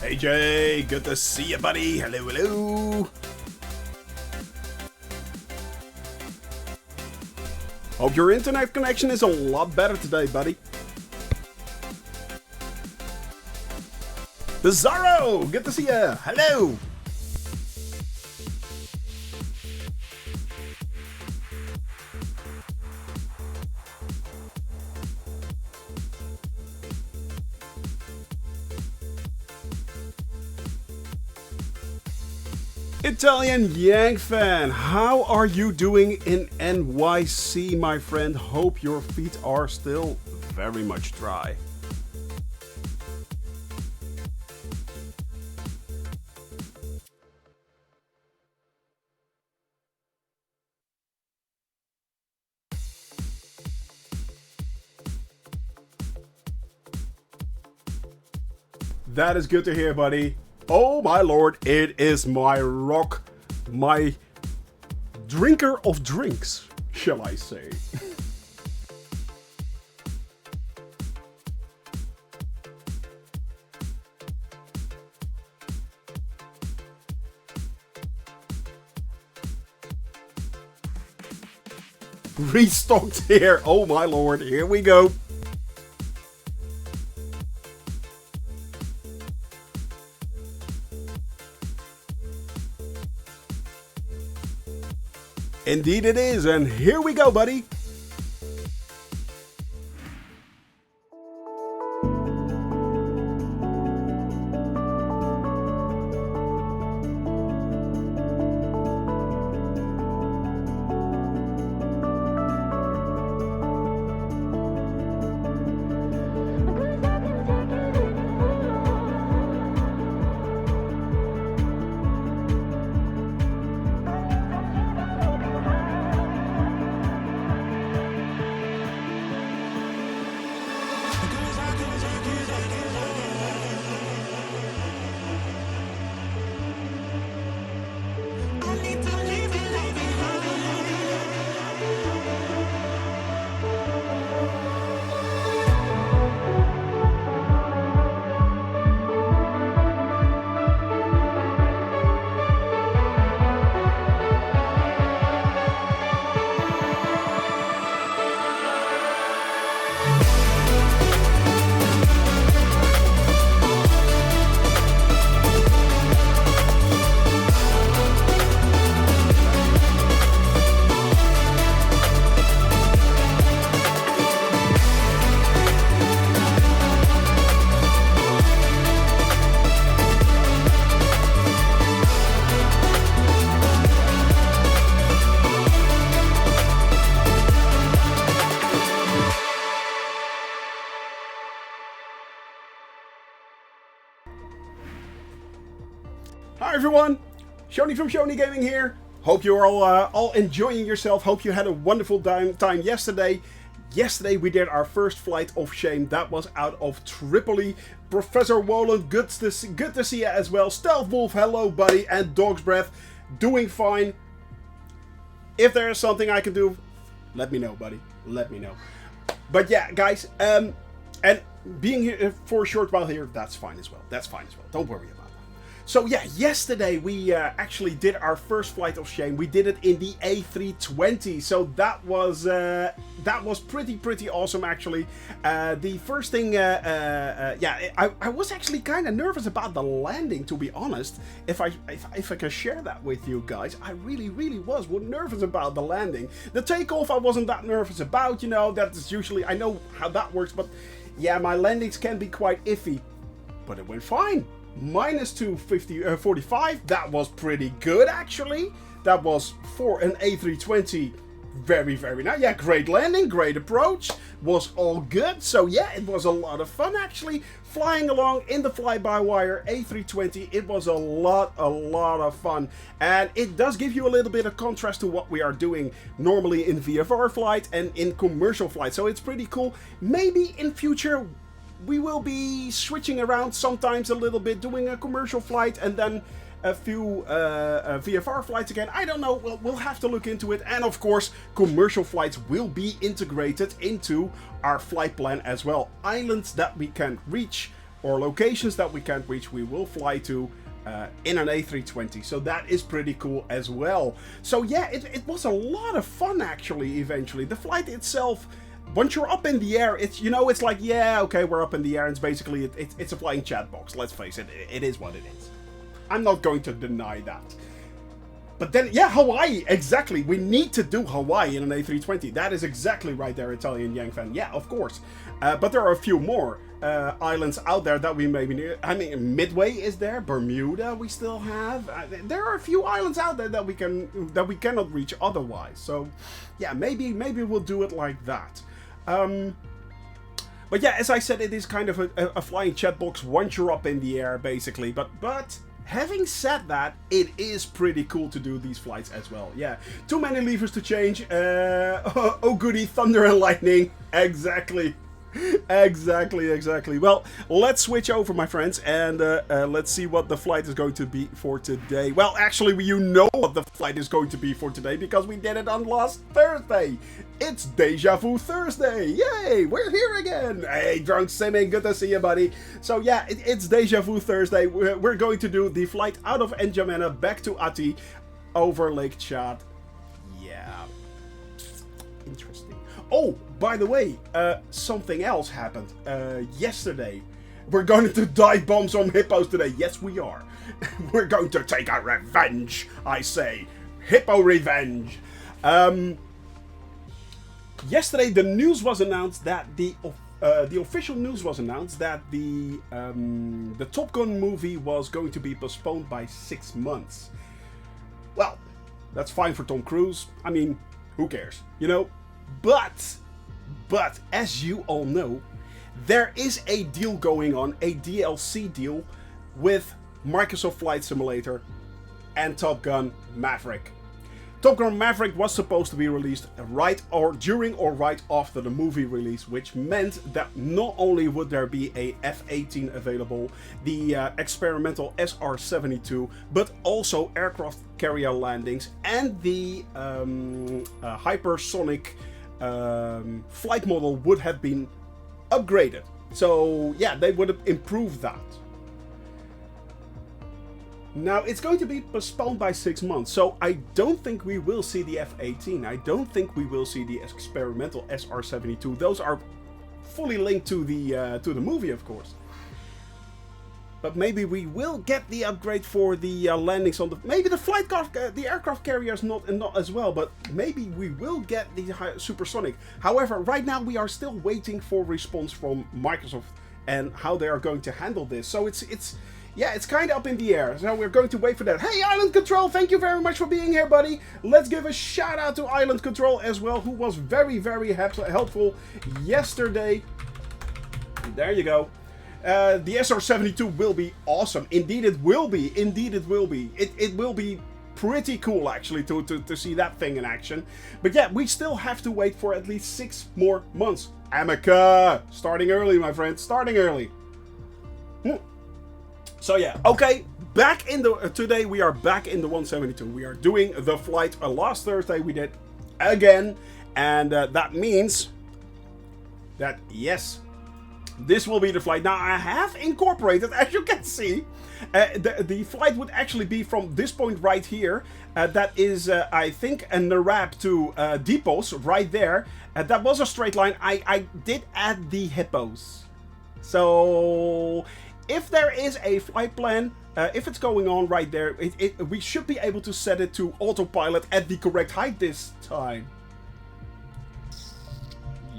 Hey Jay, good to see you, buddy. Hello, hello. Hope your internet connection is a lot better today, buddy. Bizarro, good to see you. Hello. Italian Yank fan, how are you doing in NYC, my friend? Hope your feet are still very much dry. That is good to hear, buddy. Oh my lord, it is my rock, my drinker of drinks, shall I say. Restocked here, oh my lord, here we go. Indeed it is, and here we go, buddy. Hi everyone, Shoni from Shoni Gaming here. Hope you're all enjoying yourself. Hope you had a wonderful time yesterday. Yesterday we did our first flight of shame. That was out of Tripoli. Professor Woland, good to see you as well. Stealth Wolf, hello buddy, and Dog's Breath, doing fine. If there is something I can do, let me know, buddy. Let me know. But yeah, guys, and being here for a short while here, that's fine as well. That's fine as well. Don't worry about it. So yeah, yesterday we actually did our first flight of shame. We did it in the A320, so that was pretty awesome actually. The first thing, yeah, I was actually kind of nervous about the landing, to be honest. If I can share that with you guys, I really was nervous about the landing. The takeoff I wasn't that nervous about, you know. That is usually, I know how that works, but yeah, my landings can be quite iffy. But it went fine. Minus 245, that was pretty good actually. That was for an A320 very nice. Yeah, great landing, great approach, was all good. So yeah, it was a lot of fun actually flying along in the fly-by-wire A320. It was a lot of fun, and it does give you a little bit of contrast to what we are doing normally in VFR flight and in commercial flight. So it's pretty cool. Maybe in future we will be switching around sometimes a little bit, doing a commercial flight and then a few VFR flights again. I don't know, we'll have to look into it. And of course, commercial flights will be integrated into our flight plan as well. Islands that we can reach or locations that we can't reach, we will fly to in an A320. So that is pretty cool as well. So yeah, it was a lot of fun actually. Eventually, the flight itself, once you're up in the air, it's, you know, it's like, yeah, okay, we're up in the air, and it's basically it's a flying chat box. Let's face it, it is what it is. I'm not going to deny that. But then, yeah, Hawaii, exactly. We need to do Hawaii in an A320. That is exactly right there, Italian Yang fan. Yeah, of course. But there are a few more islands out there that we maybe need. I mean, Midway is there. Bermuda we still have. There are a few islands out there that we cannot reach otherwise. So, yeah, maybe we'll do it like that. But yeah, as I said, it is kind of a flying chat box once you're up in the air, basically. But having said that, it is pretty cool to do these flights as well. Yeah, too many levers to change. Oh goody, thunder and lightning. Exactly. Exactly. Well, let's switch over, my friends, and let's see what the flight is going to be for today. Well, actually, you know what the flight is going to be for today, because we did it on last Thursday. It's Deja Vu Thursday. Yay, we're here again. Hey, Drunk Simming, good to see you, buddy. So yeah, it's Deja Vu Thursday. We're going to do the flight out of N'Djamena back to Ati over Lake Chad. Yeah, interesting. Oh, by the way, something else happened yesterday. We're going to dive bomb some hippos today. Yes, we are. We're going to take our revenge, I say. Hippo revenge. Yesterday, the news was announced that the official news was announced that the Top Gun movie was going to be postponed by 6 months. Well, that's fine for Tom Cruise. I mean, who cares, you know? But as you all know, there is a deal going on, a DLC deal with Microsoft Flight Simulator and Top Gun Maverick. Top Gun Maverick was supposed to be released during or right after the movie release, which meant that not only would there be a F-18 available, the experimental SR-72, but also aircraft carrier landings and the hypersonic flight model would have been upgraded. So yeah, they would have improved that. Now, it's going to be postponed by 6 months, so I don't think we will see the F-18. I don't think we will see the experimental SR-72. Those are fully linked to the movie, of course. But maybe we will get the upgrade for the landings on the... Maybe the aircraft carriers not as well, but maybe we will get the supersonic. However, right now we are still waiting for response from Microsoft and how they are going to handle this. So yeah, it's kind of up in the air, so we're going to wait for that. Hey, Island Control, thank you very much for being here, buddy. Let's give a shout out to Island Control as well, who was very, very helpful yesterday. There you go. The SR-72 will be awesome. Indeed it will be. Indeed it will be. It will be pretty cool, actually, to see that thing in action. But yeah, we still have to wait for at least 6 more months. Amica! Starting early, my friend. Starting early. So yeah, okay, back in today we are back in the 172. We are doing the flight. Last Thursday we did again, and that means that, yes, this will be the flight. Now, I have incorporated, as you can see, the flight would actually be from this point right here. That is, I think, a Narab to Hippos right there. That was a straight line. I did add the Hippos. So if there is a flight plan, if it's going on right there, we should be able to set it to autopilot at the correct height this time.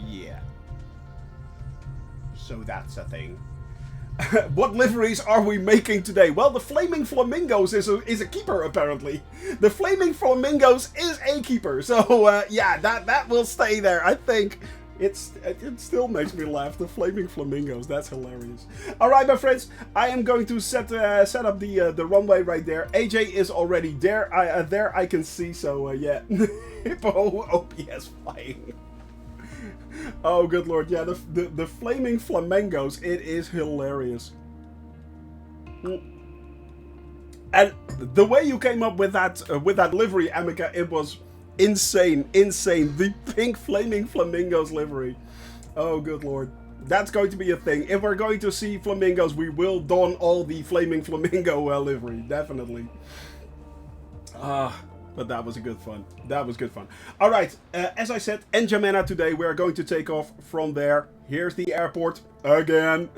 Yeah. So that's a thing. What liveries are we making today? Well, the Flaming Flamingos is a keeper, apparently. The Flaming Flamingos is a keeper. So, yeah, that will stay there, I think. It still makes me laugh. The Flaming Flamingos. That's hilarious. Alright, my friends. I am going to set up the runway right there. AJ is already there. I can see. So, yeah. Hippo OPS flying. Oh, good lord. Yeah, the Flaming Flamingos. It is hilarious. And the way you came up with that livery, Amica, it was insane. The pink Flaming Flamingos livery. Oh, good lord. That's going to be a thing. If we're going to see flamingos, we will don all the flaming flamingo livery. Definitely. But that was a good fun. That was good fun. All right. As I said, N'Djamena today. We are going to take off from there. Here's the airport again.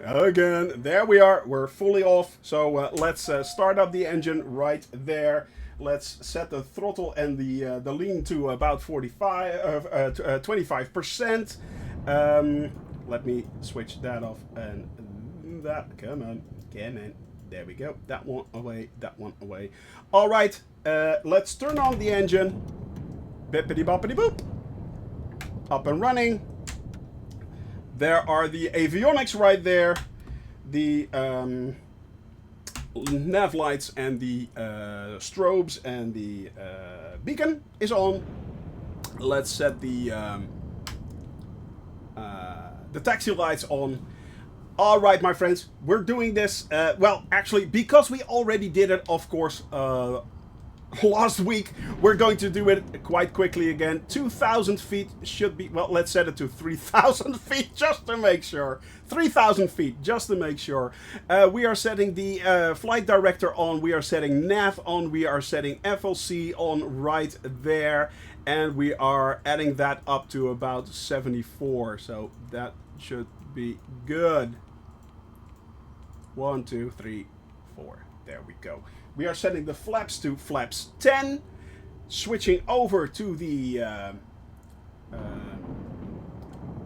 Again. There we are. We're fully off. So let's start up the engine right there. Let's set the throttle and the lean to about 25%. Let me switch that off and that. Come on. Come on. There we go. That one away. That one away. All right. Let's turn on the engine. Bippity boppity boop. Up and running. There are the avionics right there. The nav lights and the strobes and the beacon is on. Let's set the taxi lights on. All right, my friends, we're doing this. Well, actually, because we already did it, of course, last week, we're going to do it quite quickly again. 2,000 feet should be, well, let's set it to 3,000 feet just to make sure. 3,000 feet just to make sure. We are setting the flight director on. We are setting nav on. We are setting FLC on right there. And we are adding that up to about 74. So that should be good. 1, 2, 3, 4. There we go. We are setting the flaps to flaps 10. Switching over to the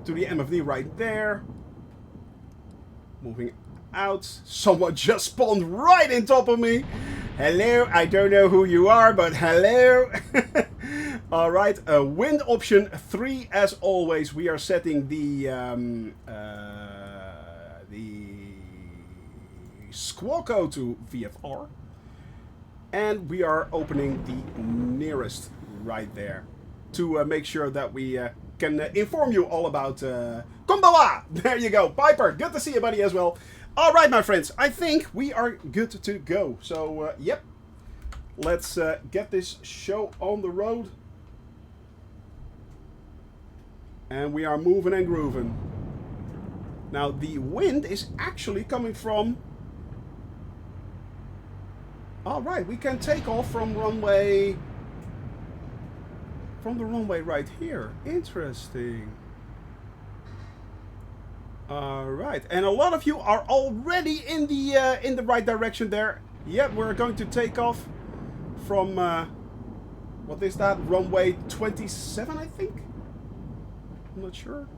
MFD right there. Moving out. Someone just spawned right in top of me. Hello. I don't know who you are, but hello. All right. Wind option 3 as always. We are setting the Squawko to VFR. And we are opening the nearest right there to make sure that we can inform you all about Kumbawa. There you go. Piper, good to see you, buddy, as well. All right, my friends, I think we are good to go. So, yep, let's get this show on the road. And we are moving and grooving. Now, the wind is actually coming from... All right, we can take off from runway... From the runway right here. Interesting. All right, and a lot of you are already in the right direction there. Yep, we're going to take off from what is that? Runway 27, I think. I'm not sure.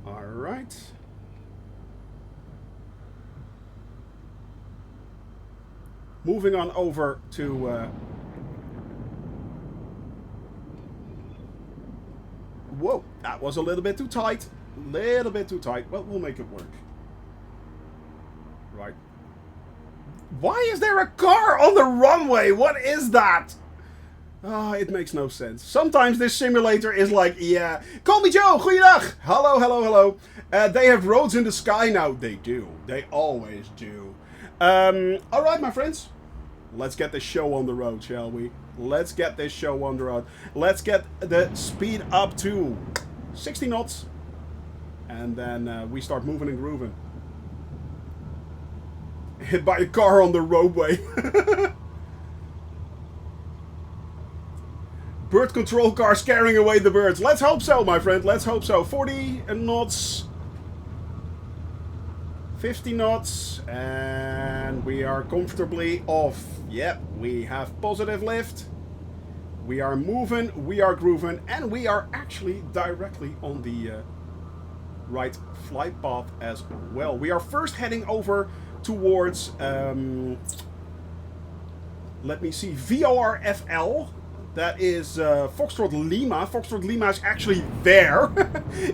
All right. Moving on over to... Whoa, that was a little bit too tight. Little bit too tight. Well, we'll make it work. Right. Why is there a car on the runway? What is that? Oh, it makes no sense. Sometimes this simulator is like, yeah. Call me Joe, goeiedag. Hello, hello, hello. They have roads in the sky now. They do. They always do. Alright, my friends. Let's get this show on the road, shall we? Let's get this show on the road. Let's get the speed up to 60 knots. And then we start moving and grooving. Hit by a car on the roadway. Bird control car scaring away the birds. Let's hope so, my friend. Let's hope so. 40 knots. 50 knots. And we are comfortably off. Yep, we have positive lift. We are moving, we are grooving, and we are actually directly on the right flight path as well. We are first heading over towards, let me see, VORFL. That is Foxtrot Lima. Foxtrot Lima is actually there.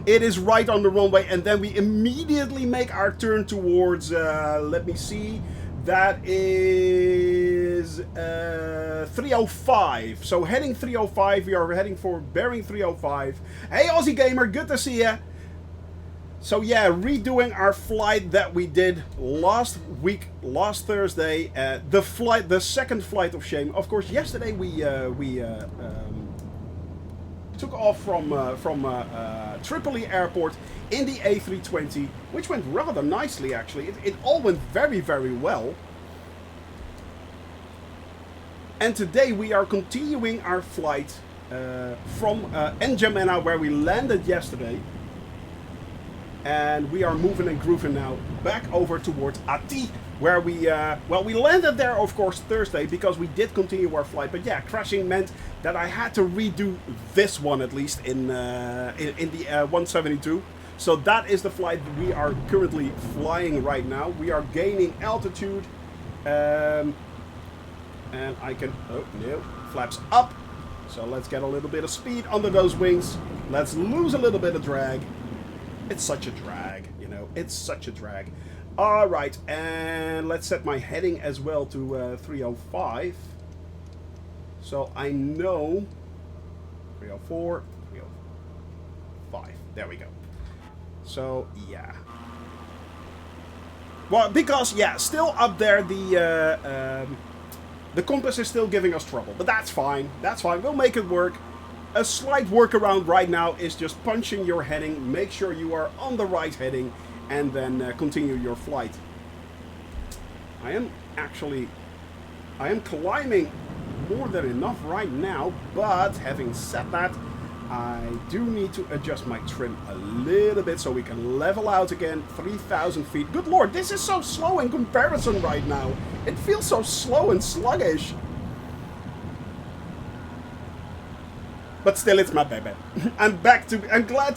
It is right on the runway, and then we immediately make our turn towards, let me see, that is 305. So heading 305, we are heading for bearing 305. Hey Aussie Gamer, good to see ya. So yeah, redoing our flight that we did last week, last Thursday. The second flight of shame. Of course, yesterday we took off from Tripoli Airport in the A320, which went rather nicely actually. It all went very, very well. And today we are continuing our flight from N'Djamena, where we landed yesterday. And we are moving and grooving now back over towards Ati, where we, well, we landed there, of course, Thursday, because we did continue our flight. But yeah, crashing meant that I had to redo this one, at least, in the 172. So that is the flight we are currently flying right now. We are gaining altitude. And I can, oh, no, flaps up. So let's get a little bit of speed under those wings. Let's lose a little bit of drag. It's such a drag, you know, it's such a drag. All right, and let's set my heading as well to 305. So I know 304, 305. There we go. So, yeah. Well, because, yeah, still up there, the compass is still giving us trouble. But that's fine. That's fine. We'll make it work. A slight workaround right now is just punching your heading, make sure you are on the right heading, and then continue your flight. I am climbing more than enough right now, but having said that, I do need to adjust my trim a little bit so we can level out again, 3,000 feet. Good lord, this is so slow in comparison right now. It feels so slow and sluggish. But still, it's my baby. I'm glad to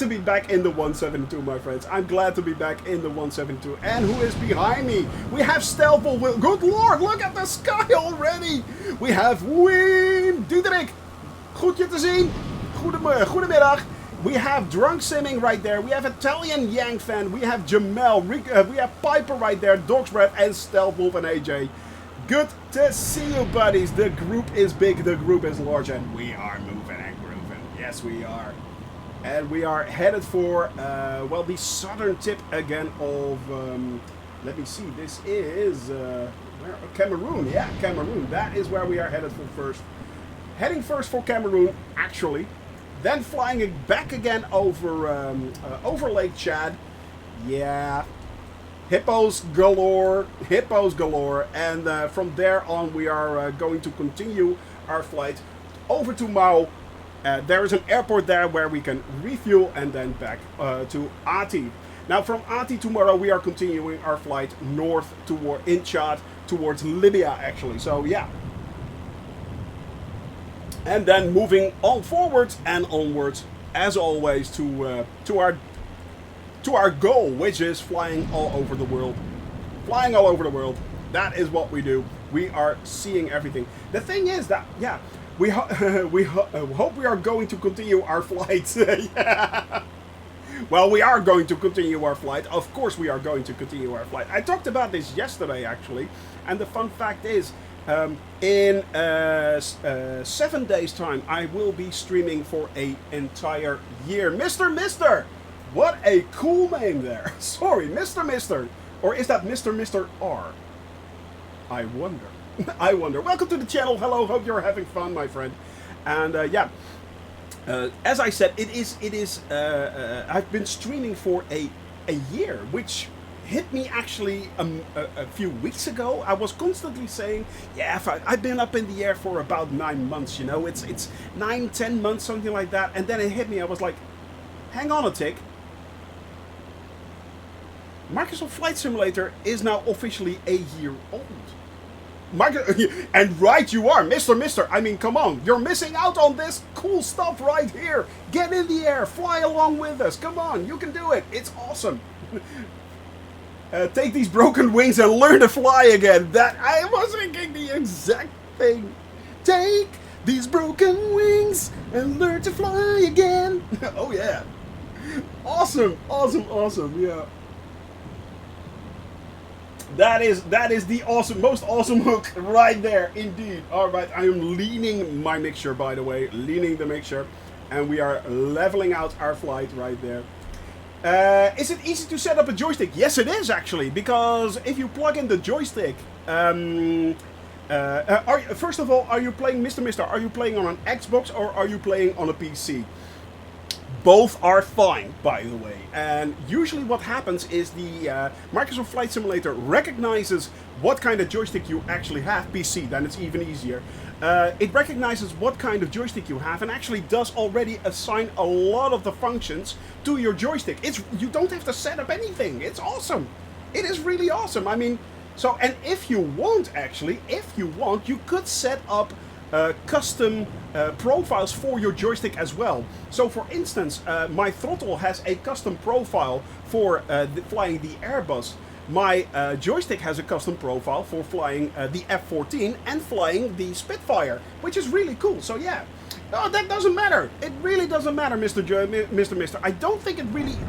be back in the 172, my friends. I'm glad to be back in the 172. And who is behind me? We have Stealth Will. Good lord, look at the sky already. We have Wim Diederik. Goed je te zien. Goedemiddag. We have Drunk Simming right there. We have Italian Yang Fan. We have Jamel. We have Piper right there. Dog's Breath and Stealth Wolf and AJ. Good to see you, buddies. The group is big. The group is large. And we are moving and grooving. Yes, we are. And we are headed for, well, the southern tip again of, let me see, this is, Cameroon. Yeah, Cameroon. That is where we are headed for first. Heading first for Cameroon, actually. Then flying it back again over, over Lake Chad. Yeah. Hippos galore. Hippos galore. And from there on, we are going to continue our flight over to Mao. There is an airport there where we can refuel and then back to Ati. Now from Ati tomorrow we are continuing our flight north toward in Chad towards Libya actually. So yeah. And then moving on forwards and onwards as always to our goal, which is flying all over the world. Flying all over the world. That is what we do. We are seeing everything. The thing is that yeah. We hope we are going to continue our flight. Yeah. Well, we are going to continue our flight. Of course we are going to continue our flight. I talked about this yesterday, actually. And the fun fact is, in 7 days' time, I will be streaming for an entire year. Mr. What a cool name there. Sorry, Mr. Or is that Mr. R? I wonder. I wonder. Welcome to the channel. Hello. Hope you're having fun, my friend. And yeah, as I said, it is. I've been streaming for a year, which hit me actually a few weeks ago. I was constantly saying, yeah, I've been up in the air for about 9 months. You know, it's 9-10 months, something like that. And then it hit me. I was like, hang on a tick. Microsoft Flight Simulator is now officially a year old. And right you are, Mr. I mean, come on. You're missing out on this cool stuff right here. Get in the air. Fly along with us. Come on. You can do it. It's awesome. Take these broken wings and learn to fly again. That I was thinking the exact thing. Take these broken wings and learn to fly again. Oh, yeah. Awesome. Yeah. That is the most awesome hook right there, indeed. All right, I am leaning my mixture, by the way, leaning the mixture, and we are leveling out our flight right there. Is it easy to set up a joystick? Yes, it is actually, because if you plug in the joystick, first of all, are you playing Mr. Are you playing on an Xbox or are you playing on a PC? Both are fine, by the way. And usually what happens is the Microsoft Flight Simulator recognizes what kind of joystick you actually have. PC, then it's even easier. It recognizes what kind of joystick you have and actually does already assign a lot of the functions to your joystick. You don't have to set up anything. It's awesome. It is really awesome. I mean, so, and if you want, you could set up custom profiles for your joystick as well. So for instance, my throttle has a custom profile for flying the Airbus. My joystick has a custom profile for flying the F-14 and flying the Spitfire, which is really cool. So yeah, oh, that doesn't matter. It really doesn't matter, Mr. I don't think it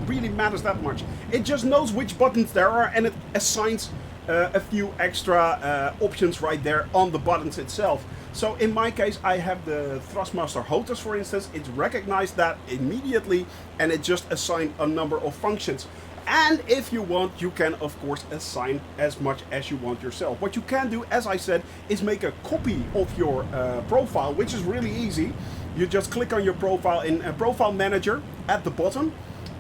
really matters that much. It just knows which buttons there are and it assigns a few extra options right there on the buttons itself. So in my case, I have the Thrustmaster HOTAS, for instance. It's recognized that immediately and it just assigned a number of functions. And if you want, you can of course assign as much as you want yourself. What you can do, as I said, is make a copy of your profile, which is really easy. You just click on your profile in Profile Manager at the bottom,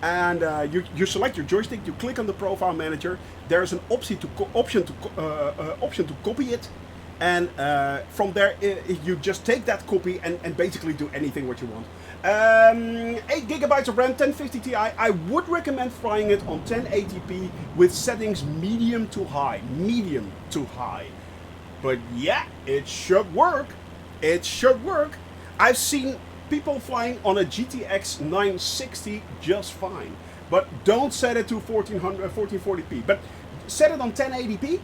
and you select your joystick. You click on the Profile Manager. There's an option to copy it, and from there you just take that copy and basically do anything what you want. 8 gigabytes of RAM, 1050 Ti. I would recommend flying it on 1080p with settings medium to high. Medium to high. But yeah, it should work. It should work. I've seen people flying on a GTX 960 just fine. But don't set it to 1440p. But set it on 1080p.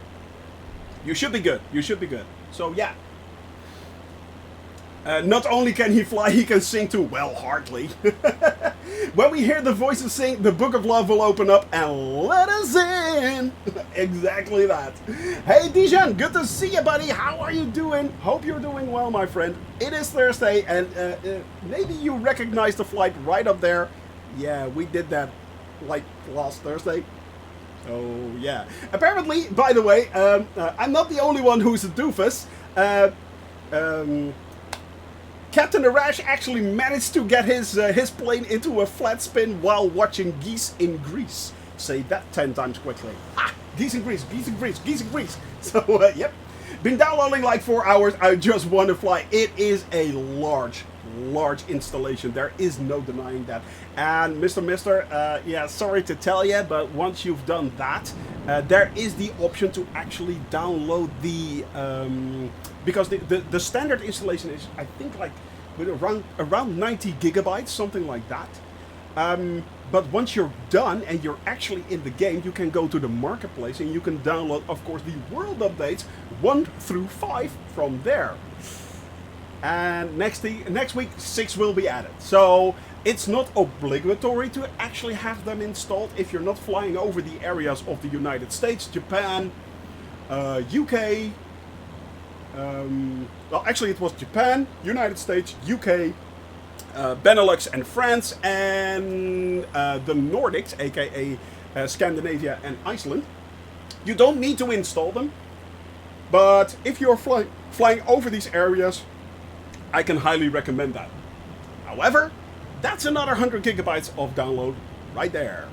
You should be good. You should be good. So yeah. Not only can he fly, he can sing too. Well, hardly. When we hear the voices sing, the Book of Love will open up and let us in. Exactly that. Hey, Dijon, good to see you, buddy. How are you doing? Hope you're doing well, my friend. It is Thursday, and maybe you recognize the flight right up there. Yeah, we did that like last Thursday. Oh, yeah. Apparently, by the way, I'm not the only one who's a doofus. Captain Arash actually managed to get his plane into a flat spin while watching geese in Greece. Say that 10 times quickly. Ah, geese in Greece, geese in Greece, geese in Greece. So, yep. Been downloading like 4 hours. I just want to fly. It is a large installation. There is no denying that. And Mr. Yeah, sorry to tell you, but once you've done that, there is the option to actually download the because the standard installation is, I think, like with around 90 gigabytes, something like that. But once you're done and you're actually in the game, you can go to the marketplace and you can download, of course, the world updates 1 through 5 from there. And next week 6 will be added. So it's not obligatory to actually have them installed if you're not flying over the areas of the United States, Japan, UK. Well, actually it was Japan, United States, UK, Benelux and France, and the Nordics, aka Scandinavia and Iceland. You don't need to install them, but if you're flying over these areas, I can highly recommend that. However, that's another 100 gigabytes of download right there.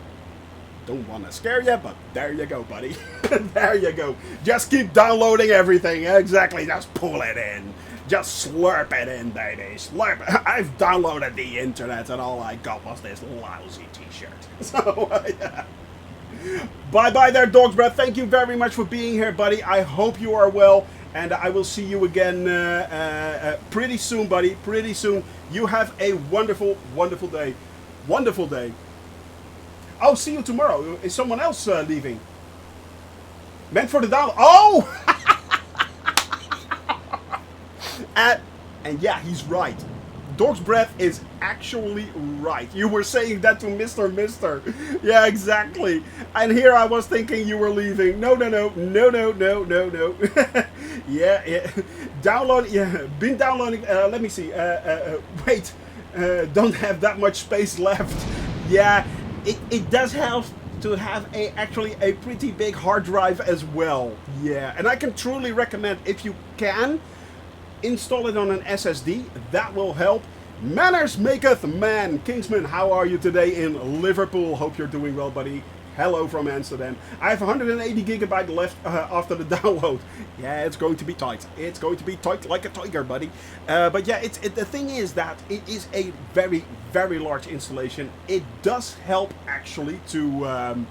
Don't want to scare you, but there you go, buddy. There you go. Just keep downloading everything. Exactly. Just pull it in. Just slurp it in, baby. Slurp it. I've downloaded the internet and all I got was this lousy t-shirt. So, yeah. Bye-bye there, Dog's Breath. Thank you very much for being here, buddy. I hope you are well. And I will see you again pretty soon, buddy. Pretty soon. You have a wonderful, wonderful day. Wonderful day. I'll see you tomorrow. Is someone else leaving? Meant for the download. Oh! And yeah, he's right. Dog's Breath is actually right. You were saying that to Mr. Yeah, exactly. And here I was thinking you were leaving. No. Yeah. Download. Yeah, been downloading. Let me see. Wait. Don't have that much space left. Yeah, it does help to have actually a pretty big hard drive as well. Yeah, and I can truly recommend, if you can, install it on an SSD. That will help. Manners maketh man. Kingsman, how are you today in Liverpool? Hope you're doing well, buddy. Hello from Amsterdam. I have 180 gigabyte left after the download. Yeah, it's going to be tight. It's going to be tight like a tiger, buddy. But yeah, the thing is that it is a very, very large installation. It does help actually to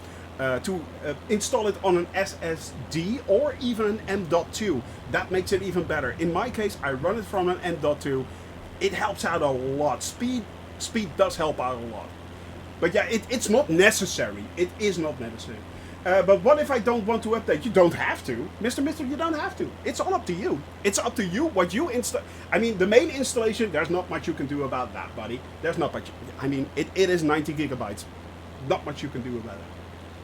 install it on an SSD or even an M.2. That makes it even better. In my case, I run it from an M.2. It helps out a lot. Speed does help out a lot. But yeah, it's not necessary. It is not necessary. But what if I don't want to update? You don't have to. Mister, you don't have to. It's all up to you. It's up to you what you install. I mean, the main installation, there's not much you can do about that, buddy. There's not much. I mean, it is 90 gigabytes. Not much you can do about it.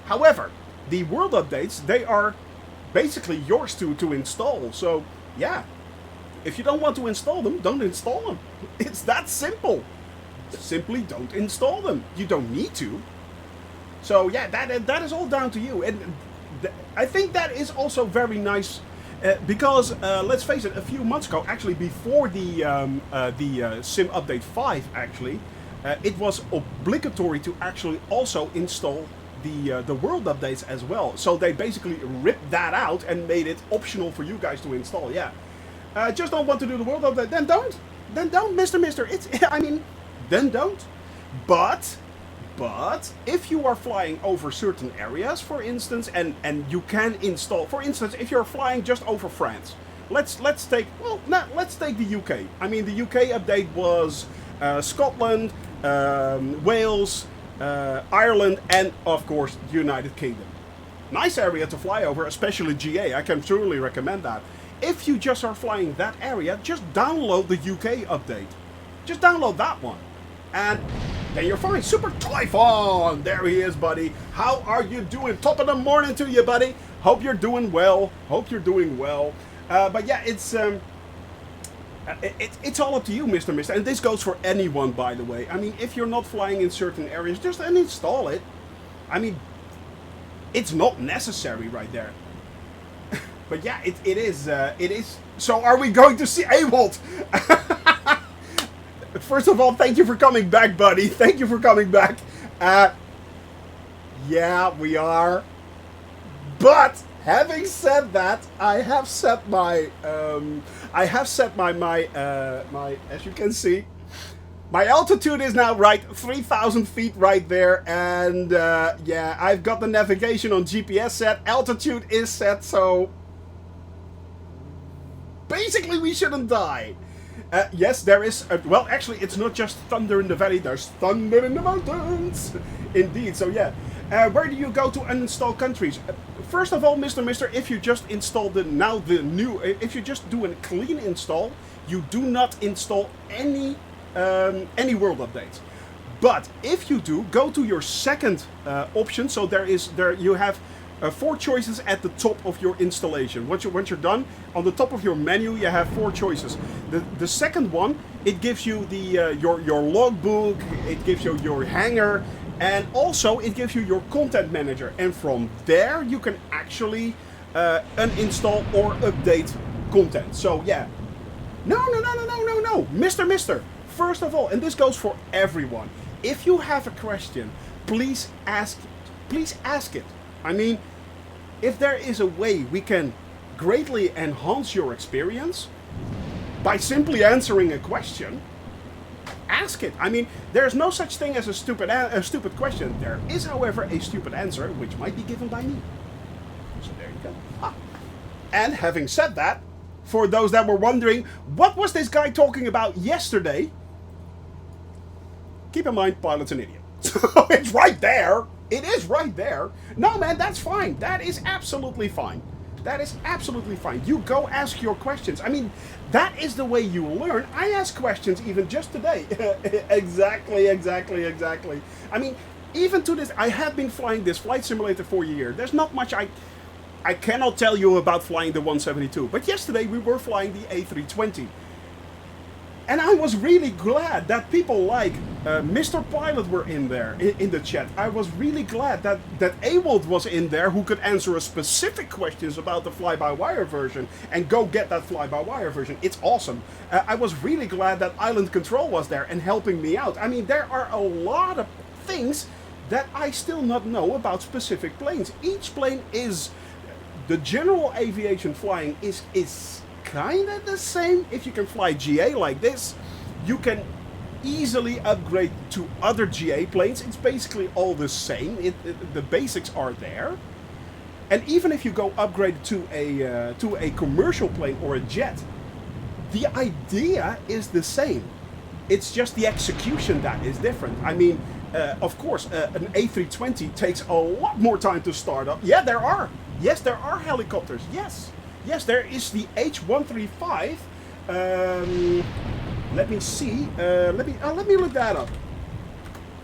However, the world updates, they are basically yours to install. So, yeah. If you don't want to install them, don't install them. It's that simple. Simply don't install them. You don't need to. So yeah, that is all down to you. And I think that is also very nice because let's face it, a few months ago, actually before the Sim Update 5, actually, it was obligatory to actually also install the world updates as well. So they basically ripped that out and made it optional for you guys to install. Yeah. Just don't want to do the world update, then don't. Then don't, Mister. I mean, then don't. But if you are flying over certain areas, for instance, and you can install, for instance, if you're flying just over France, let's take the UK. I mean, the UK update was Scotland, Wales, Ireland, and of course, United Kingdom. Nice area to fly over, especially GA. I can truly recommend that. If you just are flying that area, just download the UK update. Just download that one. And then you're fine. Super Typhon! There he is, buddy. How are you doing? Top of the morning to you, buddy. Hope you're doing well. But yeah, it's all up to you, Mister. And this goes for anyone, by the way. I mean, if you're not flying in certain areas, just uninstall it. I mean, it's not necessary right there. But yeah, it is. So are we going to see Ewald? First of all, thank you for coming back, buddy. Thank you for coming back. Yeah, we are. But having said that, I have set my as you can see, my altitude is now right 3,000 feet right there, and yeah, I've got the navigation on GPS set. Altitude is set, so basically we shouldn't die. Yes, there is. Well, actually, it's not just thunder in the valley. There's thunder in the mountains. Indeed. So yeah, where do you go to uninstall countries? First of all, Mister, if you just install if you just do a clean install, you do not install any world updates. But if you do, go to your second option. So you have 4 choices at the top of your installation. Once you're done, on the top of your menu, you have 4 choices. The second one, it gives you your logbook, it gives you your hangar, and also it gives you your content manager. And from there, you can actually uninstall or update content. So yeah, no, Mister. First of all, and this goes for everyone. If you have a question, please ask it. I mean, if there is a way we can greatly enhance your experience by simply answering a question, ask it. I mean, there's no such thing as a stupid question. There is, however, a stupid answer, which might be given by me. So there you go. And having said that, for those that were wondering, what was this guy talking about yesterday? Keep in mind, pilot's an idiot. So it's right there. It is right there. No, man, that's fine. That is absolutely fine. That is absolutely fine. You go ask your questions. I mean, that is the way you learn. I ask questions even just today. Exactly. I mean, even to this, I have been flying this flight simulator for a year. There's not much I cannot tell you about flying the 172. But yesterday we were flying the A320. And I was really glad that people like Mr. Pilot were in there, in the chat. I was really glad that Ewald was in there, who could answer a specific questions about the fly-by-wire version, and go get that fly-by-wire version. It's awesome. I was really glad that Island Control was there and helping me out. I mean, there are a lot of things that I still not know about specific planes. Each plane is... The general aviation flying is kind of the same. If you can fly GA like this, you can easily upgrade to other GA planes. It's basically all the same. The basics are there. And even if you go upgrade to a commercial plane or a jet, the idea is the same. It's just the execution that is different. I mean, of course, an A320 takes a lot more time to start up. Yeah, there are. Yes, there are helicopters. Yes. Yes, there is the H135. Let me see. Let me look that up.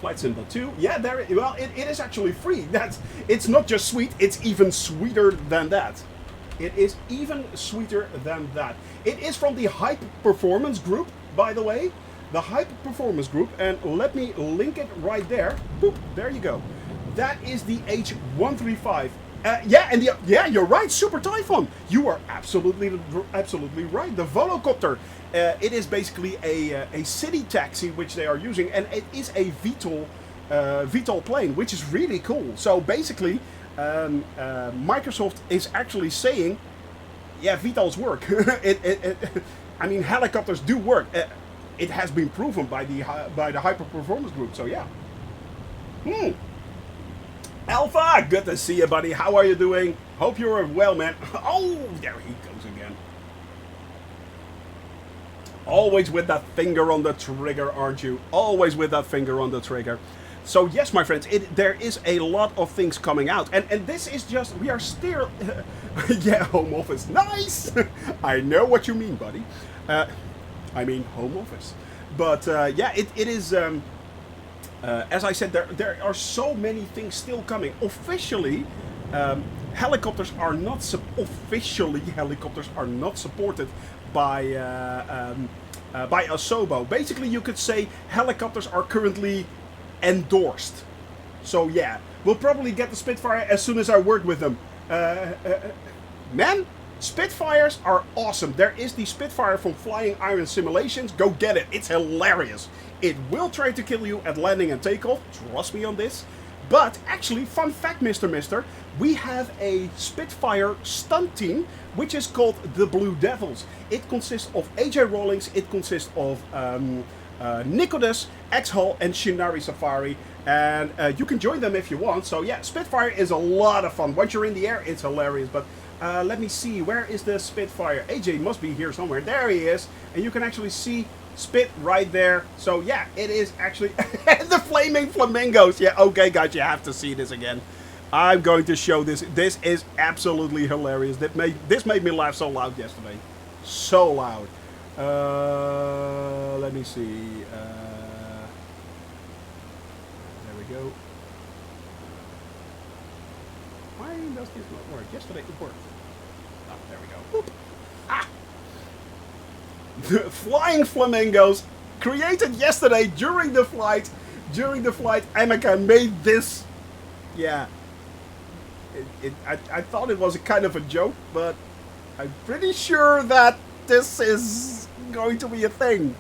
Flight symbol 2. Yeah, there. Well, it is actually free. It's not just sweet. It's even sweeter than that. It is even sweeter than that. It is from the Hype Performance Group, by the way. The Hype Performance Group, and let me link it right there. Boop, there you go. That is the H135. Yeah, you're right, Super Typhoon. You are absolutely right. The Volocopter, it is basically a city taxi which they are using, and it is a VTOL plane, which is really cool. So basically, Microsoft is actually saying, yeah, VTOLs work. I mean, helicopters do work. It has been proven by the Hyper Performance Group. So yeah. Alpha, good to see you, buddy. How are you doing? Hope you're well, man. Oh, there he goes again. Always with that finger on the trigger, aren't you? Always with that finger on the trigger. So yes, my friends, there is a lot of things coming out. And this is just, we are still... yeah, home office. Nice! I know what you mean, buddy. I mean home office. But yeah, it is... as I said, there are so many things still coming. Officially, helicopters are not supported by Asobo. Basically, you could say helicopters are currently endorsed. So yeah, we'll probably get the Spitfire as soon as I work with them. Man, Spitfires are awesome. There is the Spitfire from Flying Iron Simulations. Go get it. It's hilarious. It will try to kill you at landing and takeoff. Trust me on this. But actually, fun fact, Mr. Mister, we have a Spitfire stunt team, which is called the Blue Devils. It consists of AJ Rawlings. It consists of Nicodas, X-Hull, and Shinari Safari. And you can join them if you want. So yeah, Spitfire is a lot of fun. Once you're in the air, it's hilarious. But let me see, where is the Spitfire? AJ must be here somewhere. There he is. And you can actually see Spit right there. So yeah, it is actually the flaming flamingos. Yeah, okay guys, you have to see this again. I'm going to show this. This is absolutely hilarious. This made me laugh so loud yesterday. So loud. Let me see. There we go. Why does this not work? Yesterday it worked. Oh, there we go. Boop. Ah! The flying flamingos created yesterday during the flight. Emeka made this. Yeah. I thought it was a kind of a joke, but I'm pretty sure that this is going to be a thing.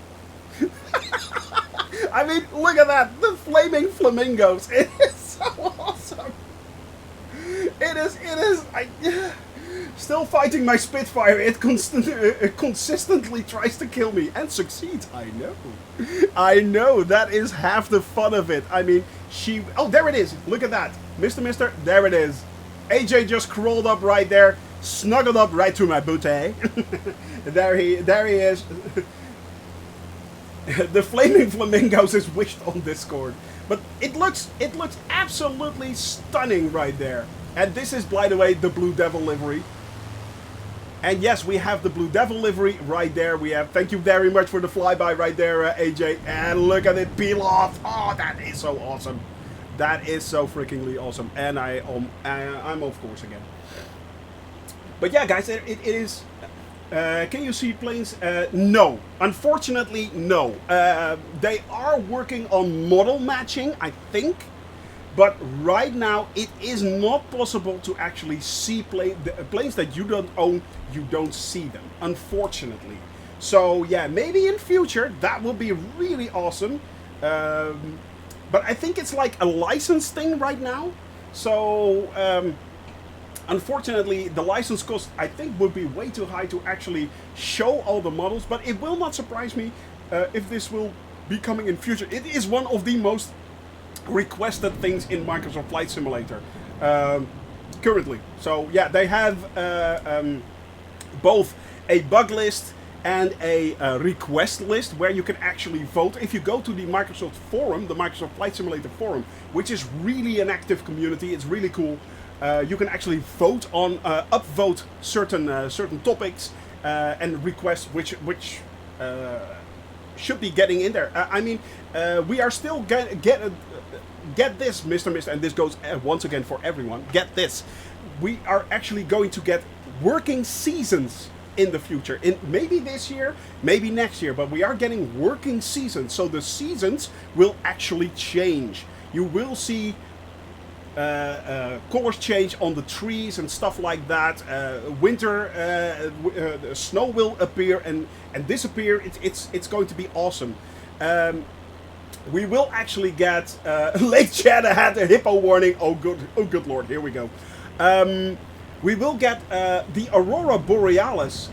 I mean, look at that. The flaming flamingos. It is so awesome. It is. Still fighting my Spitfire. It consistently tries to kill me and succeeds. I know. That is half the fun of it. I mean, oh, there it is. Look at that. Mister. There it is. AJ just crawled up right there. Snuggled up right to my booty. There he is. The flaming flamingos is wished on Discord. But it looks absolutely stunning right there. And this is, by the way, the Blue Devil livery. And yes, we have the Blue Devil livery right there. Thank you very much for the flyby right there, AJ. And look at it peel off. Oh, that is so awesome. That is so freakingly awesome. And I'm of course again. But yeah, guys, it is... Can you see planes? No. Unfortunately, no. They are working on model matching, I think. But right now, it is not possible to actually see planes that you don't own. You don't see them, unfortunately. So yeah, maybe in future that will be really awesome. But I think it's like a license thing right now. So unfortunately, the license cost, I think, would be way too high to actually show all the models. But it will not surprise me if this will be coming in future. It is one of the most requested things in Microsoft Flight Simulator currently. So yeah, they have both a bug list and a request list where you can actually vote. If you go to the Microsoft forum, the Microsoft Flight Simulator forum, which is really an active community, it's really cool. You can actually vote on, upvote certain topics and request which should be getting in there. I mean, we are still get this, Mr. and this goes once again for everyone. Get this, we are actually going to get working seasons in the future. In maybe this year, maybe next year, but we are getting working seasons. So the seasons will actually change. You will see colors change on the trees and stuff like that. Winter, snow will appear and disappear. It's going to be awesome. We will actually get Lake Chad had a hippo warning. Oh good lord, here we go. We will get the Aurora Borealis.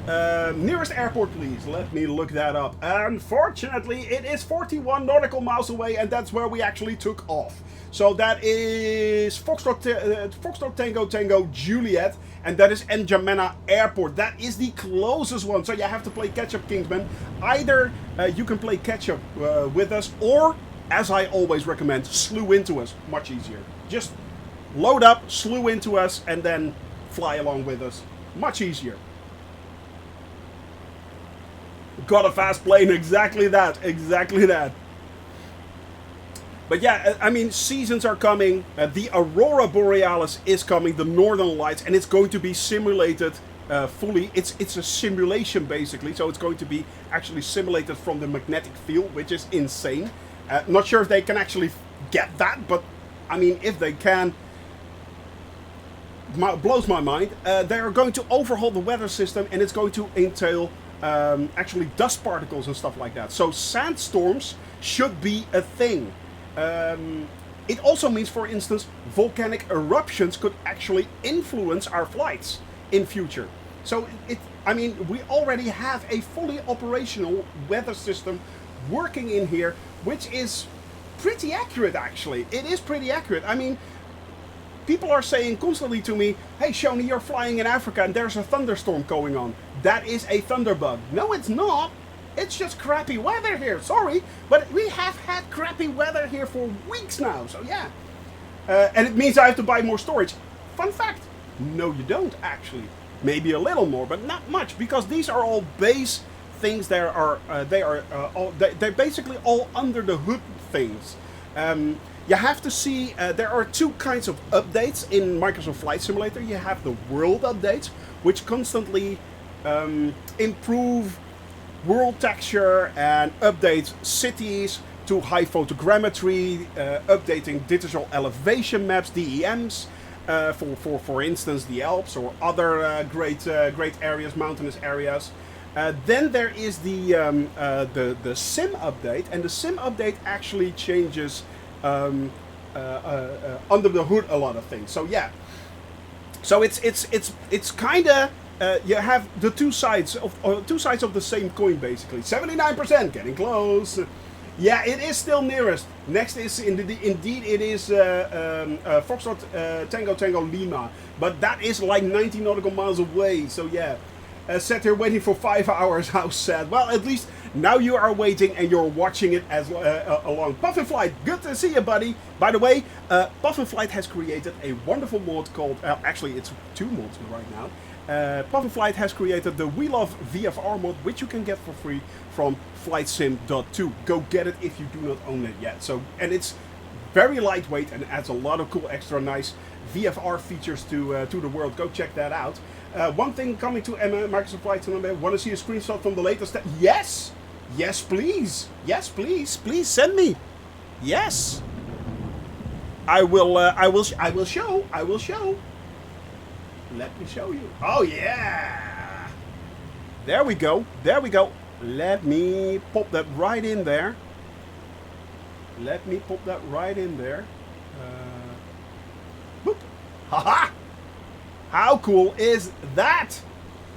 Nearest airport, please. Let me look that up. Unfortunately, it is 41 nautical miles away, and that's where we actually took off. So that is Foxtrot Tango Tango Juliet, and that is N'Djamena Airport. That is the closest one. So you have to play catch-up, Kingsman. Either you can play catch-up with us, or, as I always recommend, slew into us. Much easier. Just load up, slew into us, and then fly along with us. Much easier. Got a fast plane. Exactly that. Exactly that. But yeah, I mean, seasons are coming. The Aurora Borealis is coming. The Northern Lights. And it's going to be simulated fully. It's a simulation, basically. So it's going to be actually simulated from the magnetic field, which is insane. Not sure if they can actually get that. But, I mean, if they can, blows my mind. They are going to overhaul the weather system, and it's going to entail actually dust particles and stuff like that. So sandstorms should be a thing. It also means, for instance, volcanic eruptions could actually influence our flights in future. So I mean, we already have a fully operational weather system working in here, which is pretty accurate, actually. It is pretty accurate. I mean, people are saying constantly to me, hey, Shoni, you're flying in Africa and there's a thunderstorm going on. That is a thunderbug. No, it's not. It's just crappy weather here. Sorry, but we have had crappy weather here for weeks now. So yeah. And it means I have to buy more storage. Fun fact. No, you don't, actually. Maybe a little more, but not much. Because these are all base things. They're basically all under the hood things. You have to see, there are two kinds of updates in Microsoft Flight Simulator. You have the world updates, which constantly improve world texture and update cities to high photogrammetry, updating digital elevation maps, DEMs, for instance the Alps or other great areas, mountainous areas. Then there is the sim update, and the sim update actually changes under the hood a lot of things. So yeah, so it's kind of you have the two sides of the same coin, basically. 79%, getting close. Yeah, it is still nearest. Next is indeed it is Foxtrot Tango Tango Lima, but that is like 90 nautical miles away. So yeah, sat here waiting for 5 hours. How sad. Well, at least now you are waiting and you're watching it as along. Puffin Flight, good to see you, buddy. By the way, Puffin Flight has created a wonderful mod called. Actually, it's two mods right now. Puffin Flight has created the We Love VFR mod, which you can get for free from FlightSim.2. Go get it if you do not own it yet. So, and it's very lightweight and adds a lot of cool, extra nice VFR features to the world. Go check that out. One thing coming to Microsoft Flight Simulator. Want to see a screenshot from the latest? Yes, yes, please, yes, please, please send me. Yes, I will. I will show. I will show. Let me show you. Oh yeah. There we go. There we go. Let me pop that right in there. Let me pop that right in there. Boop. Haha! How cool is that?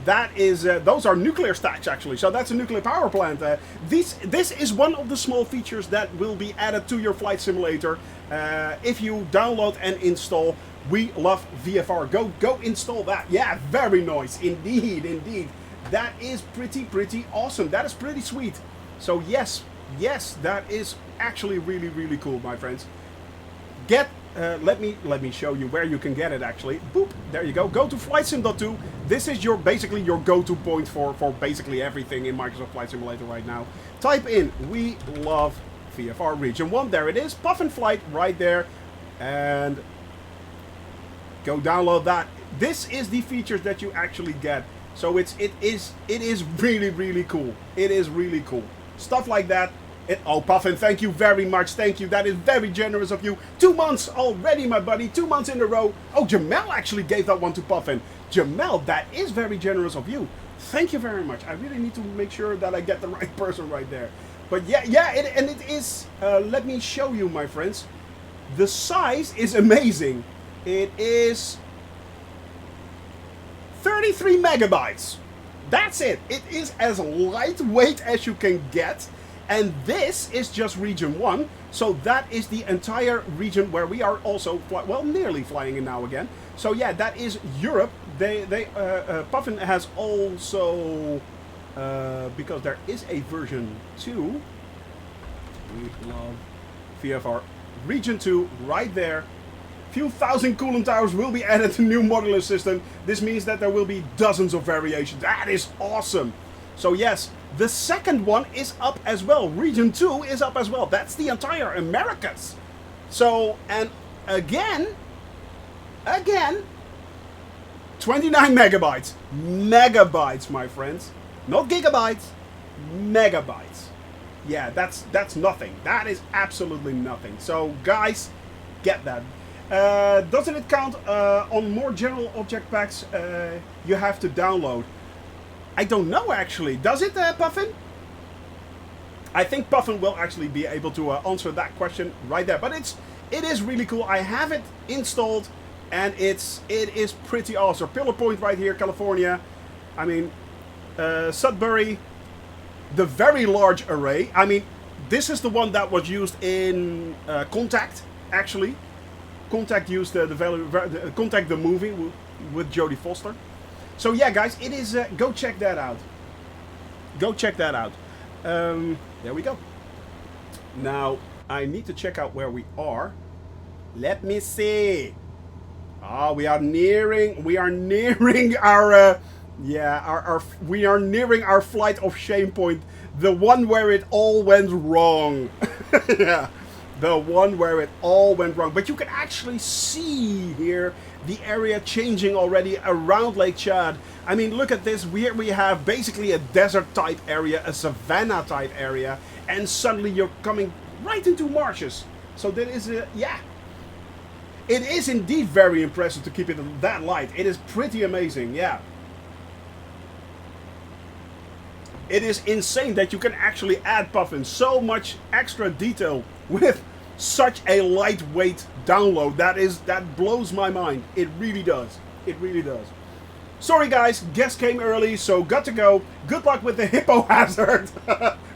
That is, those are nuclear stacks actually. So that's a nuclear power plant. This is one of the small features that will be added to your flight simulator. If you download and install We Love VFR. Go install that. Yeah, very nice. Indeed, indeed. That is pretty awesome. That is pretty sweet. So yes, that is actually really cool, my friends. Let me show you where you can get it actually. Boop, there you go. Go to FlightSim.2. This is basically your go-to point for basically everything in Microsoft Flight Simulator right now. Type in We Love VFR Region 1. There it is. Puffin Flight right there. And go download that. This is the features that you actually get. So it is really cool. It is really cool. Stuff like that. Oh, Puffin, thank you very much. Thank you. That is very generous of you. 2 months already, my buddy. 2 months in a row. Oh, Jamel actually gave that one to Puffin. Jamel, that is very generous of you. Thank you very much. I really need to make sure that I get the right person right there. But yeah, it is. Let me show you, my friends. The size is amazing. It is 33 megabytes. That's it. It is as lightweight as you can get. And this is just region 1. So that is the entire region where we are also, nearly flying in now again. So yeah, that is Europe. Puffin has also, because there is a version 2. We love VFR. Region 2, right there. Few thousand coolant towers will be added to new modular system. This means that there will be dozens of variations. That is awesome. So yes, the second one is up as well. Region 2 is up as well. That's the entire Americas. So, and again, 29 megabytes. Megabytes, my friends. Not gigabytes, megabytes. Yeah, that's nothing. That is absolutely nothing. So, guys, get that. Doesn't it count on more general object packs you have to download? I don't know actually. Does it, Puffin? I think Puffin will actually be able to answer that question right there. But it is really cool. I have it installed and it is pretty awesome. Pillar Point right here, California. I mean, Sudbury, the very large array. I mean, this is the one that was used in Contact actually. Contact used Contact the movie with Jodie Foster. So yeah, guys, it is. Go check that out. Go check that out. There we go. Now I need to check out where we are. Let me see. Ah, we are nearing. We are nearing our. We are nearing our flight of shame point. The one where it all went wrong. Yeah. The one where it all went wrong. But you can actually see here the area changing already around Lake Chad. I mean, look at this. Here we have basically a desert type area, a savanna type area, and suddenly you're coming right into marshes. So that is yeah. It is indeed very impressive to keep it that light. It is pretty amazing, yeah. It is insane that you can actually add, Puffin, so much extra detail with such a lightweight download. That blows my mind. It really does. It really does. Sorry guys, guest came early, so got to go. Good luck with the hippo hazard.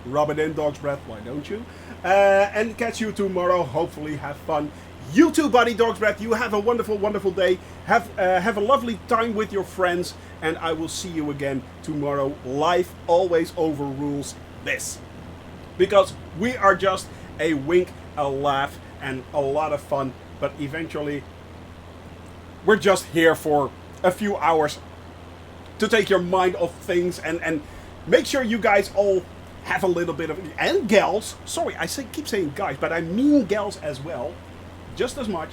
Rub it in, dog's breath, why don't you? And catch you tomorrow. Hopefully have fun. You too, buddy, dog's breath. You have a wonderful day. Have a lovely time with your friends, and I will see you again tomorrow. Life always overrules this, because we are just a wink, a laugh, and a lot of fun. But eventually, we're just here for a few hours to take your mind off things and make sure you guys all have a little bit of, and gals. Sorry, keep saying guys, but I mean gals as well. just as much,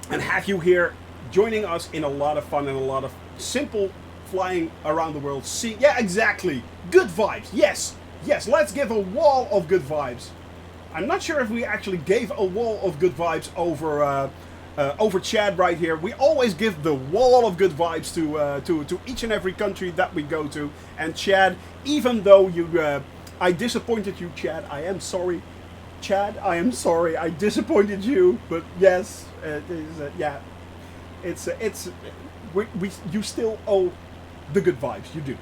and have you here joining us in a lot of fun and a lot of simple flying around the world. See, yeah, exactly. Good vibes. Yes, yes. Let's give a wall of good vibes. I'm not sure if we actually gave a wall of good vibes over Chad right here. We always give the wall of good vibes to each and every country that we go to. And Chad, even though I disappointed you, Chad, I am sorry. Chad, I am sorry. I disappointed you, but yes, it is. Yeah, you still owe the good vibes. You do.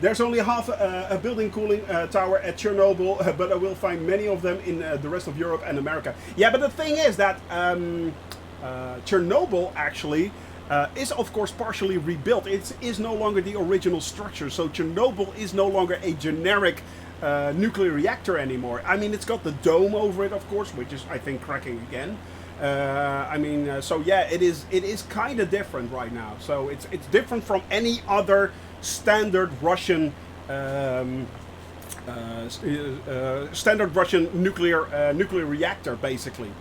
There's only half a building cooling tower at Chernobyl, but I will find many of them in the rest of Europe and America. Yeah, but the thing is that Chernobyl actually is, of course, partially rebuilt. It is no longer the original structure, so Chernobyl is no longer a generic nuclear reactor anymore. I mean, it's got the dome over it, of course, which is, I think, cracking again. So yeah, it is kind of different right now. So it's different from any other standard Russian nuclear reactor. Basically,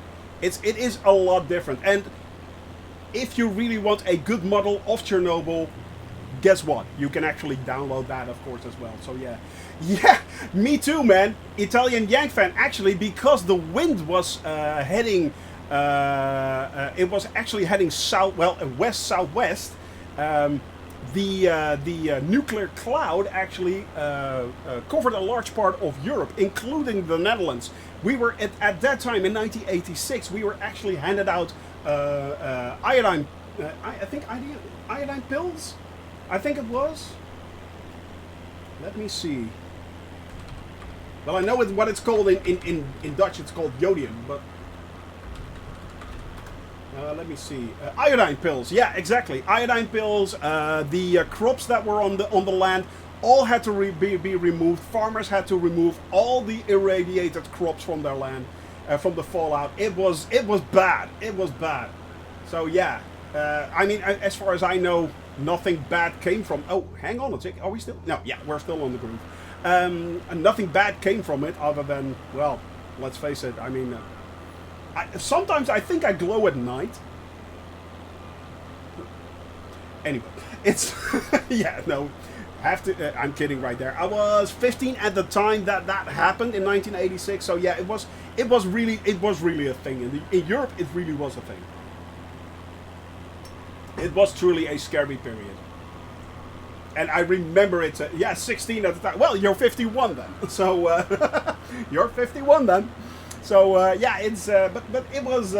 it is a lot different. And if you really want a good model of Chernobyl, guess what? You can actually download that, of course, as well. So yeah, me too, man. Italian Yank fan. Actually, because the wind was heading. It was actually heading south, west southwest. The nuclear cloud actually covered a large part of Europe, including the Netherlands. We were at that time in 1986. We were actually handed out iodine. I think iodine pills. I think it was. Let me see. Well, I know what it's called in Dutch. It's called jodium, but. Let me see. Iodine pills. Yeah, exactly. Iodine pills. The crops that were on the land all had to be removed. Farmers had to remove all the irradiated crops from their land, from the fallout. It was bad. It was bad. So yeah. I mean, as far as I know, nothing bad came from. Oh, hang on a sec. Are we still? No. Yeah, we're still on the groove. And nothing bad came from it, other than, well, let's face it. I mean. Sometimes I think I glow at night. Anyway, it's yeah, no, have to. I'm kidding right there. I was 15 at the time that happened in 1986. So yeah, it was really a thing in Europe. It really was a thing. It was truly a scary period. And I remember it. Yeah, 16 at the time. Well, you're 51 then. So you're 51 then. So yeah, it's but it was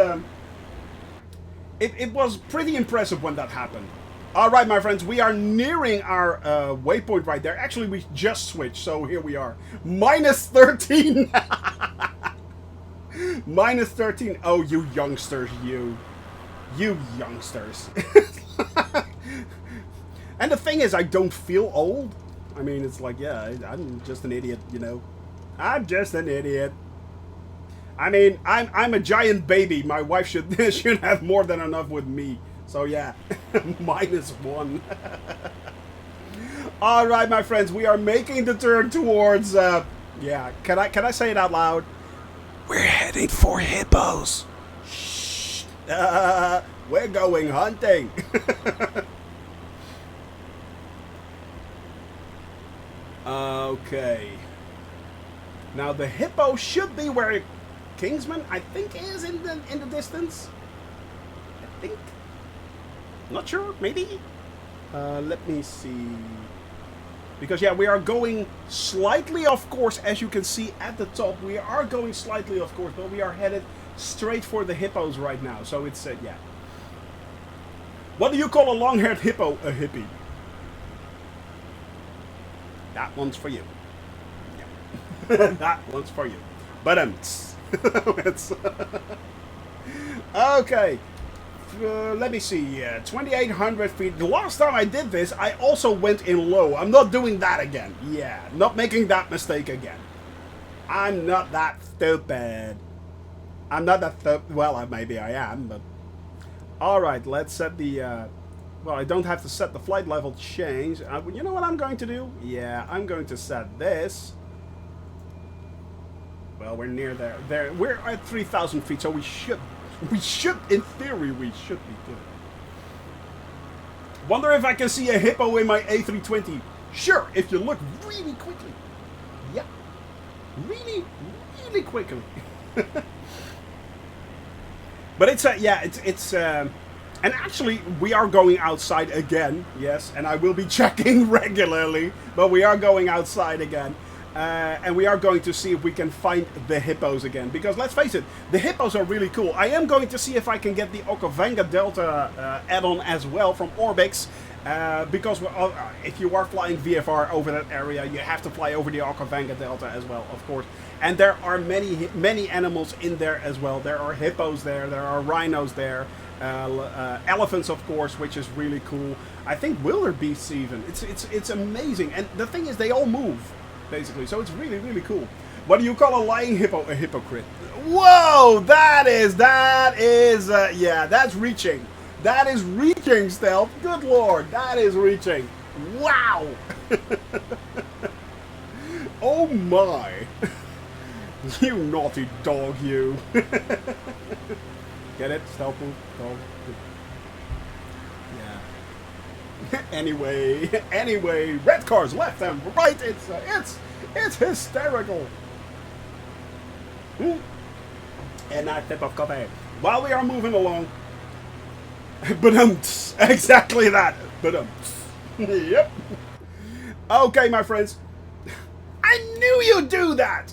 it was pretty impressive when that happened. All right, my friends, we are nearing our waypoint right there. Actually, we just switched, so here we are, -13. -13. Oh, you youngsters, you youngsters. And the thing is, I don't feel old. I mean, it's like, yeah, I'm just an idiot, you know. I'm just an idiot. I mean, I'm a giant baby. My wife should have more than enough with me. So yeah, -1. All right, my friends, we are making the turn towards. Yeah, can I say it out loud? We're heading for Hippos. Shh. We're going hunting. Okay. Now the Hippo should be where Kingsman, I think, is in the distance. I think. Not sure. Maybe. Let me see. Because yeah, we are going slightly off course, as you can see at the top. We are going slightly off course, but we are headed straight for the Hippos right now. So it's yeah. What do you call a long-haired hippo? A hippie. That one's for you. Yeah. That one's for you. But it's okay. Let me see. 2,800 feet. The last time I did this, I also went in low. I'm not doing that again. Yeah, not making that mistake again. I'm not that stupid. I'm not that stupid. Well, maybe I am, but all right. Let's set the. Well, I don't have to set the flight level change. You know what I'm going to do? Yeah, I'm going to set this. Well, we're near there. We're at 3,000 feet, so we should We should, in theory, we should be good. Wonder if I can see a hippo in my A320. Sure, if you look really quickly. Yeah. Really, really quickly. But it's, and actually, we are going outside again, yes, and I will be checking regularly, but we are going outside again. And we are going to see if we can find the hippos again. Because let's face it, the hippos are really cool. I am going to see if I can get the Okavango Delta add-on as well from Orbix. Because if you are flying VFR over that area, you have to fly over the Okavango Delta as well, of course. And there are many animals in there as well. There are hippos there, there are rhinos there. Elephants, of course, which is really cool. I think wildebeests even. It's amazing. And the thing is, they all move. Basically, so it's really, really cool. What do you call a lying hippo? A hypocrite. Whoa, that is, yeah, that's reaching. That is reaching, Stealth. Good lord, that is reaching. Wow. Oh my. You naughty dog, you. Get it? Stealth move, dog. Anyway, red cars left and right. It's hysterical. And I tip of coffee while we are moving along. But exactly that. But yep. Okay, my friends. I knew you'd do that,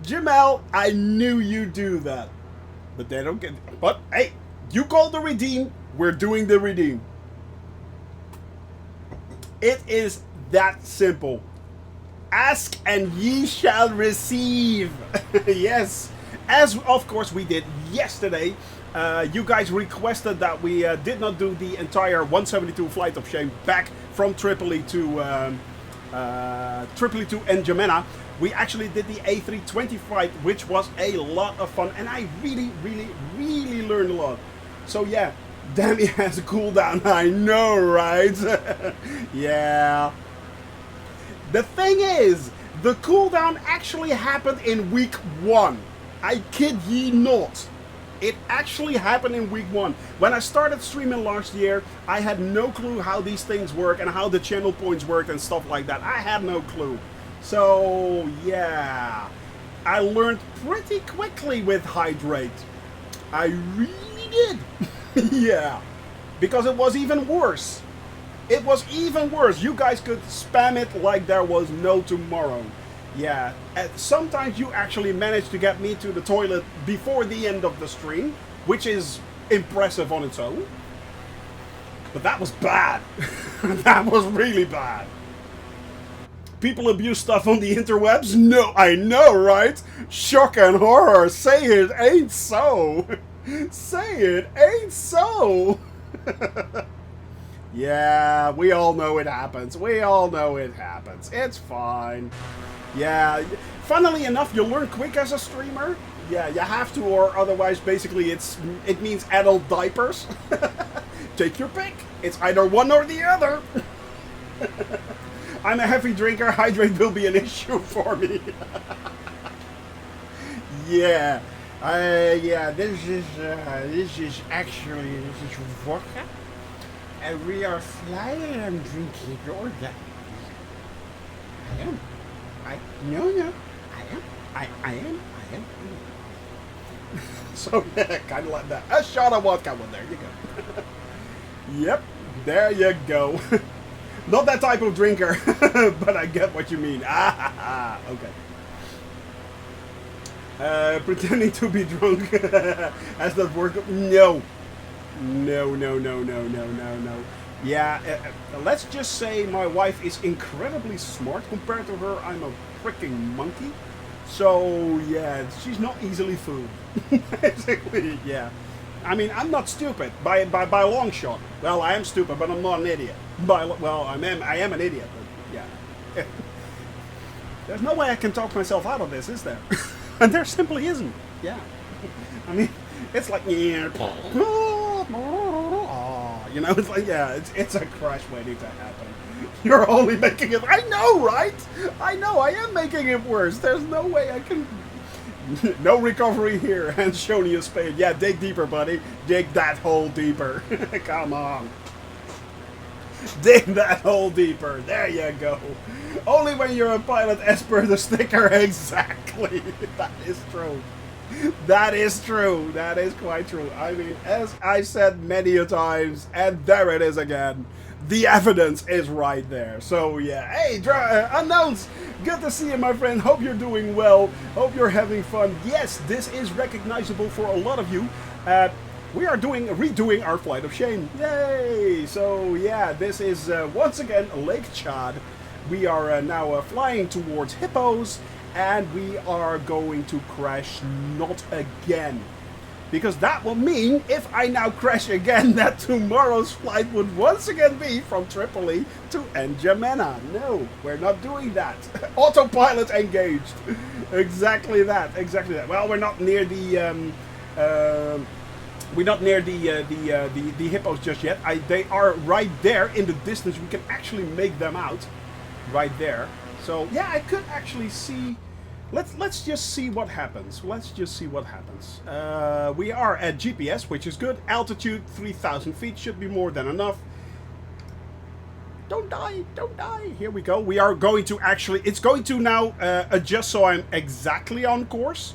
Jamel. I knew you'd do that. But they don't get. But hey, you called the redeem. We're doing the redeem. It is that simple. Ask and ye shall receive. Yes. As of course we did yesterday. You guys requested that we did not do the entire 172 Flight of Shame back from Tripoli to N'Djamena. We actually did the A320 flight, which was a lot of fun. And I really, really, really learned a lot. So yeah. Damn, he has a cooldown. I know, right? Yeah. The thing is, the cooldown actually happened in week 1. I kid ye not. It actually happened in week 1. When I started streaming last year, I had no clue how these things work and how the channel points worked and stuff like that. I had no clue. So, yeah. I learned pretty quickly with Hydrate. I really did. Yeah, because it was even worse. It was even worse. You guys could spam it like there was no tomorrow. Yeah, and sometimes you actually managed to get me to the toilet before the end of the stream, which is impressive on its own. But that was bad. That was really bad. People abuse stuff on the interwebs? No, I know, right? Shock and horror. Say it ain't so. Say it ain't so. Yeah, we all know it happens. We all know it happens. It's fine. Yeah, funnily enough, you learn quick as a streamer. Yeah, you have to, or otherwise, basically, it means adult diapers. Take your pick. It's either one or the other. I'm a heavy drinker. Hydrate will be an issue for me. Yeah. Yeah, this is vodka, and we are flying and drinking all that. I am. So yeah, kind of like that. A shot of vodka. Well, there you go. Yep, there you go. Not that type of drinker, but I get what you mean. Okay. Pretending to be drunk has that work? No. Yeah, let's just say my wife is incredibly smart compared to her. I'm a freaking monkey. So, yeah, she's not easily fooled. Basically, yeah. I mean, I'm not stupid by a long shot. Well, I am stupid, but I'm not an idiot. Well, I am an idiot, but yeah. There's no way I can talk myself out of this, is there? And there simply isn't. Yeah. I mean, it's like, yeah. You know, it's like, yeah, it's a crash waiting to happen. You're only making it. I know, right? I know. I am making it worse. There's no way I can. No recovery here. And Shoney a spade. Yeah, dig deeper, buddy. Dig that hole deeper. Come on. Dig that hole deeper. There you go. Only when you're a pilot as per the sticker. Exactly. That is true. That is true. That is quite true. I mean, as I said many a times, and there it is again. The evidence is right there. So yeah, hey, Unknowns, good to see you, my friend. Hope you're doing well. Hope you're having fun. Yes, this is recognizable for a lot of you. We are redoing our Flight of Shame. Yay! So yeah, this is once again Lake Chad. We are now flying towards Hippos, and we are going to crash not again. Because that will mean, if I now crash again, that tomorrow's flight would once again be from Tripoli to N'Djamena. No, we're not doing that. Autopilot engaged. Exactly that. Exactly that. Well, we're not near the the Hippos just yet. They are right there in the distance. We can actually make them out right there. So yeah, I could actually see. Let's just see what happens. Let's just see what happens. We are at GPS, which is good. Altitude 3,000 feet should be more than enough. Don't die, don't die. Here we go. We are going to actually, it's going to now adjust so I'm exactly on course.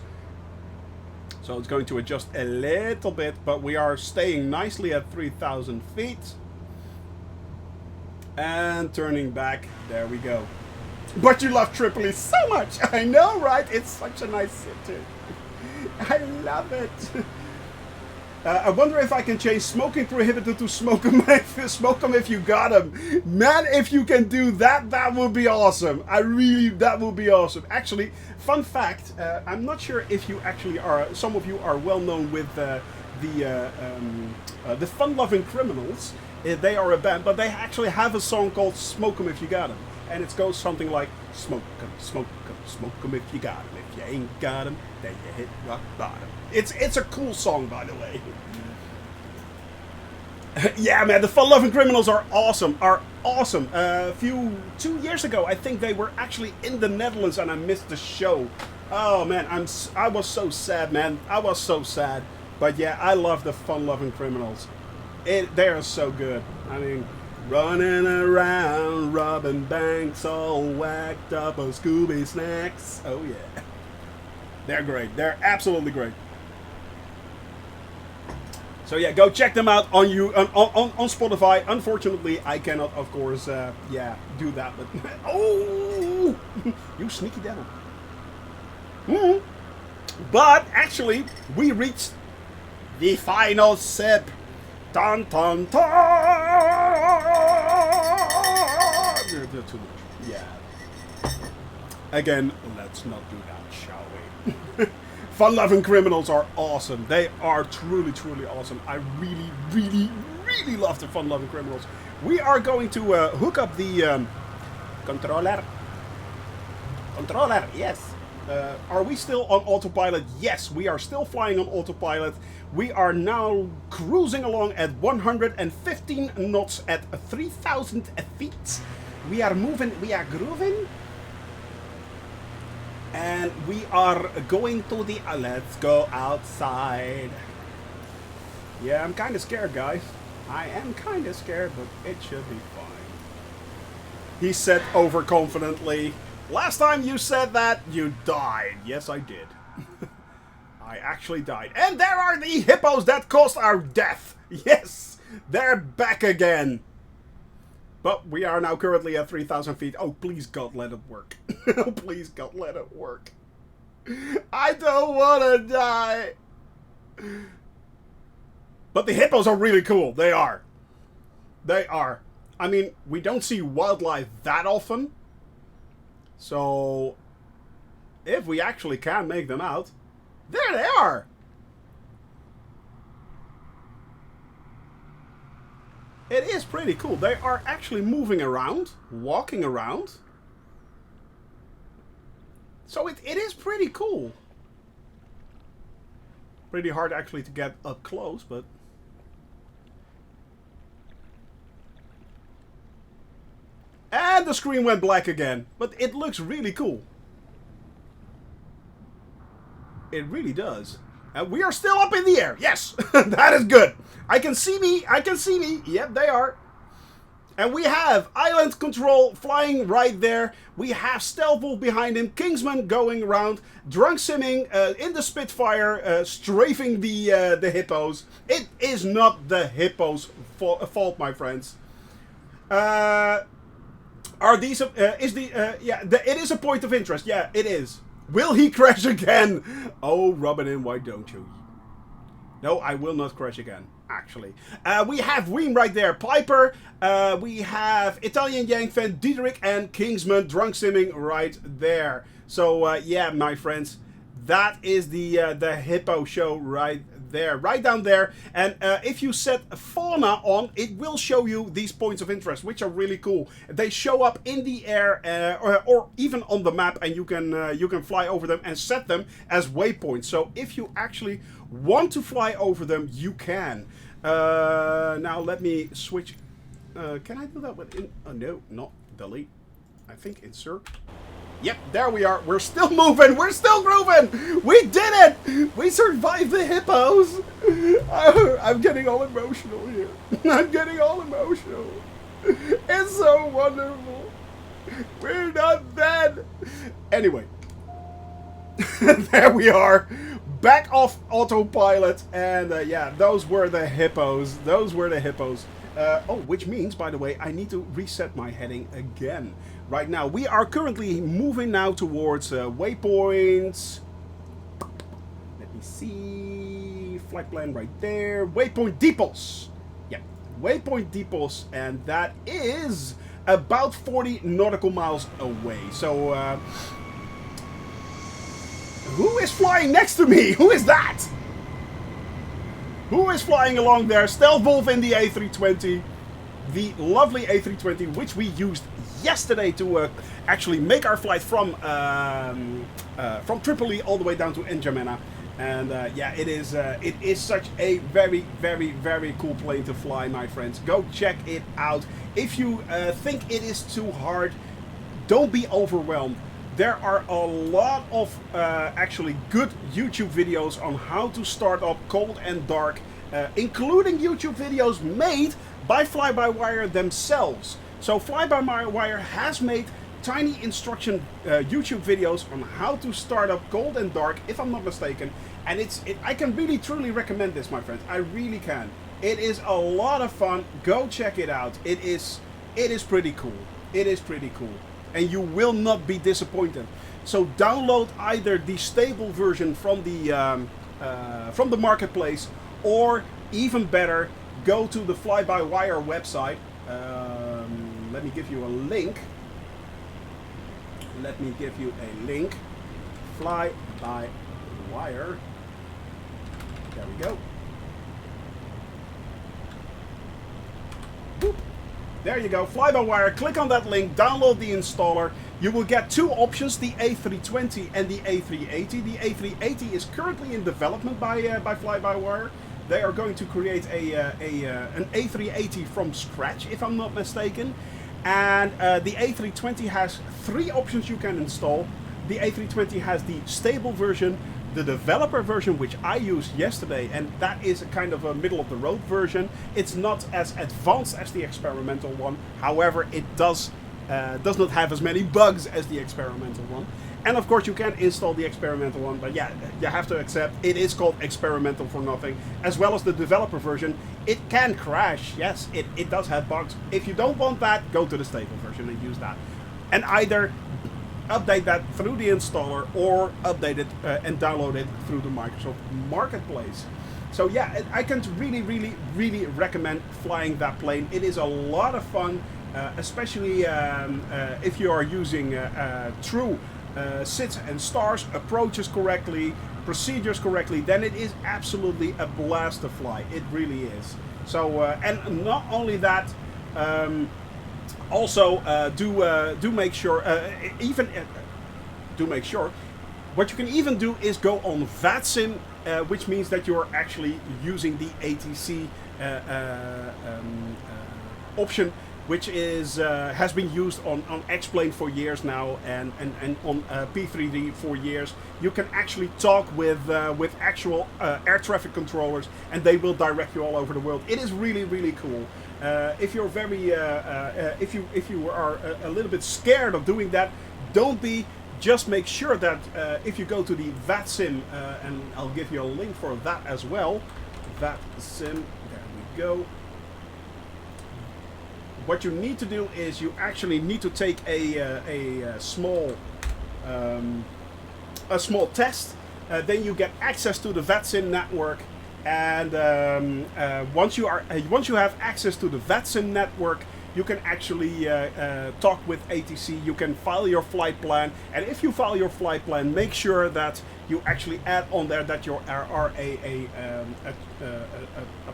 So it's going to adjust a little bit, but we are staying nicely at 3,000 feet. And turning back, there we go. But you love Tripoli so much. I know, right? It's such a nice city. I love it. I wonder if I can change smoking prohibited to smoke 'em if you got 'em. Man, if you can do that, that would be awesome. That would be awesome. Actually, fun fact, I'm not sure if you actually are, some of you are well known with the Fun-Loving Criminals. They are a band, but they actually have a song called Smoke 'em If You Got 'em. And it goes something like, smoke 'em if you got 'em. If you ain't got 'em, then you hit rock bottom. It's a cool song, by the way. Yeah, man, the Fun-Loving Criminals are awesome. 2 years ago, I think they were actually in the Netherlands, and I missed the show. Oh man, I was so sad, man. I was so sad. But yeah, I love the Fun-Loving Criminals. They are so good. I mean, running around, robbing banks, all whacked up on Scooby snacks. Oh yeah, they're great. They're absolutely great. So yeah, go check them out on Spotify. Unfortunately, I cannot, of course, do that. But oh, you sneaky devil. Mm-hmm. But actually, we reached the final sip. Dun dun dun! Too much. Yeah. Again, let's not do that, shall we? Fun-Loving Criminals are awesome. They are truly, truly awesome. I really, really, really love the Fun-Loving Criminals. We are going to hook up the controller. Controller, yes. Are we still on autopilot? Yes, we are still flying on autopilot. We are now cruising along at 115 knots at 3,000 feet. We are moving, we are grooving. And we are going to the... let's go outside. Yeah, I'm kind of scared, guys. I am kind of scared, but it should be fine. He said overconfidently. Last time you said that, you died. Yes, I did. I actually died. And there are the hippos that caused our death. Yes, they're back again. But we are now currently at 3,000 feet. Oh, please, God, let it work. Oh, please, God, let it work. I don't want to die. But the hippos are really cool. They are. They are. I mean, we don't see wildlife that often. So, if we actually can make them out, there they are! It is pretty cool. They are actually moving around, walking around. So it is pretty cool. Pretty hard actually to get up close, but... And the screen went black again, but it looks really cool. It really does. And we are still up in the air. Yes, that is good. I can see me. I can see me. Yep, they are. And we have Island Control flying right there. We have Stealth Wolf behind him. Kingsman going around. Drunk Simming in the Spitfire, strafing the Hippos. It is not the Hippos' fault, my friends. Are these? It is a point of interest. Yeah, it is. Will he crash again? Oh, rub it in. Why don't you? No, I will not crash again. Actually, we have Weem right there, Piper. We have Italian Yankfan, Diederik, and Kingsman Drunk Simming right there. So yeah, my friends, that is the Hippo show right there, right down there. And if you set fauna on, it will show you these points of interest, which are really cool. They show up in the air or even on the map, and you can fly over them and set them as waypoints. So if you actually want to fly over them, you can. Now let me switch. Can I do that with? Oh no, not delete. I think insert. Yep, there we are. We're still moving. We're still grooving. We did it. We survived the Hippos. I'm getting all emotional here. I'm getting all emotional. It's so wonderful. We're not dead. Anyway, there we are. Back off autopilot, and yeah, those were the Hippos. Those were the Hippos. Oh, which means, by the way, I need to reset my heading again. Right now, we are currently moving now towards waypoints. Let me see. Flight plan right there. Waypoint Deepos. Yep, waypoint Deepos, and that is about 40 nautical miles away. So, who is flying next to me? Who is that? Who is flying along there? Stealth Wolf in the A320. The lovely A320, which we used yesterday to actually make our flight from Tripoli all the way down to N'Djamena. And yeah, it is such a very, very, very cool plane to fly, my friends. Go check it out. If you think it is too hard, don't be overwhelmed. There are a lot of actually good YouTube videos on how to start up cold and dark, including YouTube videos made by Fly-by-Wire themselves. So Fly-by-Wire has made tiny instruction YouTube videos on how to start up cold and dark, if I'm not mistaken. And I can really truly recommend this, my friends. I really can. It is a lot of fun. Go check it out. It is pretty cool. It is pretty cool. And you will not be disappointed. So download either the stable version from the marketplace, or even better, go to the Fly-by-Wire website. Let me give you a link. Fly-by-Wire. There we go. Boop. There you go, Fly-by-Wire. Click on that link, download the installer. You will get two options, the A320 and the A380. The A380 is currently in development by Fly-by-Wire. They are going to create an A380 from scratch, if I'm not mistaken. And the A320 has three options you can install. The A320 has the stable version, the developer version, which I used yesterday, and that is a kind of a middle-of-the-road version. It's not as advanced as the experimental one. However, it does not have as many bugs as the experimental one. And of course, you can install the experimental one, but yeah, you have to accept it is called experimental for nothing. As well as the developer version, it can crash. Yes, it does have bugs. If you don't want that, go to the stable version and use that. And either update that through the installer or update it and download it through the Microsoft Marketplace. So yeah, I can really, really, really recommend flying that plane. It is a lot of fun, especially if you are using true sits and stars, approaches correctly, procedures correctly, then it is absolutely a blast to fly. It really is. So, and not only that, also do make sure, what you can even do is go on VATSIM, which means that you are actually using the ATC option which is has been used on X-Plane for years now, and on P3D for years. You can actually talk with actual air traffic controllers, and they will direct you all over the world. It is really, really cool. If you're very if you are a little bit scared of doing that, don't be. Just make sure that if you go to the VATSIM, and I'll give you a link for that as well. VATSIM, there we go. What you need to do is you actually need to take a small test. Then you get access to the VATSIM network, and once you have access to the VATSIM network, you can actually talk with ATC. You can file your flight plan, and if you file your flight plan, make sure that you actually add on there that you are a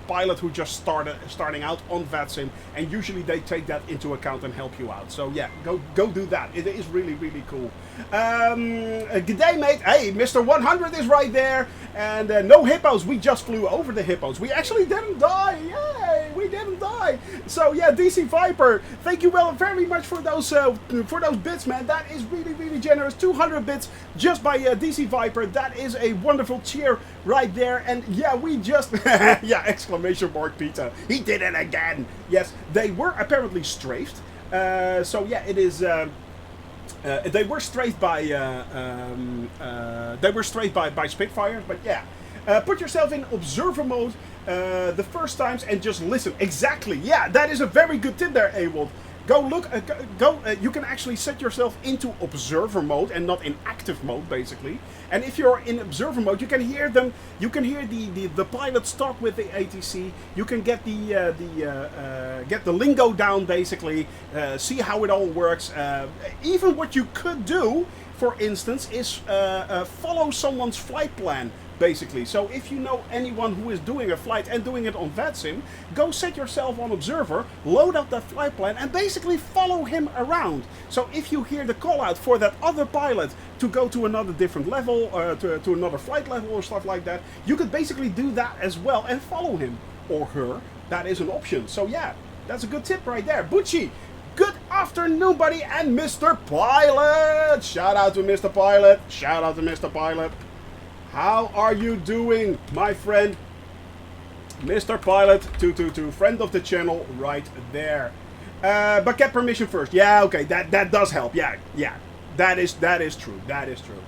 pilot who just starting out on VATSIM, and usually they take that into account and help you out. So yeah, go do that. It is really, really cool. Good day, mate. Hey, Mr. 100 is right there, and no hippos. We just flew over the hippos. We actually didn't die. Yay, we didn't die. So yeah, DC Viper, thank you very much for those bits, man. That is really, really generous. 200 bits just by DC Viper. That is a wonderful cheer right there. And yeah, we just yeah, exclamation mark Peter. He did it again. Yes, they were apparently strafed. So yeah, it is. They were strafed by Spitfires, but yeah. Put yourself in observer mode the first times and just listen. Exactly. Yeah, that is a very good tip there, Ewald. Go look. You can actually set yourself into observer mode and not in active mode, basically. And if you're in observer mode, you can hear them. You can hear the pilots talk with the ATC. You can get the lingo down, basically. See how it all works. Even what you could do, for instance, is follow someone's flight plan. Basically, so if you know anyone who is doing a flight and doing it on VATSIM, go set yourself on observer, load up that flight plan, and basically follow him around. So if you hear the call out for that other pilot to go to another different level, to another flight level or stuff like that, you could basically do that as well and follow him or her. That is an option. So yeah, that's a good tip right there. Bucci, good afternoon, buddy, and Mr. Pilot. Shout out to Mr. Pilot. Shout out to Mr. Pilot. How are you doing, my friend? Mr. Pilot 222, friend of the channel right there. But get permission first. Yeah, okay, that does help. Yeah, that is true. That is true.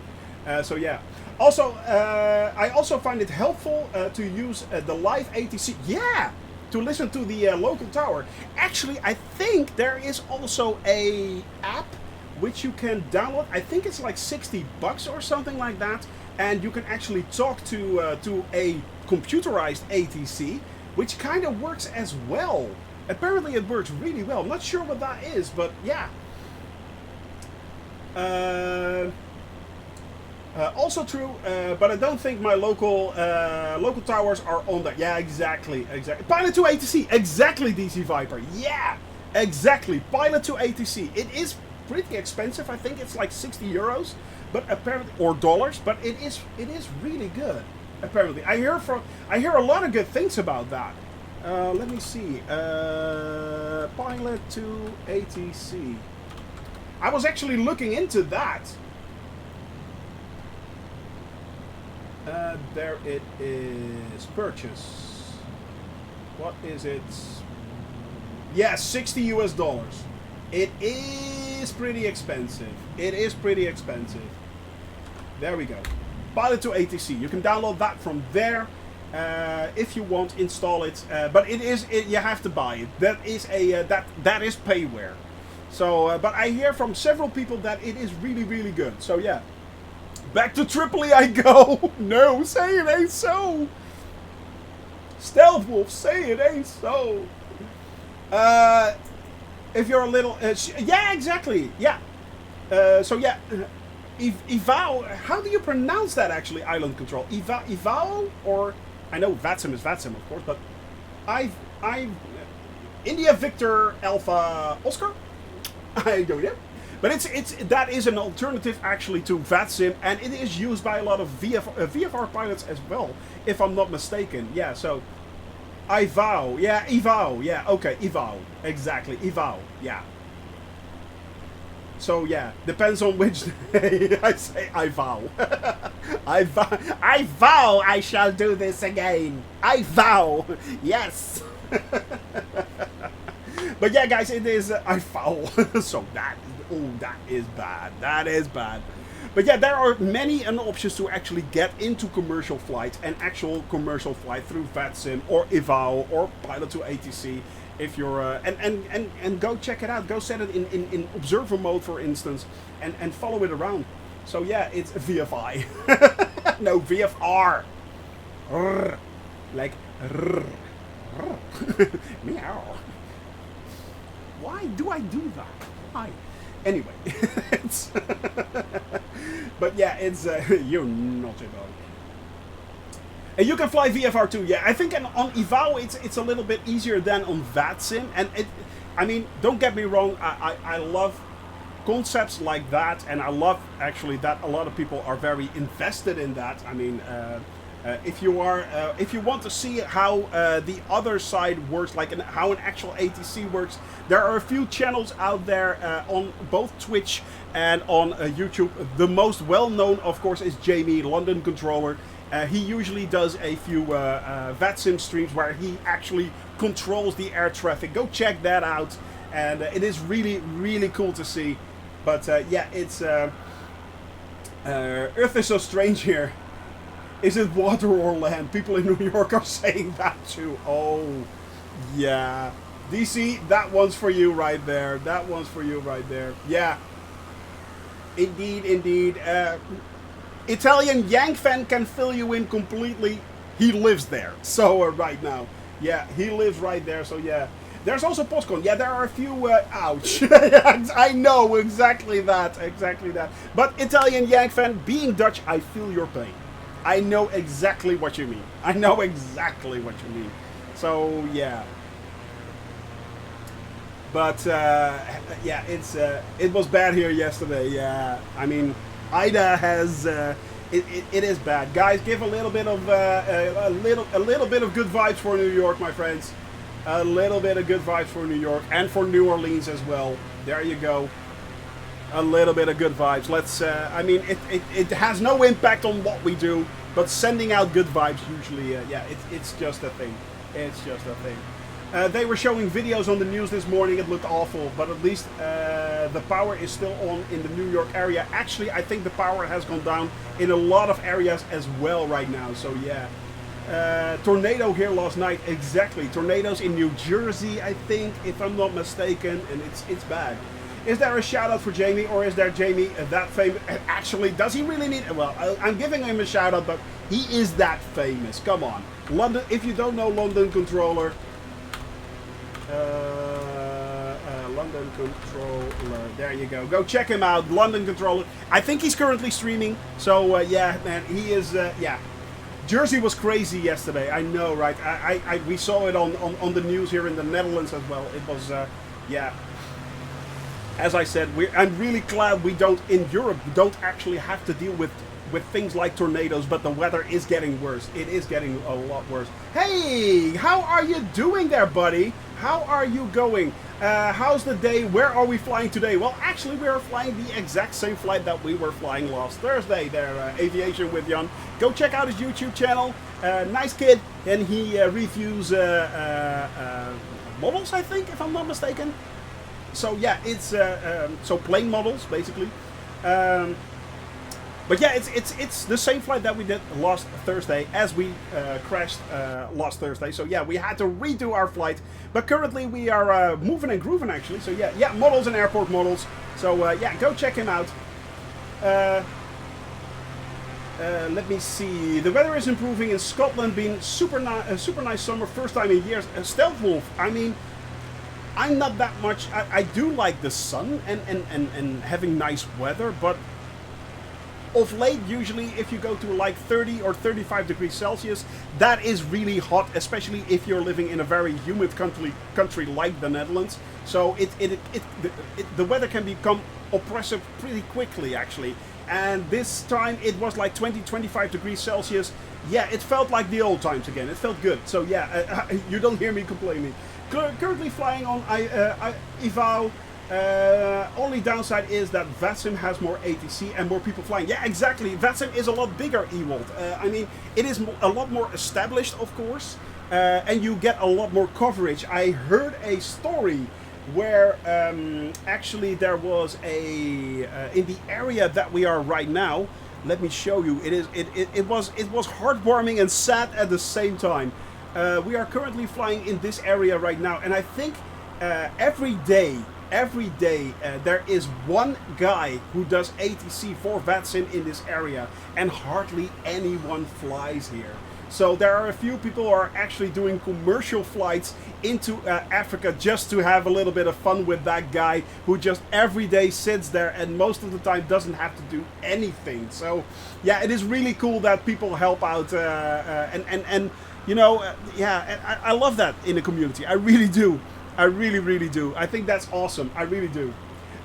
So yeah. Also, I also find it helpful to use the live ATC. Yeah, to listen to the local tower. Actually, I think there is also a app which you can download. I think it's like $60 or something like that. And you can actually talk to a computerized ATC, which kind of works as well. Apparently it works really well. I'm not sure what that is, but yeah. Also true, but I don't think my local towers are on that. Yeah, exactly. Pilot to ATC, exactly, DC Viper. Yeah, exactly. Pilot to ATC. It is pretty expensive. I think it's like €60. But apparently, or dollars, but it is really good. Apparently, I hear a lot of good things about that. Let me see. Pilot to ATC. I was actually looking into that. There it is. Purchase. What is it? Yeah, $60. It is pretty expensive. It is pretty expensive. There we go. Pilot to ATC. You can download that from there if you want. Install it, but you have to buy it. That is that is payware. So, but I hear from several people that it is really, really good. So yeah. Back to Tripoli I go. No, say it ain't so. Stealth Wolf, say it ain't so. If you're a little... yeah, exactly. Yeah. So, yeah. Ivao... How do you pronounce that, actually, island control? Ivao? Or... I know VATSIM is VATSIM, of course, but... India Victor Alpha Oscar? I don't know. But that is an alternative, actually, to VATSIM, and it is used by a lot of VFR pilots as well, if I'm not mistaken. Yeah, so... I vow. Yeah, evow. Yeah, okay, evow. Exactly, evow. Yeah. So yeah, depends on which day I say I vow. I vow I shall do this again. I vow. Yes. But yeah, guys, it is I vow. So that is bad. That is bad. But yeah, there are many options to actually get into commercial flight and actual commercial flight through VATSIM or evow or Pilot to ATC. If you're and go check it out, go set it in observer mode, for instance, and follow it around. So yeah, it's VFI. No, VFR. Rrr. Like rrr. Rrr. Meow. Why do I do that? Why? Anyway, it's but yeah, it's you naughty dog. And you can fly VFR too. Yeah, I think on evow it's a little bit easier than on VATSIM. And I mean, don't get me wrong. I love concepts like that, and I love actually that a lot of people are very invested in that. I mean, if you want to see how the other side works, like how an actual ATC works, there are a few channels out there on both Twitch and on YouTube. The most well-known, of course, is Jamie, London Controller. He usually does a few VATSIM streams where he actually controls the air traffic. Go check that out, and it is really, really cool to see. But yeah, it's Earth is so strange here. Is it water or land? People in New York are saying that too. Oh, yeah. DC, that one's for you right there. That one's for you right there. Yeah. Indeed, indeed. Italian Yank fan can fill you in completely. He lives there. So right now. Yeah, he lives right there. So yeah. There's also Postcon. Yeah, there are a few... ouch. I know, exactly that. Exactly that. But Italian Yank fan, being Dutch, I feel your pain. I know exactly what you mean. I know exactly what you mean. So, yeah. But, yeah, it was bad here yesterday. Yeah, I mean, Ida has... It is bad. Guys, give a little bit of a little bit of good vibes for New York, my friends. A little bit of good vibes for New York and for New Orleans as well. There you go. A little bit of good vibes. Let's. I mean, it has no impact on what we do, but sending out good vibes usually. Yeah, it's just a thing. It's just a thing. They were showing videos on the news this morning. It looked awful, but at least the power is still on in the New York area. Actually, I think the power has gone down in a lot of areas as well right now. So yeah. Tornado here last night, exactly. Tornadoes in New Jersey, I think, if I'm not mistaken, and it's bad. Is there a shout out for Jamie, or is there Jamie that famous? Actually, does he really need? Well, I'm giving him a shout out, but he is that famous. Come on, London. If you don't know London Controller, London Controller. There you go. Go check him out, London Controller. I think he's currently streaming. So yeah, man, he is. Yeah. Jersey was crazy yesterday. I know, right? We saw it on the news here in the Netherlands as well. It was, yeah. As I said, I'm really glad we don't, in Europe, don't actually have to deal with things like tornadoes, but the weather is getting worse. It is getting a lot worse. Hey, how are you doing there, buddy? How are you going? How's the day? Where are we flying today? Well, actually, we are flying the exact same flight that we were flying last Thursday there, Aviation with Jan. Go check out his YouTube channel. Nice kid, and he reviews models, I think, if I'm not mistaken. So yeah, it's so plane models, basically. But yeah, it's the same flight that we did last Thursday as we crashed last Thursday. So yeah, we had to redo our flight. But currently we are moving and grooving actually. So yeah, models and airport models. So yeah, go check him out. Let me see. The weather is improving in Scotland. Been super nice summer, first time in years. Stealth Wolf. I mean, I'm not that much. I do like the sun and having nice weather, but of late, usually if you go to like 30 or 35 degrees Celsius, that is really hot, especially if you're living in a very humid country like the Netherlands. So the weather can become oppressive pretty quickly, actually. and this time it was like 20-25 degrees Celsius. Yeah, it felt like the old times again. It felt good. So yeah, you don't hear me complaining. Currently flying on Ivao. Only downside is that VATSIM has more ATC and more people flying. Yeah, exactly. VATSIM is a lot bigger, Ewald. I mean, it is a lot more established, of course, and you get a lot more coverage. I heard a story where actually there was a in the area that we are right now. Let me show you. It was heartwarming and sad at the same time. We are currently flying in this area right now, and I think every day there is one guy who does ATC for VATSIM in this area, and hardly anyone flies here. So there are a few people who are actually doing commercial flights into Africa just to have a little bit of fun with that guy who just every day sits there and most of the time doesn't have to do anything. So yeah, it is really cool that people help out and you know, yeah, I love that in the community. I really do. I really do. I think that's awesome. I really do.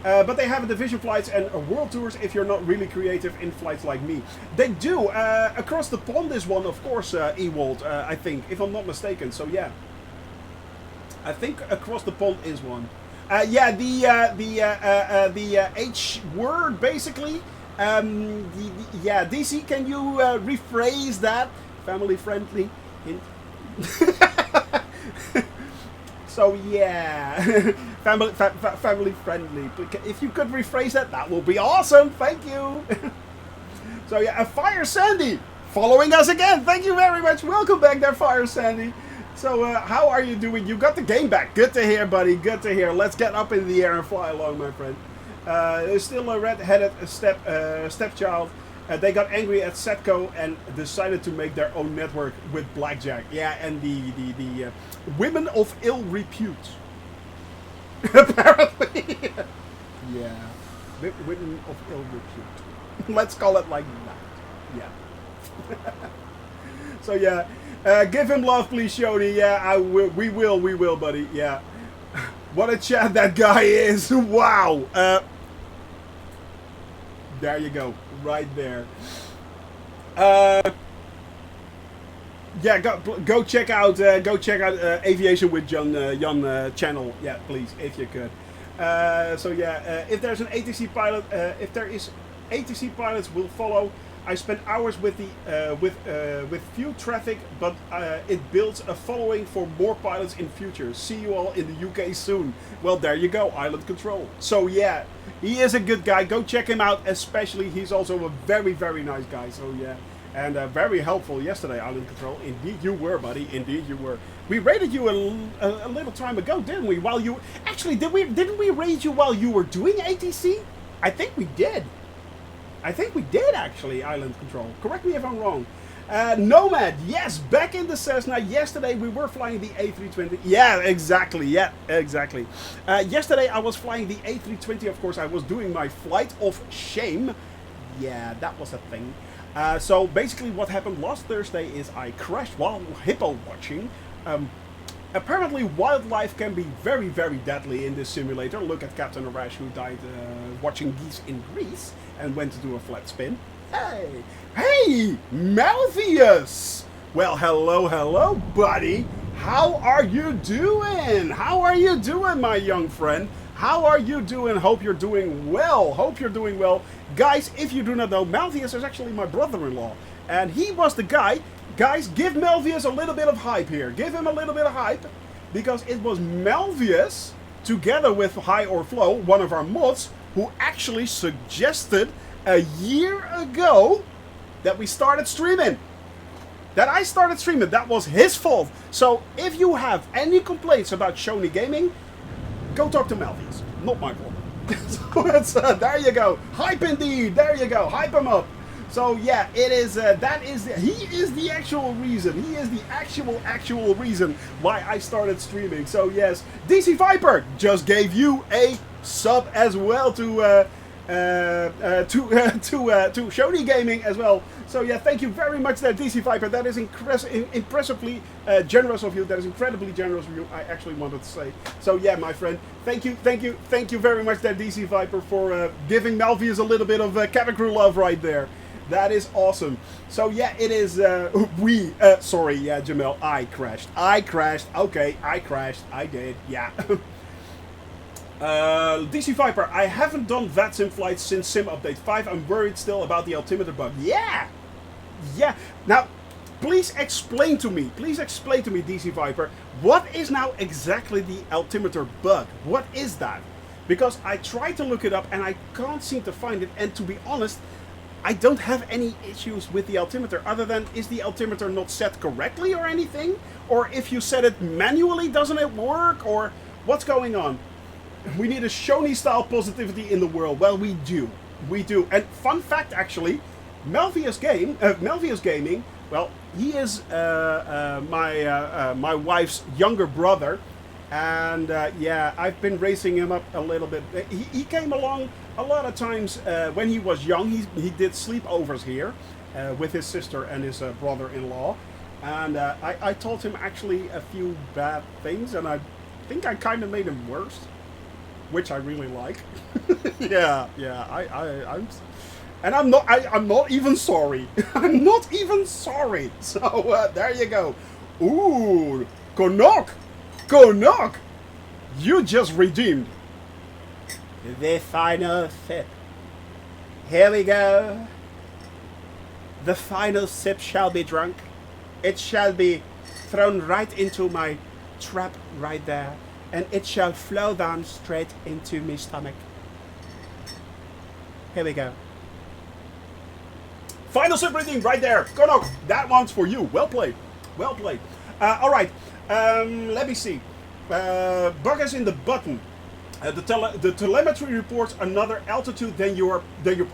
But they have division flights and world tours if you're not really creative in flights like me. They do. Across the pond is one, of course, Ewald, I think, if I'm not mistaken. So yeah. I think across the pond is one. Yeah, the H word, basically. Yeah, DC, can you rephrase that? Family friendly. So yeah, family friendly. If you could rephrase that, that will be awesome. Thank you. So yeah, Fire Sandy following us again. Thank you very much. Welcome back there, Fire Sandy. So how are you doing? You got the game back. Good to hear, buddy. Good to hear. Let's get up in the air and fly along, my friend. There's still a red-headed stepchild. They got angry at Setco and decided to make their own network with Blackjack. Yeah, and the women of ill repute. Apparently. Yeah. Women of ill repute. Let's call it like that. Yeah. So yeah. Give him love, please, Shoni. Yeah, we will, buddy. Yeah. What a chat that guy is. Wow. There you go. Right there. Yeah, go check out Aviation with Jan channel. Yeah, please, if you could. So yeah, if there's an ATC pilot, if there is ATC pilots will follow. I spent hours with the with few traffic, but it builds a following for more pilots in future. See you all in the UK soon. Well, there you go, Island Control. So yeah, he is a good guy. Go check him out. Especially, he's also a very nice guy. So yeah, and very helpful yesterday, Island Control. Indeed, you were, buddy. Indeed, you were. We raided you a little time ago, didn't we? While you actually didn't we raid you while you were doing ATC? I think we did. I think we did, actually, Island Control. Correct me if I'm wrong. Nomad, yes, back in the Cessna. Yesterday we were flying the A320. Yeah, exactly. Yeah, exactly. Yesterday I was flying the A320. Of course, I was doing my flight of shame. Yeah, that was a thing. So basically what happened last Thursday is I crashed while hippo watching. Apparently wildlife can be very deadly in this simulator. Look at Captain Arash, who died watching geese in Greece and went to do a flat spin. Hey, Malthius! Well, hello, buddy. How are you doing? How are you doing, my young friend? How are you doing? Hope you're doing well. Hope you're doing well. Guys, if you do not know, Malthius is actually my brother-in-law. And he was the guy. Guys, give Malthius a little bit of hype here. Give him a little bit of hype. Because it was Malthius, together with High or Flow, one of our mods, who actually suggested a year ago that we started streaming. That I started streaming. That was his fault. So if you have any complaints about Shoni Gaming, go talk to Malthius. Not my problem. So there you go. Hype indeed. There you go. Hype him up. So yeah, it is. He is the actual reason. He is the actual reason why I started streaming. So yes, DC Viper just gave you a sub as well to to Shoney Gaming as well. So yeah, thank you very much there, DC Viper. That is impressively generous of you. That is incredibly generous of you, I actually wanted to say. So yeah, my friend, thank you very much there, DC Viper, for giving Malvius a little bit of Category love right there. That is awesome. So yeah, it is, sorry, yeah, Jamel, I crashed. Okay, I crashed. I did, yeah. DC Viper, I haven't done VATSIM flights since Sim Update 5. I'm worried still about the altimeter bug. Yeah! Now, please explain to me, DC Viper, what is now exactly the altimeter bug? What is that? Because I tried to look it up and I can't seem to find it, and to be honest, I don't have any issues with the altimeter other than, is the altimeter not set correctly or anything? Or if you set it manually, doesn't it work? Or what's going on? We need a Shoney style positivity in the world. Well, we do. And fun fact, actually, Malvius Gaming, well, he is my wife's younger brother. And yeah, I've been racing him up a little bit. He came along a lot of times when he was young. He did sleepovers here with his sister and his brother-in-law. And I told him actually a few bad things, and I think I kind of made him worse, which I really like. I'm not even sorry. I'm not even sorry. So there you go. Ooh, Konok, you just redeemed the final sip. Here we go. The final sip shall be drunk. It shall be thrown right into my trap right there, and it shall flow down straight into my stomach. Here we go. Final sip reading right there. Konok, that one's for you. Well played. All right. Let me see. Bug is in the button. The telemetry reports another altitude than your.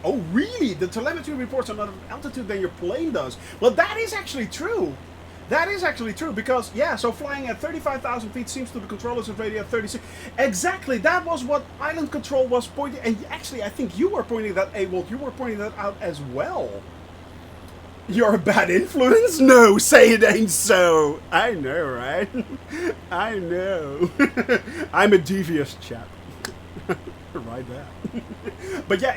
Oh, really? The telemetry reports another altitude than your plane does. Well, that is actually true. Because, yeah, so flying at 35,000 feet seems to the controllers of radio at 36. Exactly, that was what Island Control was pointing. And actually, I think you were pointing that, Awold, you were pointing that out as well. You're a bad influence? No, say it ain't so. I know, right? I know. I'm a devious chap. Right there. But yeah,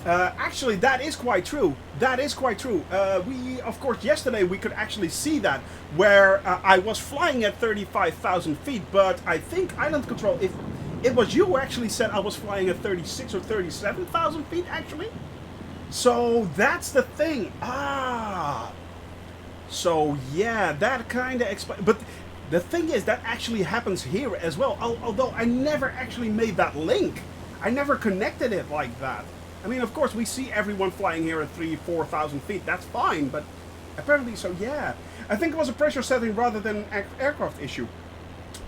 actually, that is quite true. We, of course, yesterday we could actually see that, where I was flying at 35,000 feet, but I think Island Control, if it was you who actually said I was flying at 36 or 37,000 feet, actually. So that's the thing. So yeah, that kind of explains. But the thing is, that actually happens here as well. Although I never actually made that link. I never connected it like that. I mean, of course, we see everyone flying here at 3,000-4,000 feet. That's fine, but apparently, so yeah. I think it was a pressure setting rather than an aircraft issue.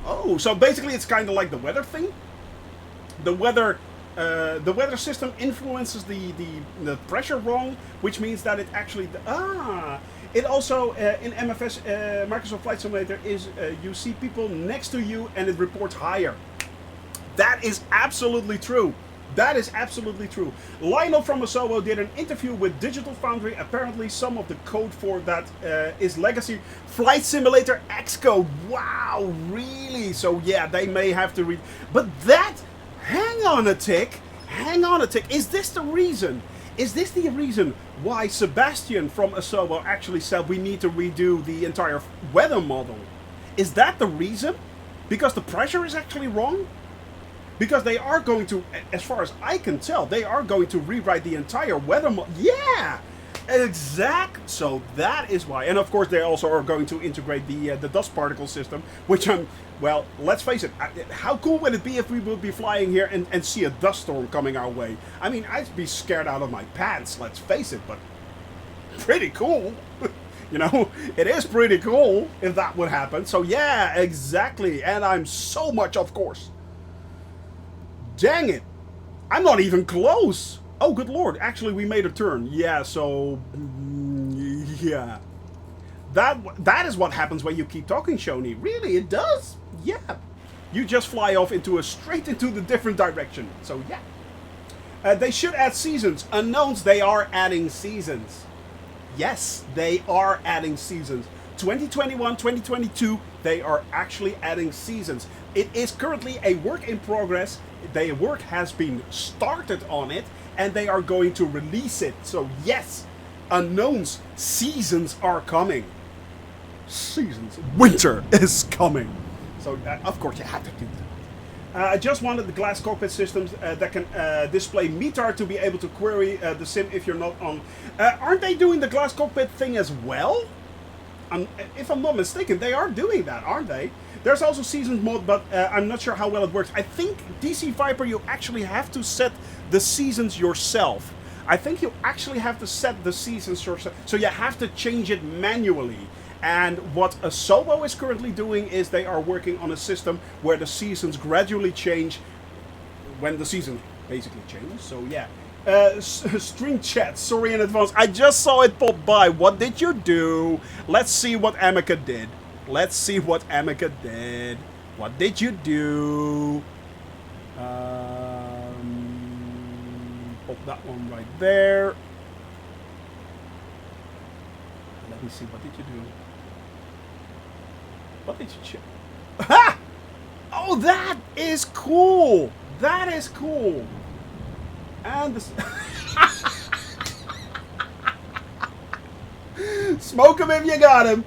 Oh, so basically it's kind of like the weather thing. The weather system influences the pressure wrong, which means that it actually... It also, in MFS, Microsoft Flight Simulator, is you see people next to you and it reports higher. That is absolutely true. Lionel from Asobo did an interview with Digital Foundry. Apparently some of the code for that is legacy Flight Simulator X code. Wow, really? So yeah, they may have to read. But that, hang on a tick. Is this the reason? Is this the reason why Sebastian from Asobo actually said we need to redo the entire weather model? Is that the reason? Because the pressure is actually wrong? Because they are going to, as far as I can tell, they are going to rewrite the entire weather model. Yeah! Exact. So that is why. And of course they also are going to integrate the dust particle system, which well, let's face it, how cool would it be if we would be flying here and see a dust storm coming our way? I mean, I'd be scared out of my pants, let's face it, but pretty cool. You know, it is pretty cool if that would happen. So yeah, exactly. And I'm so much, of course. Dang it. I'm not even close. Oh, good lord. Actually, we made a turn. Yeah, so... yeah. That is what happens when you keep talking, Shoney. Really, it does? Yeah. You just fly off straight into the different direction. So, yeah. They should add seasons. Unknowns, they are adding seasons. Yes, they are adding seasons. 2021, 2022, they are actually adding seasons. It is currently a work in progress. The work has been started on it, and they are going to release it. So yes, Unknowns, seasons are coming. Seasons. Winter is coming. So of course you have to do that. I just wanted the glass cockpit systems that can display METAR to be able to query the sim if you're not on. Aren't they doing the glass cockpit thing as well? If I'm not mistaken, they are doing that, aren't they? There's also seasons mode, but I'm not sure how well it works. I think DC Viper, you actually have to set the seasons yourself. I think you actually have to set the seasons yourself. So you have to change it manually. And what a Sobo is currently doing is they are working on a system where the seasons gradually change when the season basically changes. So yeah. String chat, sorry in advance. I just saw it pop by. What did you do? Let's see what Amica did. Let's see what Amica did. What did you do? Pop that one right there. Let me see. What did you do? What did you check? Ha! Oh, that is cool. That is cool. And this smoke him if you got him.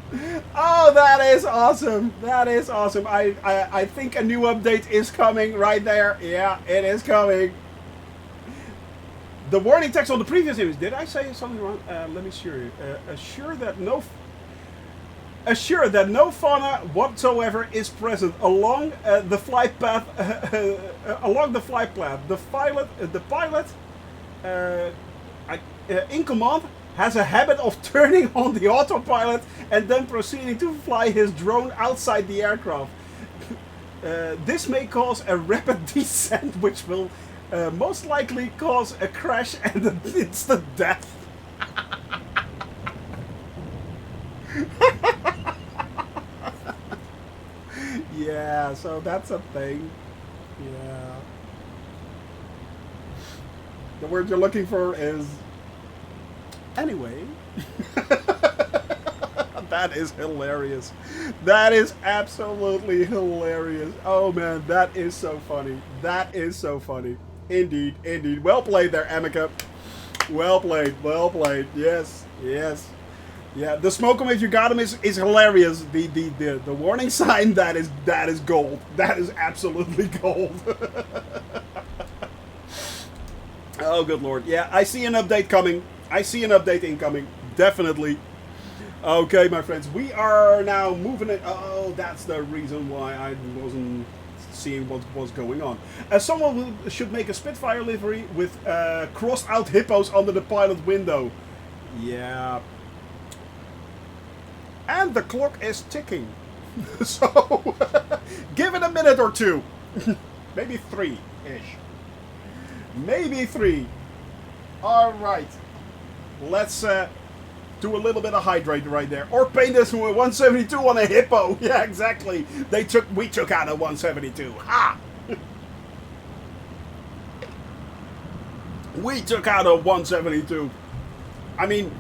Oh, that is awesome. That is awesome. I think a new update is coming right there. Yeah, it is coming. The warning text on the previous image. Did I say something wrong? Let me assure you. Assure that no fauna whatsoever is present along the flight path. Along the flight path, the pilot, in command, has a habit of turning on the autopilot and then proceeding to fly his drone outside the aircraft. This may cause a rapid descent, which will most likely cause a crash and an instant death. Yeah, so that's a thing. Yeah. The word you're looking for is... Anyway. That is hilarious. That is absolutely hilarious. Oh man, that is so funny. That is so funny. Indeed, indeed. Well played there, Amica. Well played, well played. Yes, yes. Yeah, the smoke him if you got him is hilarious. The warning sign, that is gold. That is absolutely gold. Oh good lord. Yeah, I see an update coming. I see an update incoming. Definitely. Okay, my friends, we are now moving it. Oh, that's the reason why I wasn't seeing what was going on. Someone should make a Spitfire livery with crossed out hippos under the pilot window. Yeah. And the clock is ticking. So, give it a minute or two. Maybe 3-ish. Maybe 3. Alright. Let's do a little bit of hydrate right there. Or paint this with 172 on a hippo. Yeah, exactly. We took out a 172. Ha! We took out a 172. I mean...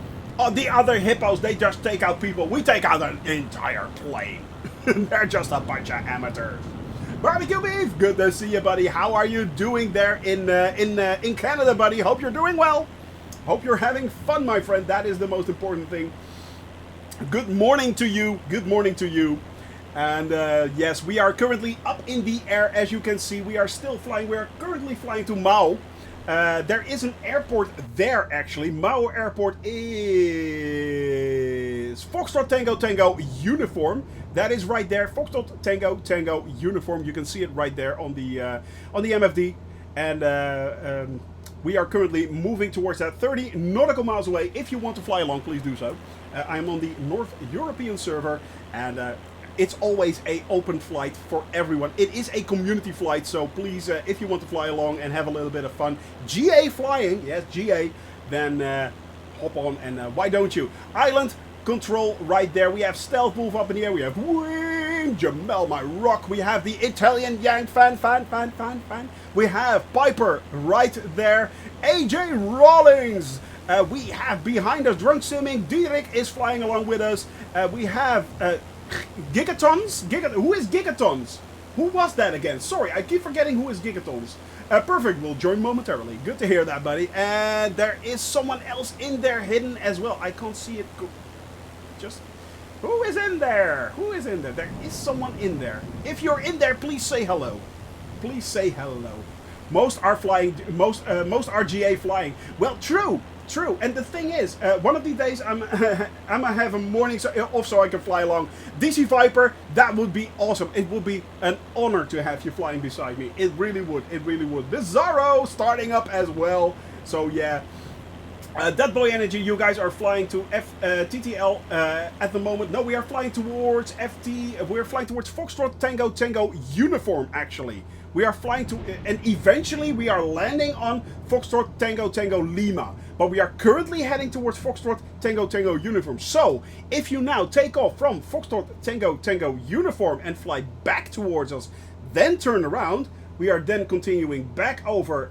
the other hippos, they just take out people. We take out an entire plane. They're just a bunch of amateurs. Barbecue Beef, good to see you, buddy. How are you doing there in Canada, buddy? Hope you're doing well. Hope you're having fun, my friend. That is the most important thing. Good morning to you. Good morning to you. And yes, we are currently up in the air. As you can see, we are still flying. We are currently flying to Mao. There is an airport there, actually. Mao Airport is Foxtrot Tango Tango uniform. That is right there. Foxtrot Tango Tango uniform. You can see it right there on the MFD. And we are currently moving towards that 30 nautical miles away. If you want to fly along, please do so. I'm on the North European server, and it's always a open flight for everyone. It is a community flight, so please, if you want to fly along and have a little bit of fun, GA flying, yes, GA, then hop on and why don't you? Island control right there. We have stealth move up in the air. We have wing team. Jamel, my rock. We have the Italian Yang fan. We have Piper right there. AJ Rawlings. We have behind us Drunk Simming. Dietrich is flying along with us. We have Gigatons. Who is Gigatons? Who was that again? Sorry, I keep forgetting who is Gigatons. Perfect, will join momentarily. Good to hear that, buddy. And there is someone else in there hidden as well. I can't see it. Just... Who is in there? Who is in there? There is someone in there. If you're in there, please say hello. Please say hello. Most are flying. Most are GA flying. Well, true. And the thing is, one of these days I'm gonna have a morning off so I can fly along. DC Viper, that would be awesome. It would be an honor to have you flying beside me. It really would. It really would. Bizarro starting up as well. So yeah. That Boy Energy, you guys are flying to TTL at the moment. No, we are flying towards FT. We're flying towards Foxtrot Tango uniform, actually. We are flying to, and eventually we are landing on Foxtrot Tango Lima. But we are currently heading towards Foxtrot Tango uniform. So, if you now take off from Foxtrot Tango uniform and fly back towards us, then turn around, we are then continuing back over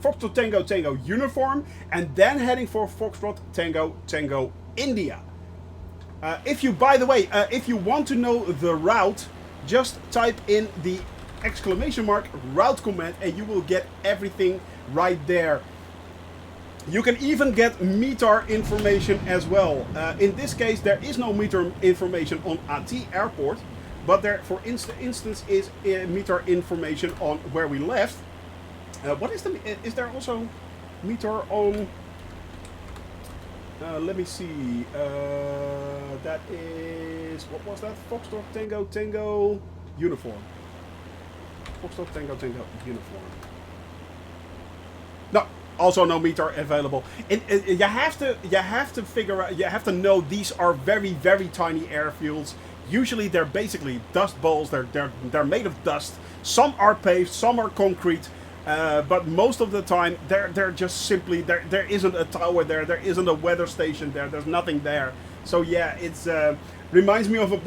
Foxtrot Tango uniform, and then heading for Foxtrot Tango India. If you, by the way, if you want to know the route, just type in the ! route command and you will get everything right there. You can even get METAR information as well. In this case, there is no METAR information on AT Airport, but there, for instance, is METAR information on where we left. What is the? Is there also METAR on? Let me see. That is, what was that? Foxtrot Tango uniform. Foxtrot Tango uniform. No, also no METAR available. You have to figure out. You have to know these are very tiny airfields. Usually they're basically dust bowls. They're made of dust. Some are paved, some are concrete. But most of the time, they're just simply, there isn't a tower there isn't a weather station there's nothing there. So yeah, it's reminds me of a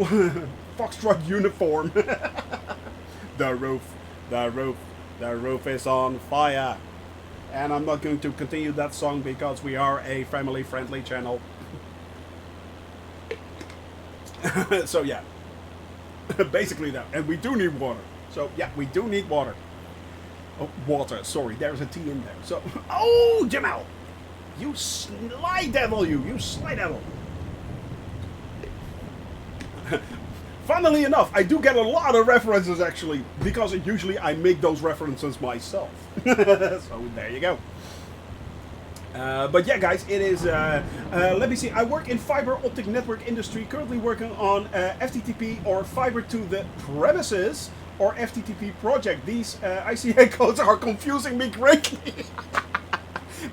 Foxtrot uniform. The roof is on fire. And I'm not going to continue that song because we are a family-friendly channel. So yeah, basically that. And we do need water. So yeah, we do need water. Oh, water, sorry, there's a T in there. So, oh, Jamel! You sly devil, you sly devil! Funnily enough, I do get a lot of references, actually, because usually I make those references myself. So, there you go. But yeah, guys, it is, let me see, I work in fiber optic network industry, currently working on FTTP or fiber to the premises or FTTP project. These ICA codes are confusing me greatly.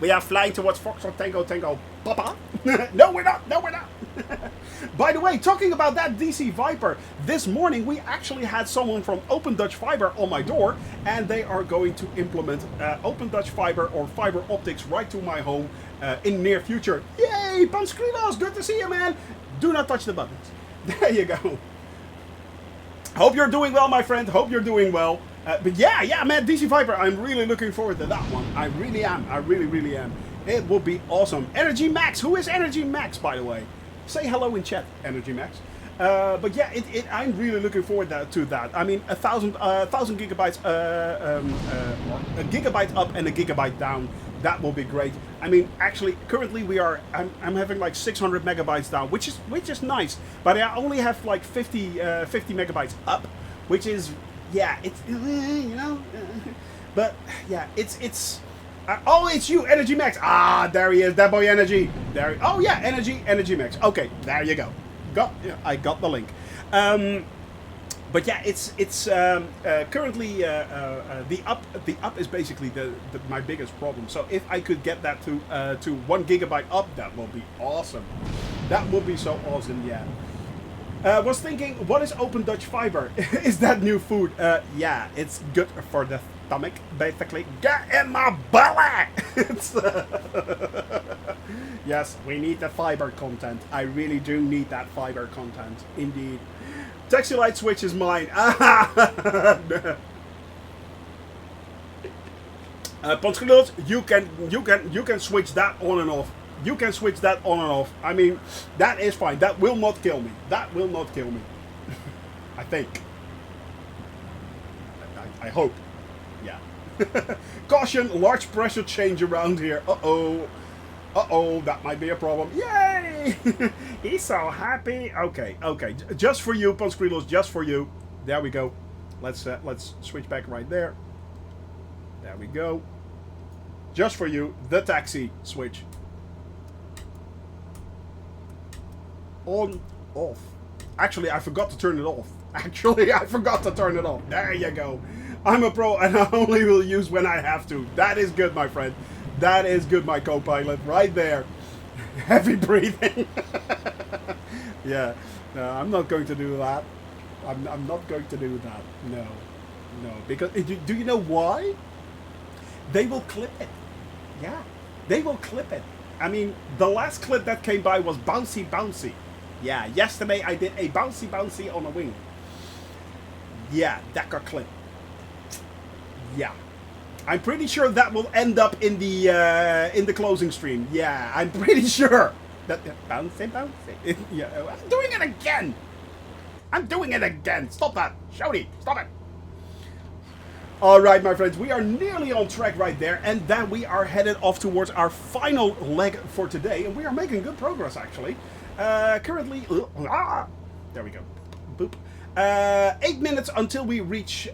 We are flying towards Foxtrot Tango Papa. No, we're not. By the way, talking about that DC Viper, this morning we actually had someone from Open Dutch Fiber on my door, and they are going to implement Open Dutch Fiber or fiber optics right to my home in near future. Yay, Panskrilos, good to see you, man. Do not touch the buttons. There you go. Hope you're doing well, my friend. Hope you're doing well. But yeah, man, DC Viper, I'm really looking forward to that one. I really am. I really am. It will be awesome. Energy Max. Who is Energy Max, by the way? Say hello in chat, Energy Max. But yeah, I'm really looking forward to that. I mean, 1,000 gigabytes, a gigabyte up and a gigabyte down. That will be great. I mean, actually, currently I'm having like 600 megabytes down, which is nice. But I only have like 50 megabytes up, which is, yeah, it's, you know, but yeah, it's. Oh, it's you, Energy Max. Ah, there he is, that boy Energy. There. Oh yeah, Energy Max. Okay, there you go. I got the link. But yeah, it's currently the up is basically my biggest problem. So if I could get that to 1 gigabyte up, that will be awesome. That would be so awesome. Yeah. Was thinking, what is Open Dutch Fiber? Is that new food? Yeah, it's good for the stomach, basically. Get in my belly! Yes, we need the fiber content. I really do need that fiber content, indeed. Taxi light switch is mine. Ponskeloos, you can switch that on and off. You can switch that on and off. I mean, that is fine. That will not kill me. That will not kill me. I think. I hope. Yeah. Caution, large pressure change around here. Uh-oh. Uh-oh, that might be a problem. Yay! He's so happy. Okay, okay. Just for you, Ponskeloos, just for you. There we go. Let's switch back right there. There we go. Just for you, the taxi switch. On, off. Actually, I forgot to turn it off. Actually, I forgot to turn it off. There you go. I'm a pro and I only will use when I have to. That is good, my friend. That is good, my co-pilot. Right there. Heavy breathing. Yeah. No, I'm not going to do that. I'm not going to do that. No. No. Because, do you know why? They will clip it. Yeah. They will clip it. I mean, the last clip that came by was bouncy, bouncy. Yeah, yesterday I did a bouncy, bouncy on a wing. Yeah, that got clipped. Yeah. I'm pretty sure that will end up in the closing stream. Yeah, I'm pretty sure. That bouncy, bouncy. Yeah, I'm doing it again. I'm doing it again. Stop that. Shouty, stop it. Alright, my friends, we are nearly on track right there, and then we are headed off towards our final leg for today, and we are making good progress, actually. Currently, there we go. Boop. 8 minutes until we reach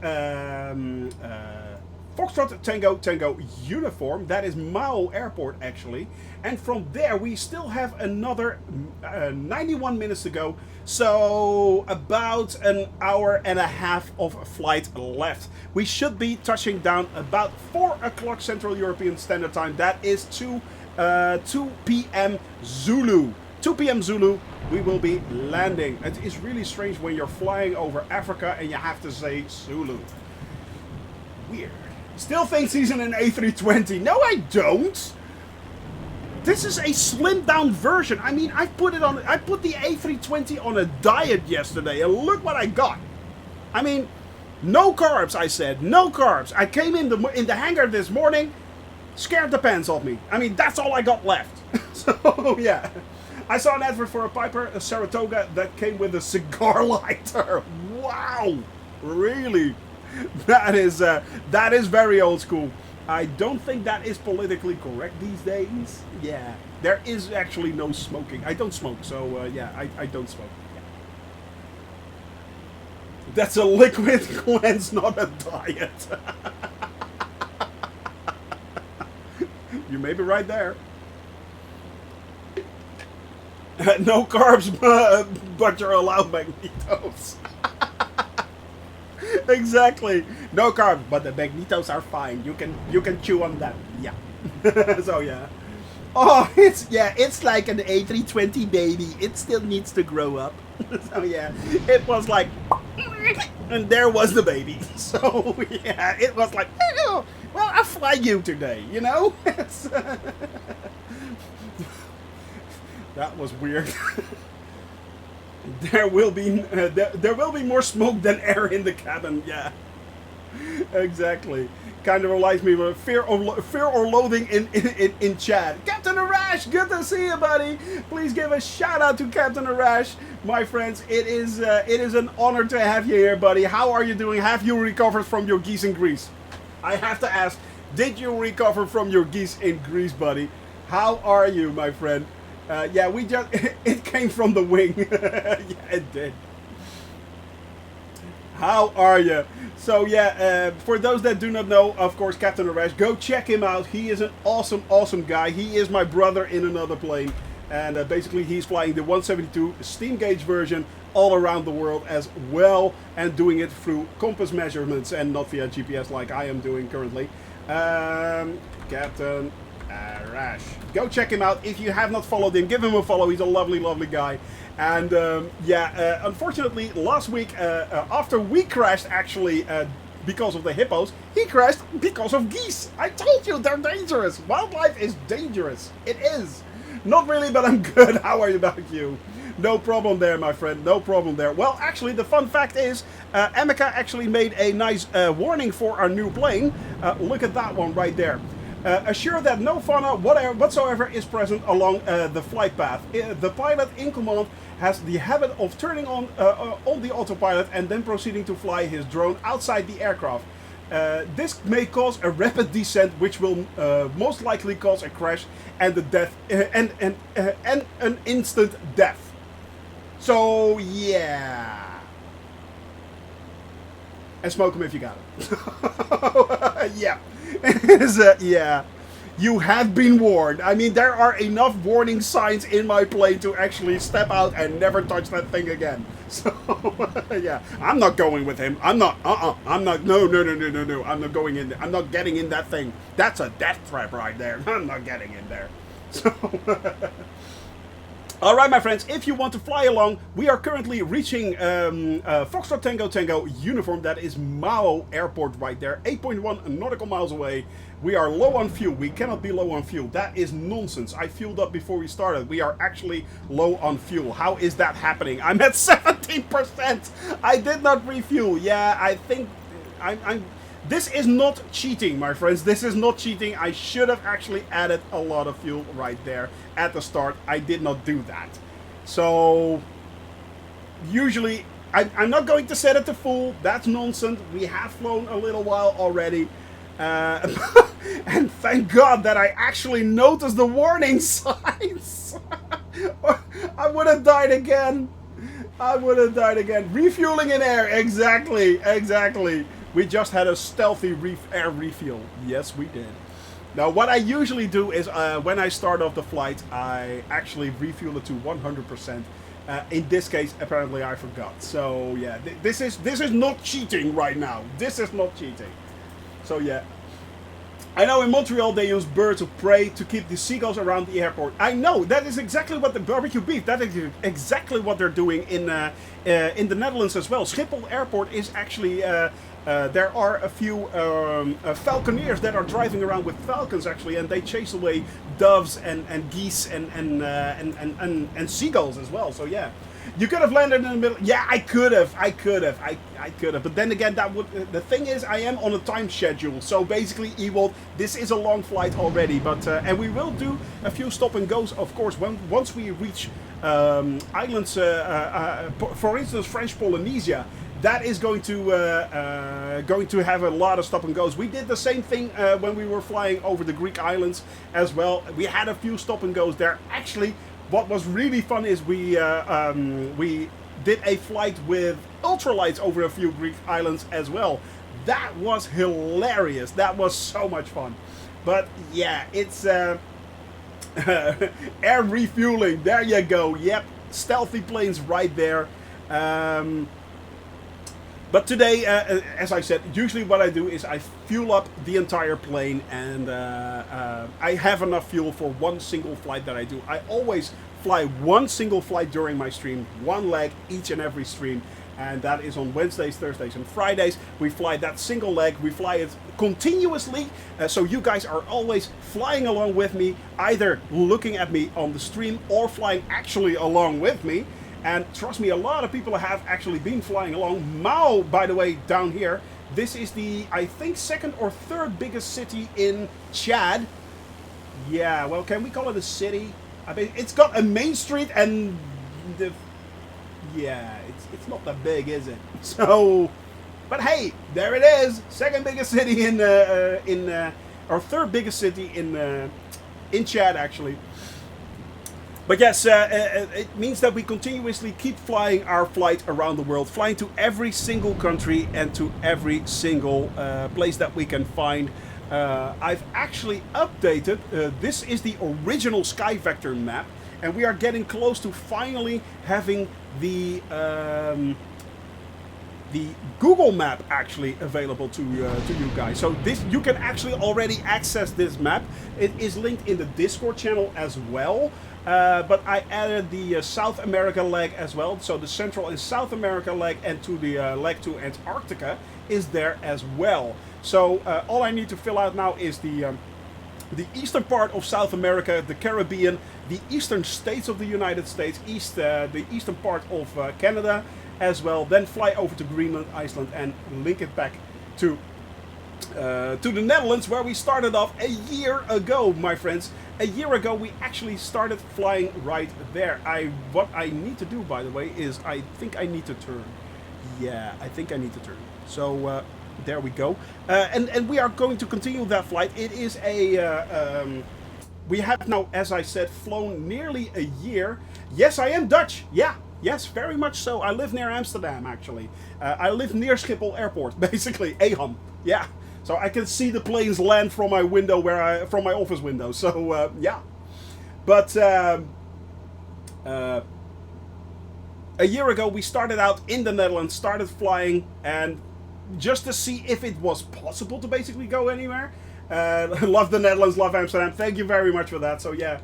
Foxtrot Tango uniform. That is Mao Airport, actually. And from there, we still have another 91 minutes to go. So, about an hour and a half of flight left. We should be touching down about 4 o'clock Central European Standard Time. That is 2 p.m. Zulu. 2 p.m. Zulu, we will be landing. It is really strange when you're flying over Africa and you have to say Zulu. Weird. Still thinks he's in an A320. No, I don't. This is a slimmed down version. I mean, I put the A320 on a diet yesterday, and look what I got. I mean, no carbs, I said. No carbs. I came in the hangar this morning, scared the pants off me. I mean, that's all I got left. So, yeah. I saw an advert for a Piper, a Saratoga, that came with a cigar lighter. Wow. Really? That is very old school. I don't think that is politically correct these days. Yeah. There is actually no smoking. I don't smoke, so yeah, I don't smoke. Yeah. That's a liquid cleanse, not a diet. You may be right there. No carbs, but you're allowed magnetos. Exactly. No carbs, but the magnetos are fine. You can chew on them. Yeah. So yeah. Oh, it's like an A320 baby. It still needs to grow up. So yeah, it was like, and there was the baby. So yeah, it was like, oh, well, I'll fly you today. You know. It's, that was weird. There will be more smoke than air in the cabin. Yeah, exactly. Kind of reminds me of fear or loathing in chat. Captain Arash, good to see you, buddy. Please give a shout out to Captain Arash, my friends. It is an honor to have you here, buddy. How are you doing? Have you recovered from your geese in Greece? I have to ask, did you recover from your geese in Greece, buddy? How are you, my friend? Yeah, it came from the wing. Yeah, it did. How are you? So yeah, for those that do not know, of course, Captain Arash, go check him out. He is an awesome, awesome guy. He is my brother in another plane. And basically he's flying the 172 steam gauge version all around the world as well. And doing it through compass measurements and not via GPS like I am doing currently. Captain Arash. Go check him out. If you have not followed him, give him a follow. He's a lovely, lovely guy. And yeah, unfortunately, last week, after we crashed, actually, because of the hippos. He crashed because of geese. I told you, they're dangerous. Wildlife is dangerous. It is. Not really, but I'm good. How are you about you? No problem there, my friend. No problem there. Well, actually, the fun fact is, Emeka actually made a nice warning for our new plane. Look at that one right there. Assure that no fauna whatsoever is present along the flight path. The pilot in command has the habit of turning on the autopilot and then proceeding to fly his drone outside the aircraft. This may cause a rapid descent, which will most likely cause a crash and the death and an instant death. So yeah, and smoke them if you got it. Yeah, yeah. You have been warned. I mean, there are enough warning signs in my plane to actually step out and never touch that thing again. So, yeah, I'm not going with him. I'm not, I'm not, no. I'm not going in there. I'm not getting in that thing. That's a death trap right there. I'm not getting in there. So, alright, my friends, if you want to fly along, we are currently reaching Foxtrot Tango Tango uniform. That is Mao Airport right there, 8.1 nautical miles away. We are low on fuel. We cannot be low on fuel. That is nonsense. I fueled up before we started. We are actually low on fuel. How is that happening? I'm at 17%. I did not refuel. Yeah, I think this is not cheating, my friends. This is not cheating. I should have actually added a lot of fuel right there at the start. I did not do that. So, usually, I'm not going to set it to full. That's nonsense. We have flown a little while already. And thank God that I actually noticed the warning signs. I would have died again. I would have died again. Refueling in air. Exactly. We just had a stealthy air refuel. Yes, we did. Now, what I usually do is when I start off the flight, I actually refuel it to 100%. In this case, apparently I forgot. So, yeah, this is not cheating right now. This is not cheating. So, yeah. I know in Montreal they use birds of prey to keep the seagulls around the airport. I know, that is exactly what the barbecue beef, that is exactly what they're doing in the Netherlands as well. Schiphol Airport is actually, there are a few falconeers that are driving around with falcons actually, and they chase away doves and geese and seagulls as well, so yeah. You could have landed in the middle. Yeah, I could have. But then again, that would. The thing is, I am on a time schedule. So basically, Ewald, this is a long flight already. But and we will do a few stop and goes, of course, once we reach islands. For instance, French Polynesia. That is going to have a lot of stop and goes. We did the same thing when we were flying over the Greek islands as well. We had a few stop and goes there. Actually, what was really fun is we did a flight with ultralights over a few Greek islands as well. That was hilarious. That was so much fun. But yeah, it's air refueling. There you go. Yep, stealthy planes right there. But today, as I said, usually what I do is I fuel up the entire plane, and I have enough fuel for one single flight that I do. I always fly one single flight during my stream, one leg each and every stream, and that is on Wednesdays, Thursdays, and Fridays. We fly that single leg. We fly it continuously, so you guys are always flying along with me, either looking at me on the stream or flying actually along with me. And trust me, a lot of people have actually been flying along. Mao, by the way, down here, this is the, I think, second or third biggest city in Chad. Yeah, well, can we call it a city? I mean, it's got a main street and yeah, it's not that big, is it? So, but hey, there it is. Second biggest city or third biggest city in Chad, actually. But yes, it means that we continuously keep flying our flight around the world, flying to every single country and to every single place that we can find. I've actually updated, this is the original Sky Vector map, and we are getting close to finally having the Google map actually available to you guys. So this, you can actually already access this map. It is linked in the Discord channel as well. But I added the South America leg as well, so the Central and South America leg, and to the leg to Antarctica is there as well. So all I need to fill out now is the eastern part of South America, the Caribbean, the eastern states of the United States, the eastern part of Canada as well. Then fly over to Greenland, Iceland, and link it back to the Netherlands, where we started off a year ago, my friends. A year ago, we actually started flying right there. What I need to do, by the way, is I think I need to turn. Yeah, I think I need to turn. So there we go. And we are going to continue that flight. It is we have now, as I said, flown nearly a year. Yes, I am Dutch. Yeah. Yes, very much so. I live near Amsterdam, actually. I live near Schiphol Airport, basically. Eham. Yeah. So I can see the planes land from my window, from my office window. So yeah. But a year ago, we started out in the Netherlands, started flying, and just to see if it was possible to basically go anywhere. Love the Netherlands, love Amsterdam. Thank you very much for that. So yeah.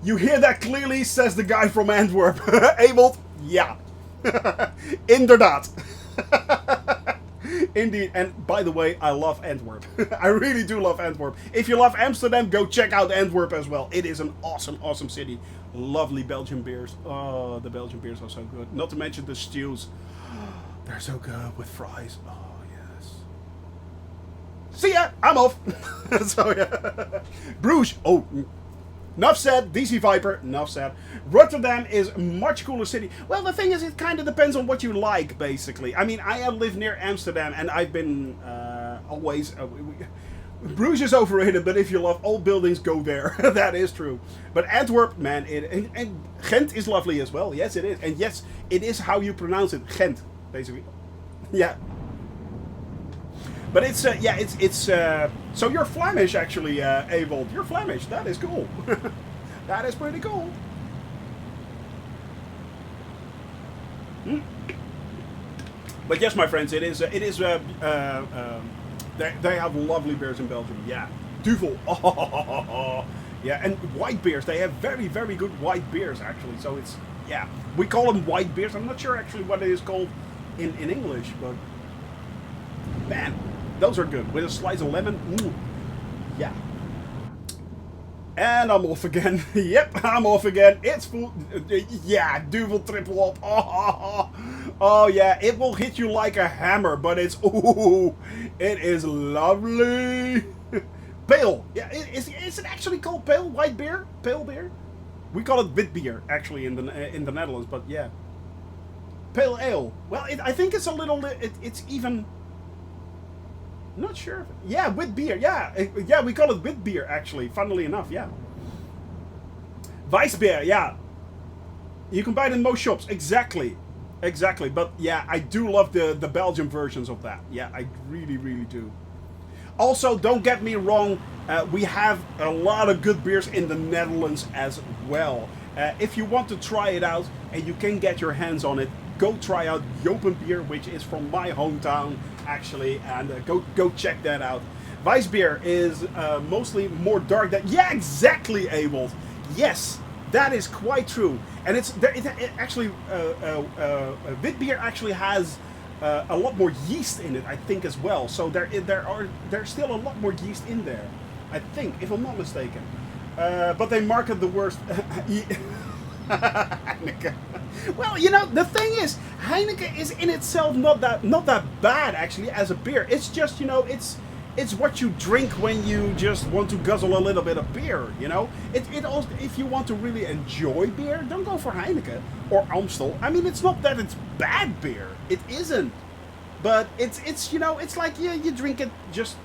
You hear that clearly, says the guy from Antwerp. Abel? Yeah. Inderdaad. Indeed. And by the way, I love Antwerp. I really do love Antwerp. If you love Amsterdam, go check out Antwerp as well. It is an awesome, awesome city. Lovely Belgian beers. Oh, the Belgian beers are so good. Not to mention the stews. They're so good with fries. Oh, yes. See ya! I'm off! So, yeah. Bruges. Oh, enough said. DC Viper. Enough said. Rotterdam is a much cooler city. Well, the thing is, it kind of depends on what you like, basically. I mean, I live near Amsterdam, and I've been always... Bruges is overrated, but if you love old buildings, go there. That is true. But Antwerp, man, and Ghent is lovely as well. Yes, it is. And yes, it is how you pronounce it. Ghent, basically. Yeah. But it's, yeah, it's, so you're Flemish, actually, Avold. You're Flemish. That is cool. That is pretty cool. But yes, my friends, they have lovely beers in Belgium. Yeah. Duvel. Oh, yeah. And white beers. They have very, very good white beers, actually. So it's, yeah. We call them white beers. I'm not sure, actually, what it is called in English, but man, those are good. With a slice of lemon. Ooh. Yeah. And I'm off again. Yep, I'm off again. It's full. Yeah, Duvel triple up. Oh, yeah, it will hit you like a hammer, but it's, ooh, it is lovely. Pale. Yeah, is it actually called pale? White beer? Pale beer? We call it wit beer, actually, in the Netherlands, but yeah. Pale ale. Well, I think it's a little, it's even... Not sure. Yeah, wit beer. Yeah, yeah, we call it wit beer, actually. Funnily enough, yeah. Weissbier, yeah. You can buy it in most shops. Exactly. Exactly. But yeah, I do love the Belgian versions of that. Yeah, I really, really do. Also, don't get me wrong. We have a lot of good beers in the Netherlands as well. If you want to try it out and you can get your hands on it, go try out Jopen beer, which is from my hometown, actually, and go check that out. Weissbier is mostly more dark than... Yeah, exactly, Abel. Yes, that is quite true. And it actually... wit beer actually has a lot more yeast in it, I think, as well. So there's still a lot more yeast in there, I think, if I'm not mistaken. But they market the worst... Heineken. Well, you know, the thing is, Heineken is in itself not that bad, actually, as a beer. It's just, you know, it's what you drink when you just want to guzzle a little bit of beer, you know? It also, if you want to really enjoy beer, don't go for Heineken or Amstel. I mean, it's not that it's bad beer. It isn't. But it's you know, it's like you drink it just...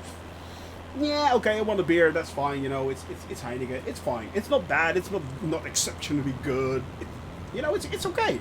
Yeah, okay, I want a beer, that's fine, you know, it's Heineken, it's fine. It's not bad, it's not exceptionally good. You know, it's okay.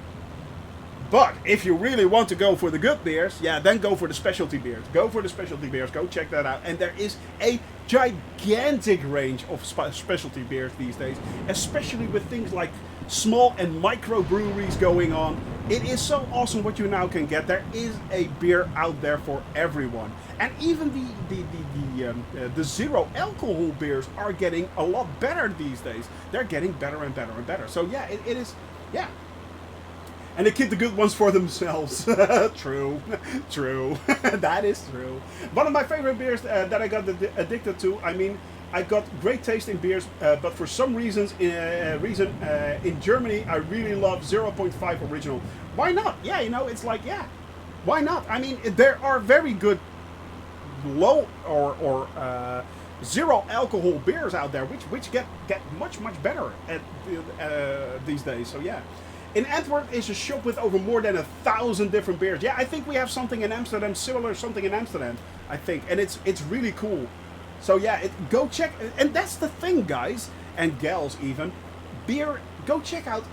But if you really want to go for the good beers, yeah, then go for the specialty beers. Go for the specialty beers, go check that out. And there is a gigantic range of specialty beers these days, especially with things like small and micro breweries going on. It is so awesome what you now can get. There is a beer out there for everyone. And even the zero alcohol beers are getting a lot better these days. They're getting better and better and better. So yeah, it is, yeah. And they keep the good ones for themselves. True, true. That is true. One of my favorite beers that I got addicted to. I mean, I got great taste in beers, but for some reasons, in Germany, I really love 0.5 original. Why not? Yeah, you know, it's like, yeah, why not? I mean, there are very good low or zero alcohol beers out there, which get much better at these days. So yeah. In Antwerp is a shop with over more than 1,000 different beers. Yeah, I think we have something in Amsterdam, similar something in Amsterdam, I think. And it's really cool. So yeah, go check. And that's the thing, guys, and gals even. Beer, go check out,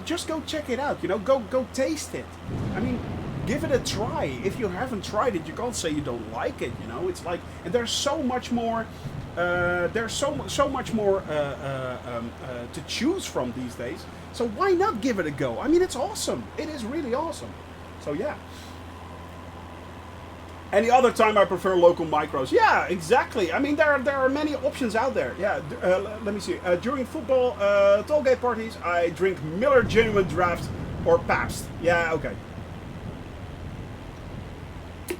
just go check it out, you know, go taste it. I mean, give it a try. If you haven't tried it, you can't say you don't like it, you know. It's like, and there's so much more, there's so much more to choose from these days. So why not give it a go? I mean, it's awesome. It is really awesome. So yeah. Any other time I prefer local micros. Yeah, exactly. I mean, there are many options out there. Yeah, let me see. During football tailgate parties, I drink Miller Genuine Draft or Pabst. Yeah, okay.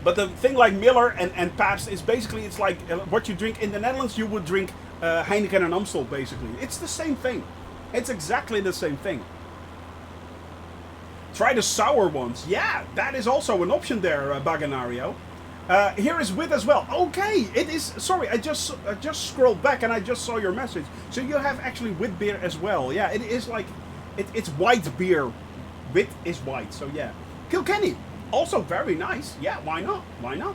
But the thing like Miller and Pabst is basically, it's like what you drink in the Netherlands, you would drink Heineken and Amstel, basically. It's the same thing. It's exactly the same thing. Try the sour ones. Yeah, that is also an option there, Baganario. Here is wit as well. Okay, it is. Sorry, I just scrolled back and I just saw your message. So you have actually wit beer as well. Yeah, it is like it's white beer. Wit is white. So yeah, Kilkenny also very nice. Yeah, why not? Why not?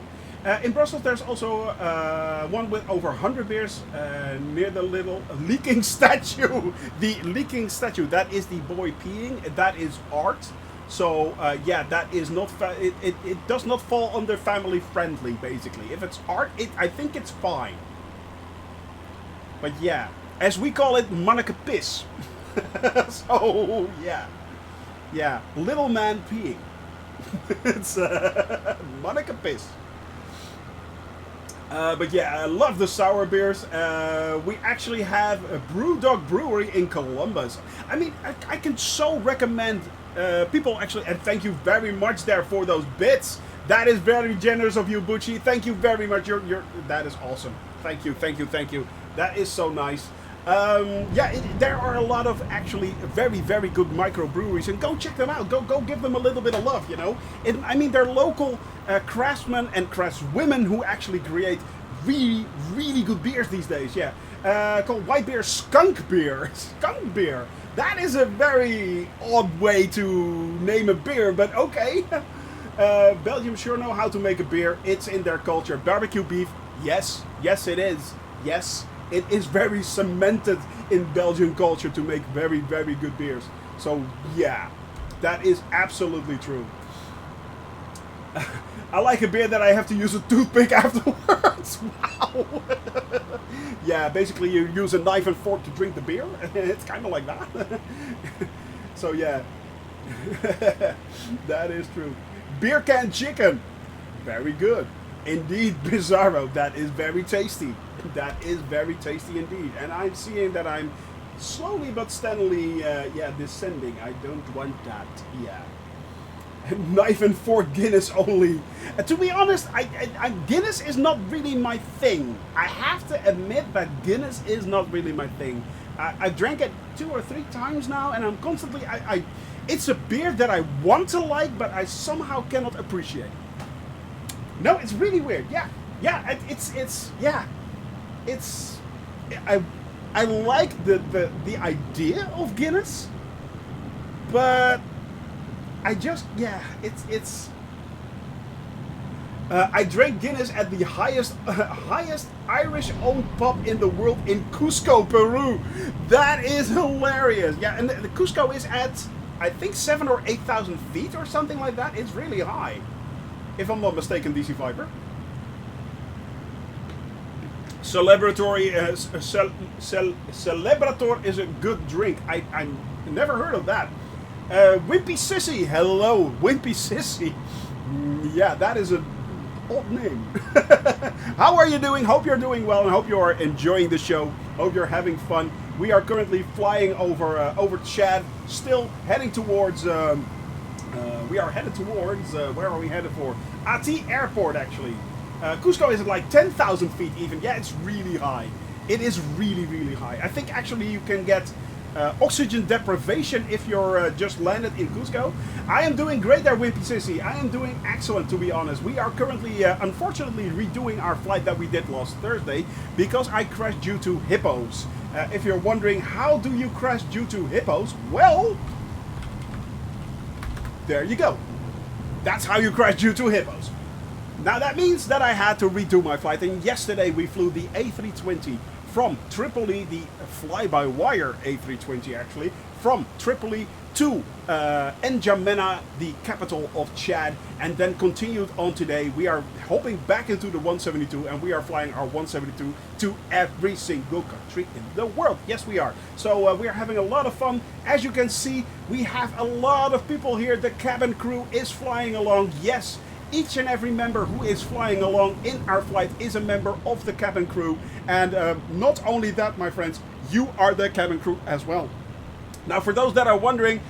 In Brussels, there's also one with over 100 beers near the little leaking statue. The leaking statue. That is the boy peeing. That is art. So yeah, that is not. It does not fall under family friendly. Basically, if it's art, I think it's fine. But yeah, as we call it, manneke piss. So yeah, little man peeing. It's manneke piss. But yeah, I love the sour beers. We actually have a Brewdog Brewery in Columbus. I mean, I can so recommend people actually, and thank you very much there for those bits. That is very generous of you, Bucci. Thank you very much. That is awesome. Thank you. That is so nice. Yeah, there are a lot of actually very good microbreweries, and go check them out. Go give them a little bit of love, you know. I mean, they're local craftsmen and craftswomen who actually create really good beers these days. Yeah, called white beer skunk beer. Skunk beer. That is a very odd way to name a beer, but okay. Belgium sure know how to make a beer. It's in their culture. Barbecue beef. Yes, it is. Yes. It is very cemented in Belgian culture to make very good beers. So yeah, that is absolutely true. I like a beer that I have to use a toothpick afterwards. Wow. Yeah, basically you use a knife and fork to drink the beer. It's kind of like that. So yeah, that is true. Beer can chicken. Very good. Indeed, Bizarro. That is very tasty. That is very tasty indeed. And I'm seeing that I'm slowly but steadily, descending. I don't want that. Yeah. Knife and fork Guinness only. To be honest, Guinness is not really my thing. I have to admit that Guinness is not really my thing. I drank it 2 or 3 times now, and I'm constantly. It's a beer that I want to like, but I somehow cannot appreciate. No, it's really weird. Yeah. I like the idea of Guinness, but I just I drank Guinness at the highest Irish-owned pub in the world in Cusco, Peru. That is hilarious. Yeah, and the Cusco is at I think 7,000 or 8,000 feet or something like that. It's really high, if I'm not mistaken, DC Viper. Celebrator is a good drink. I never heard of that. Wimpy Sissy, hello, Wimpy Sissy. Yeah, that is an odd name. How are you doing? Hope you're doing well and hope you are enjoying the show. Hope you're having fun. We are currently flying over Chad, still heading towards We are headed towards, where are we headed for? Ati Airport, actually. Cusco is at like 10,000 feet even. Yeah, it's really high. It is really, really high. I think actually you can get oxygen deprivation if you're just landed in Cusco. I am doing great there, Wimpy Sissy. I am doing excellent, to be honest. We are currently, unfortunately, redoing our flight that we did last Thursday because I crashed due to hippos. If you're wondering, how do you crash due to hippos? Well, there you go. That's how you crash due to hippos. Now that means that I had to redo my flight, and yesterday we flew the A320 from Tripoli, the fly-by-wire A320 actually, from Tripoli to N'Djamena, the capital of Chad, and then continued on today. We are hopping back into the 172, and we are flying our 172 to every single country in the world. Yes, we are. So we are having a lot of fun. As you can see, we have a lot of people here. The cabin crew is flying along. Yes, each and every member who is flying along in our flight is a member of the cabin crew. And not only that, my friends, you are the cabin crew as well. Now, for those that are wondering,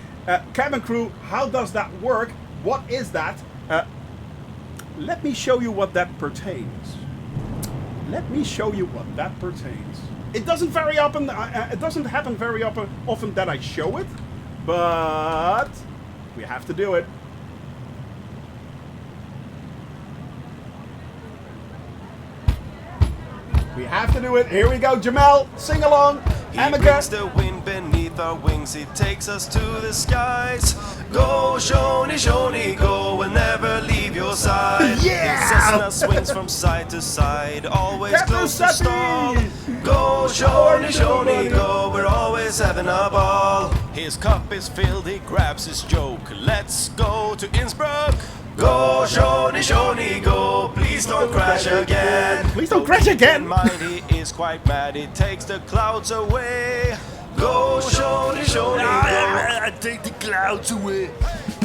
cabin crew, how does that work? What is that? Let me show you what that pertains. Let me show you what that pertains. It doesn't very often. It doesn't happen very often that I show it, but we have to do it. We have to do it. Here we go, Jamel. Sing along. He brings the wind beneath our wings. He takes us to the skies. Go, Shoni, Shoni, go and never leave your side. Yeah! His Cessna swings from side to side, always close to stall. Go, Shoni, Shoni, go, we're always having a ball. His cup is filled, he grabs his joke. Let's go to Innsbruck. Go, Shoni, Shoni, go, please don't crash again. Please don't crash again. Mighty is quite mad, he takes the clouds away. Go, Shoni, Shoni, go. I take the clouds away.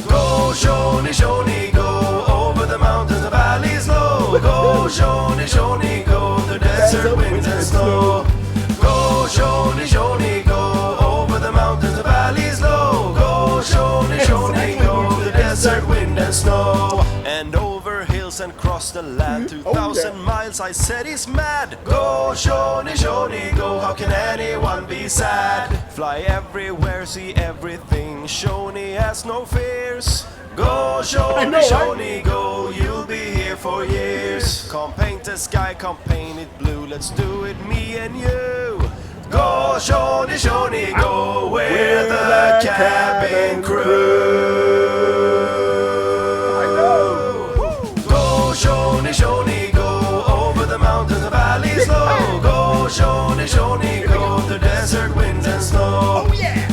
Go, Shoni, Shoni, go, over the mountains, the valleys low. Go, Shoni, Shoni, go, the desert winds and snow. Go, Shoni, Shoni, go, over the mountains, the valleys low. Go, Shoni, Shoni, go, the desert wind and snow. And over hills and across the land, 2,000 miles, I said he's mad. Go, Shoni, Shoni, go, how can anyone be sad? Fly everywhere, see everything, Shoni has no fears. Go, Shoni, Shoni, go, you'll be here for years. Come paint the sky, come paint it blue, let's do it, me and you. Go, Shoni, Shoni, go, we're the cabin crew. Go, Shoni, Shoni, go, over the mountains and valleys low. Go, Shoni, Shoni, go, the desert winds and snow.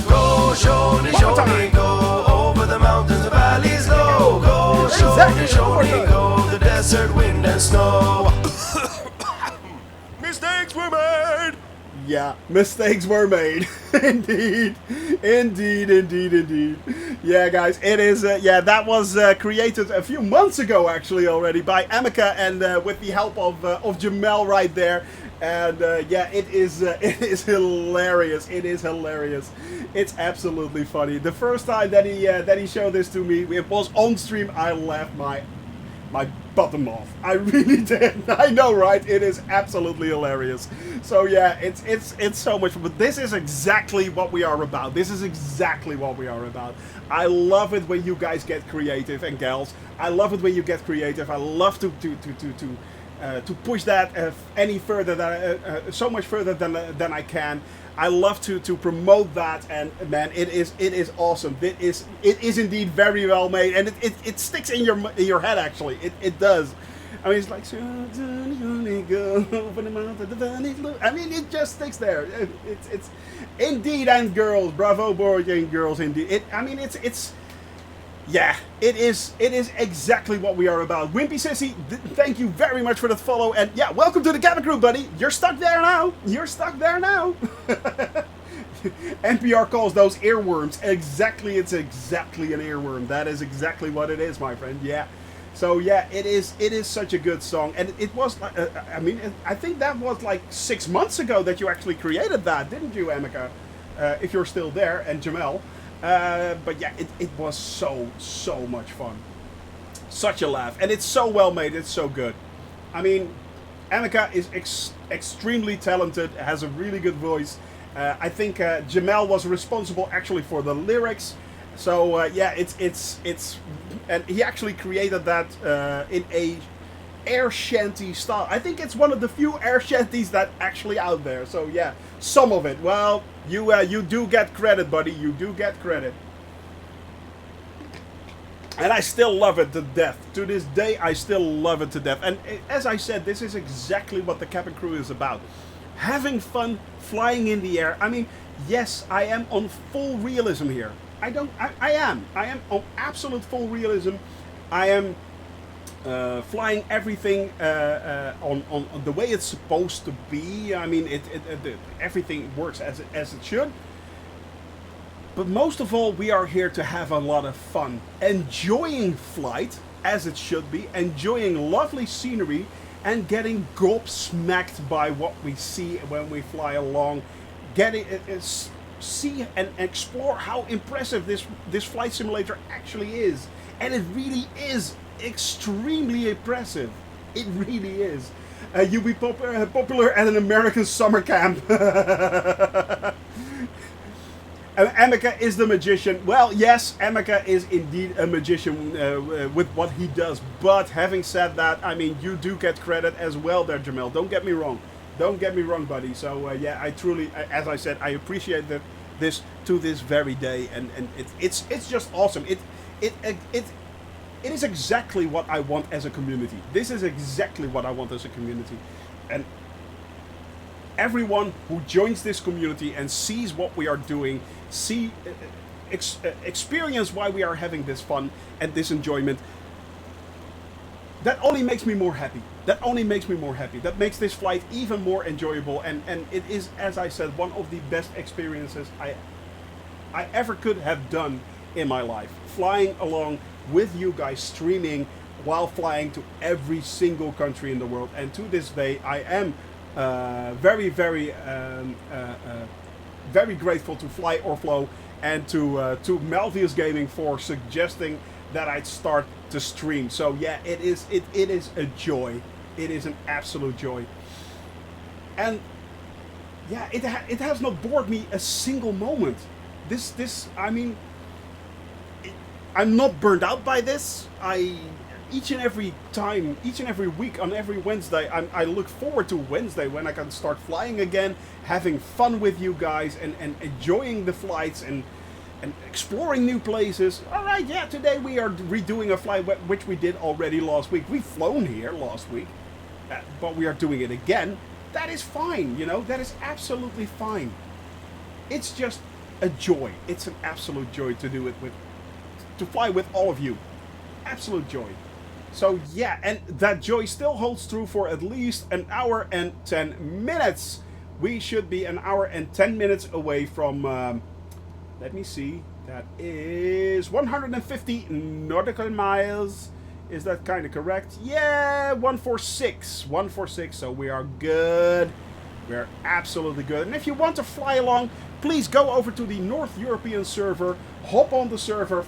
Go, Shoni, Shoni, go, over the mountains and valleys low. Go, Shoni, Shoni, go, the desert wind and snow. Mistakes were made. Yeah, mistakes were made. Indeed. Indeed, indeed, indeed. Yeah, guys, it is, yeah, that was created a few months ago, actually, already, by Emeka, and with the help of Jamel right there. And, yeah, it is hilarious. It is hilarious. It's absolutely funny. The first time that he showed this to me, it was on stream, I laughed my bottom off. I really did. I know, right? It is absolutely hilarious. So yeah, it's so much fun. But this is exactly what we are about. This is exactly what we are about. I love it when you guys get creative, and gals. I love it when you get creative. I love to push that any further than so much further than I can. I love to promote that, and man, it is awesome. It is indeed very well made, and it sticks in your head actually. It does. I mean, it's like I mean, it just sticks there. It's indeed, and girls, bravo, boys and girls, indeed. I mean, it's. Yeah, it is exactly what we are about. Wimpy Sissy, thank you very much for the follow, and yeah, welcome to the cabin crew, buddy. You're stuck there now. You're stuck there now. NPR calls those earworms. Exactly, it's exactly an earworm. That is exactly what it is, my friend. Yeah. So yeah, it is such a good song, and it was. I mean, I think that was like 6 months ago that you actually created that, didn't you, Emeka? If you're still there, and Jamel. But yeah, it was so much fun. Such a laugh. And it's so well made. It's so good. I mean, Emeka is extremely talented, has a really good voice. I think Jamel was responsible actually for the lyrics. So yeah, it's and he actually created that in a air shanty style. I think it's one of the few air shanties that actually out there. So yeah, some of it. Well, you do get credit, buddy. You do get credit. And I still love it to death. To this day, I still love it to death. And as I said, this is exactly what the cabin crew is about. Having fun, flying in the air. I mean, yes, I am on full realism here. I am on absolute full realism. I am flying everything on the way it's supposed to be. I mean, everything works as it should. But most of all, we are here to have a lot of fun, enjoying flight as it should be, enjoying lovely scenery, and getting gobsmacked by what we see when we fly along. See and explore how impressive this flight simulator actually is, and it really is extremely impressive. It really is. You'll be popular at an American summer camp. Emeka is the magician. Well, yes, Emeka is indeed a magician with what he does. But having said that, I mean, you do get credit as well there, Jamel. Don't get me wrong. Don't get me wrong, buddy. So, yeah, I truly, as I said, I appreciate this to this very day. And it's just awesome. It is exactly what I want as a community. This is exactly what I want as a community. And everyone who joins this community and sees what we are doing, experience why we are having this fun and this enjoyment, that only makes me more happy. That only makes me more happy. That makes this flight even more enjoyable. And it is, as I said, one of the best experiences I ever could have done in my life. Flying along with you guys, streaming while flying to every single country in the world. And to this day, I am very grateful to Fly or Flow and to Malvius Gaming for suggesting that I'd start to stream. So yeah, it is a joy. It is an absolute joy. And yeah, it has not bored me a single moment. I mean, I'm not burned out by this. Each and every week, on every Wednesday, I look forward to Wednesday when I can start flying again, having fun with you guys, and enjoying the flights and exploring new places. All right, yeah, today we are redoing a flight which we did already last week. We've flown here last week, but we are doing it again. That is fine, you know, that is absolutely fine. It's just a joy. It's an absolute joy to do it to fly with all of you. Absolute joy. So yeah, and that joy still holds true for at least an hour and 10 minutes. We should be an hour and 10 minutes away from, let me see, that is 150 nautical miles. Is that kind of correct? Yeah, 146. 146, so we are good. We're absolutely good. And if you want to fly along, please go over to the North European server, hop on the server,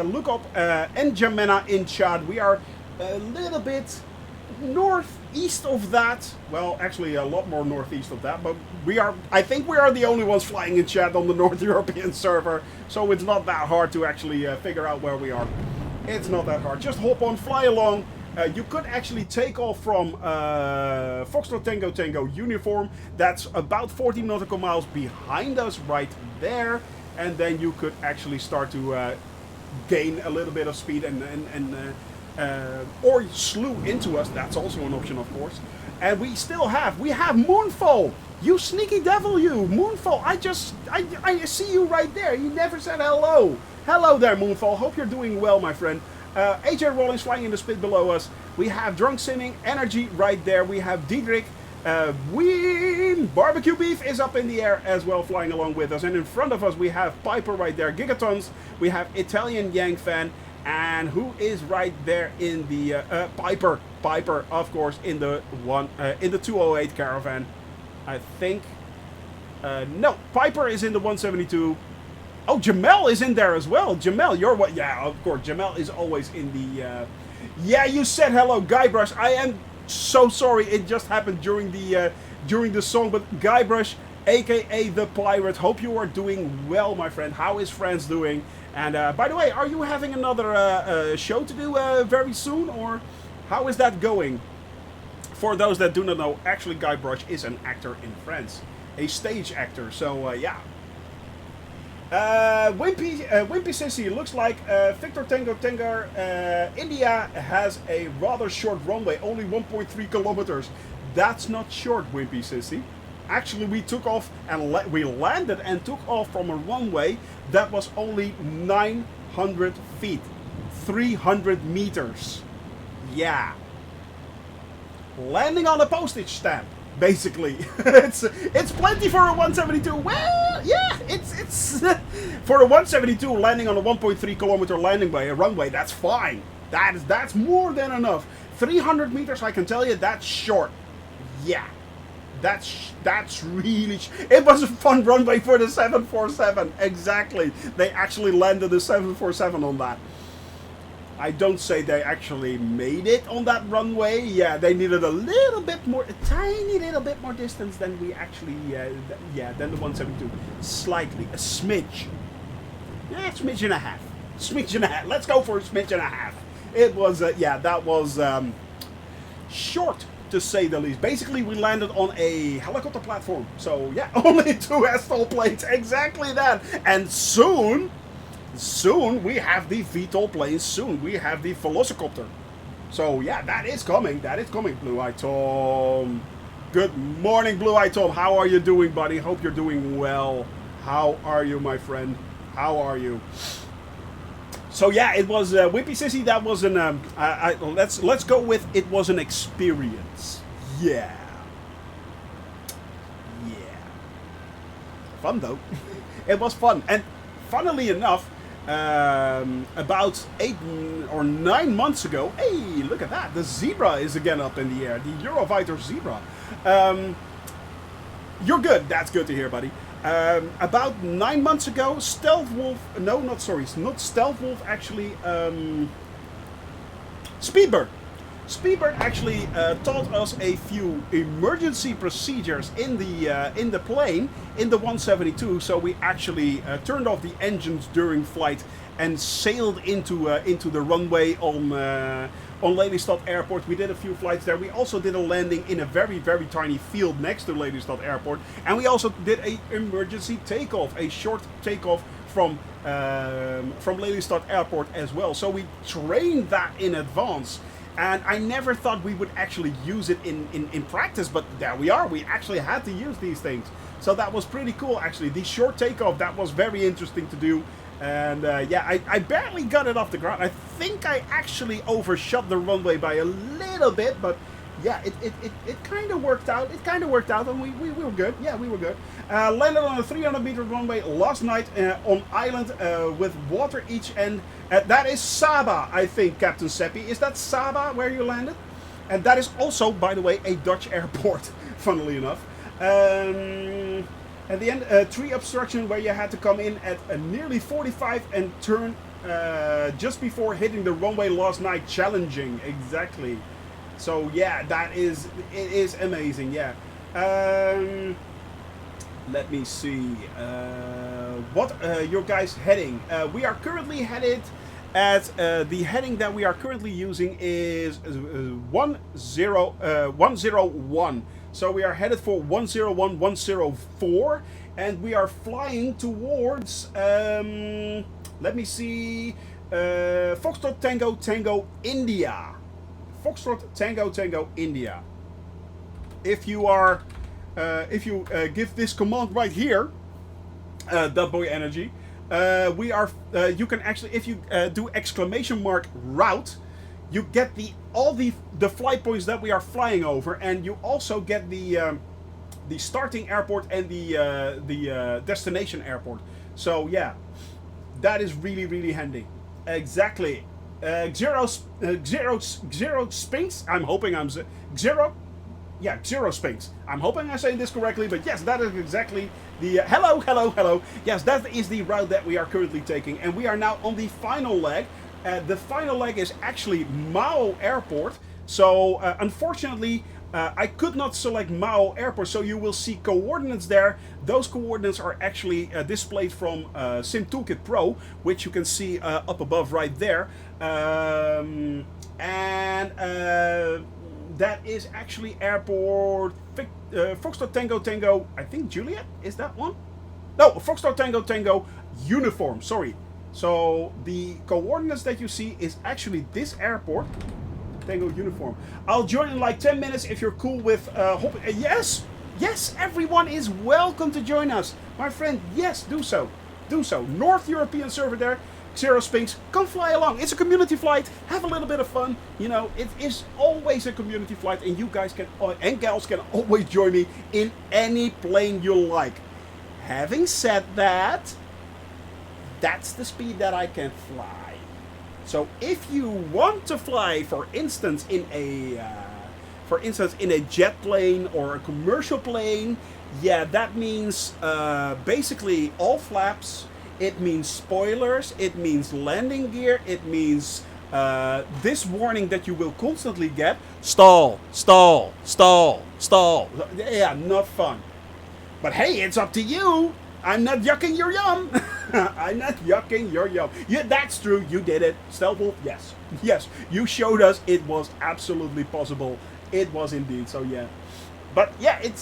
look up N'Djamena in Chad. We are a little bit northeast of that. Well, actually a lot more northeast of that, but I think we are the only ones flying in Chad on the North European server, so it's not that hard to actually figure out where we are. It's not that hard. Just hop on, fly along. You could actually take off from Foxtrot Tango Tango uniform. That's about 40 nautical miles behind us right there. And then you could actually start to gain a little bit of speed or slew into us. That's also an option, of course. And we have Moonfall. You sneaky devil, you. Moonfall, I see you right there. You never said hello. Hello there, Moonfall. Hope you're doing well, my friend. AJ Rollins flying in the spit below us. We have Drunk Simming, Energy right there. We have Diedrich. Ween Barbecue Beef is up in the air as well, flying along with us. And in front of us, we have Piper right there. Gigatons. We have Italian Yang Fan. And who is right there in the Piper? Piper, of course, in the 208 Caravan. I think. No, Piper is in the 172. Oh, Jamel is in there as well. Jamel, you're what? Yeah, of course. Jamel is always in the. Yeah, you said hello, Guybrush. I am so sorry. It just happened during the song. But Guybrush, aka the Pirate, hope you are doing well, my friend. How is France doing? And by the way, are you having another show to do very soon, or how is that going? For those that do not know, actually Guybrush is an actor in France, a stage actor. So yeah. Wimpy Sissy, looks like Victor Tango Tango India has a rather short runway, only 1.3 kilometers. That's not short, Wimpy Sissy. Actually, we took off and we landed and took off from a runway that was only 900 feet, 300 meters. Yeah. Landing on a postage stamp, basically. it's plenty for a 172. Well, yeah, it's for a 172 landing on a 1.3 kilometer landing by a runway. That's fine. That's more than enough. 300 meters, I can tell you, that's short. Yeah, that's really. It was a fun runway for the 747. Exactly. They actually landed the 747 on that. I don't say they actually made it on that runway. Yeah, they needed a little bit more, a tiny little bit more distance than we actually, than the 172. Slightly, a smidge. Yeah, a smidge and a half. Smidge and a half. Let's go for a smidge and a half. It was, yeah, that was short, to say the least. Basically, we landed on a helicopter platform. So, yeah, only 2 STOL planes. Exactly that. And soon we have the VTOL planes. Soon we have the Velociraptor. So yeah, that is coming. That is coming. Blue Eye Tom. Good morning, Blue Eye Tom. How are you doing, buddy? Hope you're doing well. How are you, my friend? How are you? So yeah, it was Wimpy Sissy. That was an let's go with it was an experience. Yeah. Fun though. It was fun, and funnily enough, about 8 or 9 months ago, hey, look at that, the zebra is again up in the air, the Eurofighter zebra. You're good, that's good to hear, buddy. About 9 months ago, Stealth Wolf, no, not Stealth Wolf, actually, Speedbird. Speedbird actually taught us a few emergency procedures in the plane, in the 172. So we actually turned off the engines during flight and sailed into the runway on Lelystad Airport. We did a few flights there. We also did a landing in a very, very tiny field next to Lelystad Airport, and we also did a emergency takeoff, a short takeoff from Lelystad Airport as well. So we trained that in advance. And I never thought we would actually use it in practice, but there we are. We actually had to use these things. So that was pretty cool, actually. The short takeoff, that was very interesting to do. And yeah, I barely got it off the ground. I think I actually overshot the runway by a little bit, but yeah, it kind of worked out. It kind of worked out, and we were good. Yeah, we were good. Landed on a 300-meter runway last night on island with water each end. That is Saba, I think, Captain Seppi. Is that Saba where you landed? And that is also, by the way, a Dutch airport, funnily enough. At the end, tree obstruction where you had to come in at nearly 45 and turn just before hitting the runway last night. Challenging, exactly. So yeah, it is amazing, yeah. Let me see, what your guys heading? We are currently headed at, the heading that we are currently using is 101. So we are headed for 101, 104, and we are flying towards, let me see, Foxtrot Tango Tango India. Foxtrot Tango Tango India. If you are, give this command right here, That Boy Energy, we are. You can actually, if you do exclamation mark route, you get all the flight points that we are flying over, and you also get the starting airport and the destination airport. So yeah, that is really, really handy. Exactly. Xero Spinks. I'm hoping I'm Xero. Yeah, Zero Sphinx. I'm hoping I'm saying this correctly, but yes, that is exactly the... hello, hello, hello. Yes, that is the route that we are currently taking, and we are now on the final leg. The final leg is actually Mao Airport, so unfortunately... I could not select Mao Airport, so you will see coordinates there. Those coordinates are actually displayed from Sim Toolkit Pro, which you can see up above right there. That is actually Airport Foxtrot Tango Tango, I think Juliet, is that one? No, Foxtrot Tango Tango Uniform, sorry. So the coordinates that you see is actually this airport. Tango Uniform. I'll join in like 10 minutes if you're cool with hopping. Yes! Yes, everyone is welcome to join us. My friend, yes, do so. Do so. North European server there, Zero Sphinx. Come fly along. It's a community flight. Have a little bit of fun. You know, it is always a community flight, and you guys can, and gals can always join me in any plane you like. Having said that, that's the speed that I can fly. So if you want to fly, for instance, in a jet plane or a commercial plane, yeah, that means basically all flaps. It means spoilers. It means landing gear. It means this warning that you will constantly get: stall, stall, stall, stall. Yeah, not fun. But hey, it's up to you. I'm not yucking your yum. I'm not yucking your yum. Yeah, that's true. You did it. Stealth Wolf, yes. Yes, you showed us it was absolutely possible. It was indeed. So yeah. But yeah, it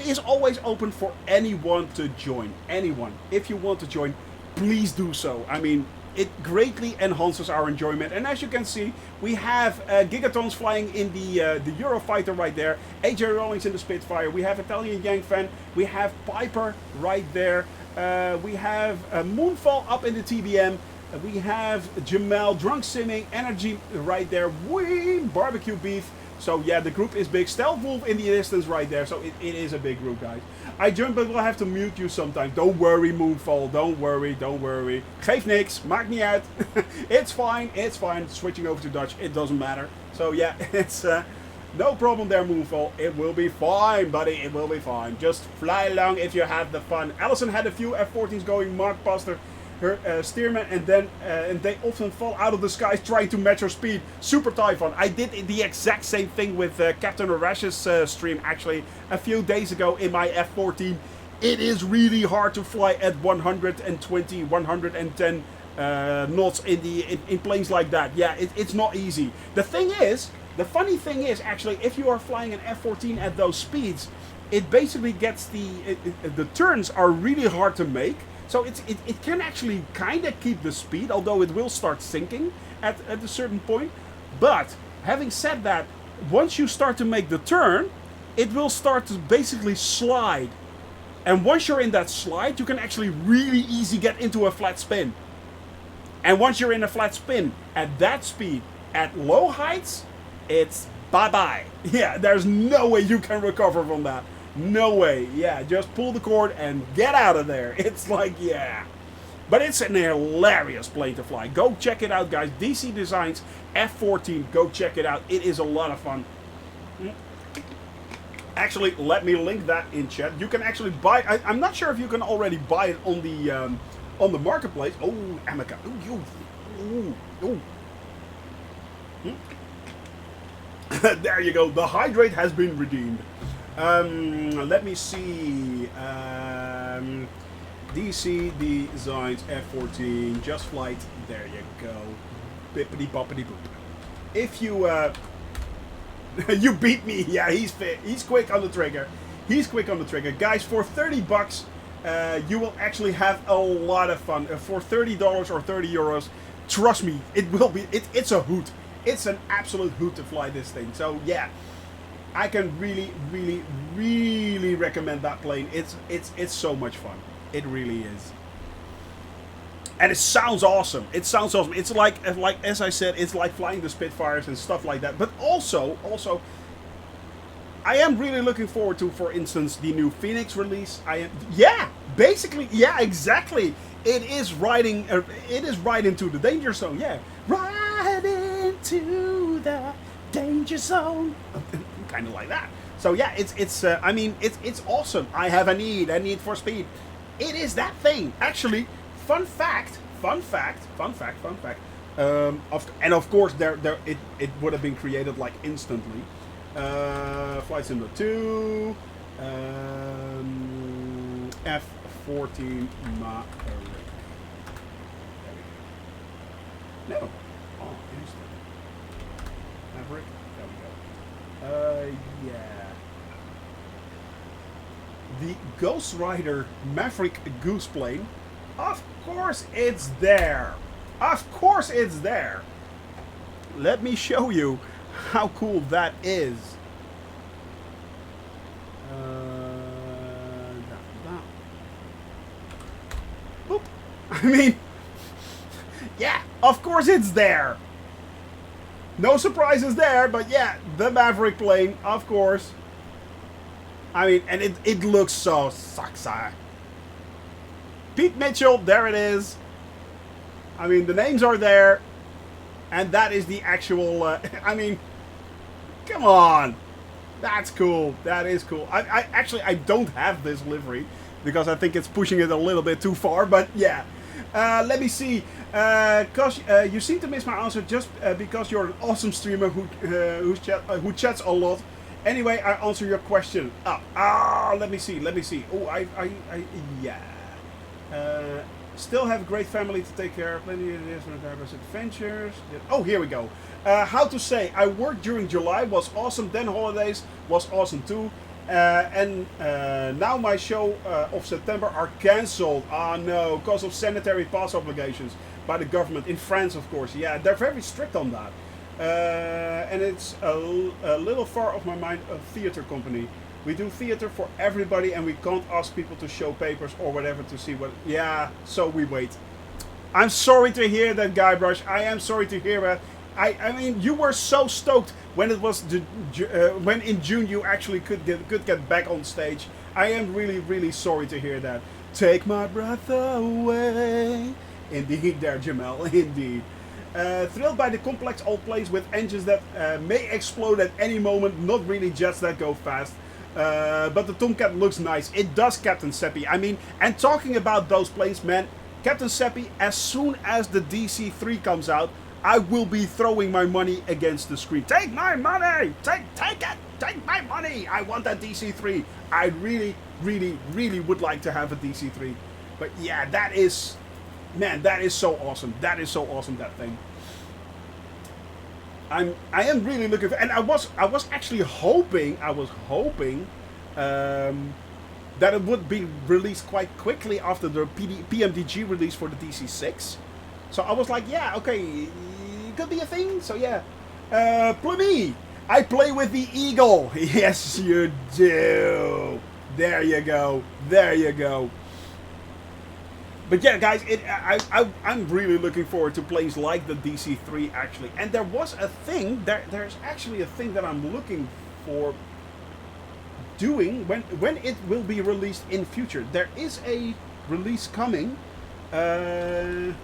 is always open for anyone to join. Anyone. If you want to join, please do so. I mean, it greatly enhances our enjoyment. And as you can see, we have Gigatons flying in the Eurofighter right there. AJ Rawlings in the Spitfire. We have Italian Yang Fan. We have Piper right there. We have Moonfall up in the TBM. We have Jamal Drunk Simming, Energy right there. Wee! Barbecue Beef. So yeah, the group is big. Stealth Wolf in the distance right there. So it is a big group, guys. I jump, but we'll have to mute you sometimes. Don't worry, Moonfall. Don't worry, don't worry. Geef niks. Maakt niet uit. It's fine. It's fine. Switching over to Dutch, it doesn't matter. So yeah, it's no problem there, Moonfall. It will be fine, buddy. It will be fine. Just fly along if you have the fun. Allison had a few F-14s going. Mark passed her steerman, and they often fall out of the skies trying to match her speed. Super Typhon. I did the exact same thing with Captain Arash's stream actually a few days ago in my F-14. It is really hard to fly at 120, 110 knots in planes like that. Yeah, it's not easy. The funny thing is actually, if you are flying an F-14 at those speeds, it basically gets the turns are really hard to make. So it can actually kind of keep the speed, although it will start sinking at a certain point. But having said that, once you start to make the turn, it will start to basically slide. And once you're in that slide, you can actually really easy get into a flat spin. And once you're in a flat spin at that speed, at low heights, it's bye-bye. Yeah, there's no way you can recover from that. No way. Yeah, just pull the cord and get out of there. It's like, yeah. But it's an hilarious plane to fly. Go check it out, guys. DC Designs F-14. Go check it out. It is a lot of fun. Actually, let me link that in chat. You can actually buy... I'm not sure if you can already buy it on the marketplace. Oh, Amica. Ooh. There you go. The hydrate has been redeemed. Let me see. DC Designs F-14 Just Flight. There you go. Bippity boppity boop. If you you beat me. Yeah, he's fit. He's quick on the trigger. He's quick on the trigger, guys. For $30, you will actually have a lot of fun. For $30 or 30 euros, trust me, it will be. It's a hoot. It's an absolute hoot to fly this thing. So yeah. I can really, really, really recommend that plane. It's so much fun. It really is. And it sounds awesome. It sounds awesome. It's like as I said, it's like flying the Spitfires and stuff like that. But also, I am really looking forward to, for instance, the new Phoenix release. Basically, yeah, exactly. It is riding. It is right into the danger zone. Yeah, right into the danger zone. kind of like that. So yeah, I mean, it's awesome. I have a need for speed. It is that thing. Actually, fun fact. And of course, it would have been created like instantly. Flight Simulator 2, F-14 Maverick. No. Oh, instant. Maverick. There we go. Yeah. The Ghost Rider Maverick Goose plane. Of course it's there. Of course it's there. Let me show you how cool that is. Boop. I mean, yeah, of course it's there. No surprises there, but yeah, the Maverick plane, of course. I mean, and it looks so sexy. Pete Mitchell, there it is. I mean, the names are there. And that is the actual, I mean, come on. That's cool. That is cool. I don't have this livery because I think it's pushing it a little bit too far, but yeah. Let me see. Cause you seem to miss my answer just because you're an awesome streamer who chats a lot. Anyway, I answer your question. Let me see. Oh, yeah. Still have a great family to take care of. Plenty of years with diverse adventures. Oh, here we go. How to say, I worked during July, was awesome. Then holidays was awesome too. And now my show of September are cancelled. Oh no, because of sanitary pass obligations by the government. In France, of course. Yeah, they're very strict on that. And it's a little far off my mind, a theater company. We do theater for everybody and we can't ask people to show papers or whatever to see what... Yeah, so we wait. I'm sorry to hear that, Guybrush. I am sorry to hear that. I mean, you were so stoked when it was when in June you actually could get back on stage. I am really, really sorry to hear that. Take my breath away. Indeed there, Jamel, indeed. Thrilled by the complex old place with engines that may explode at any moment, not really jets that go fast. But the Tomcat looks nice. It does, Captain Seppi. I mean, and talking about those planes, man, Captain Seppi, as soon as the DC-3 comes out, I will be throwing my money against the screen. Take my money! Take it! Take my money! I want that DC-3. I really, really, really would like to have a DC-3. But yeah, that is... Man, that is so awesome. That is so awesome, that thing. I am really looking for, and I was actually hoping that it would be released quite quickly after the PMDG release for the DC-6. So I was like, yeah, okay, it could be a thing. So yeah, Plummy, I play with the Eagle. Yes, you do. There you go. There you go. But yeah, guys, I'm really looking forward to planes like the DC-3, actually. And there was a thing, there's actually a thing that I'm looking for doing when it will be released in future. There is a release coming. Let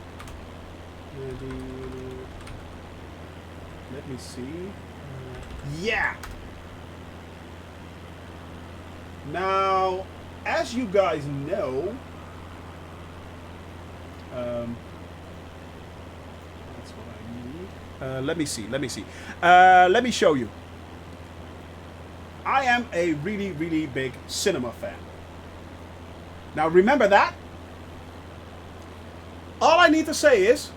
me see. Yeah. Now, as you guys know, that's what I need. Let me see. Let me show you. I am a really, really big cinema fan. Now remember that. All I need to say is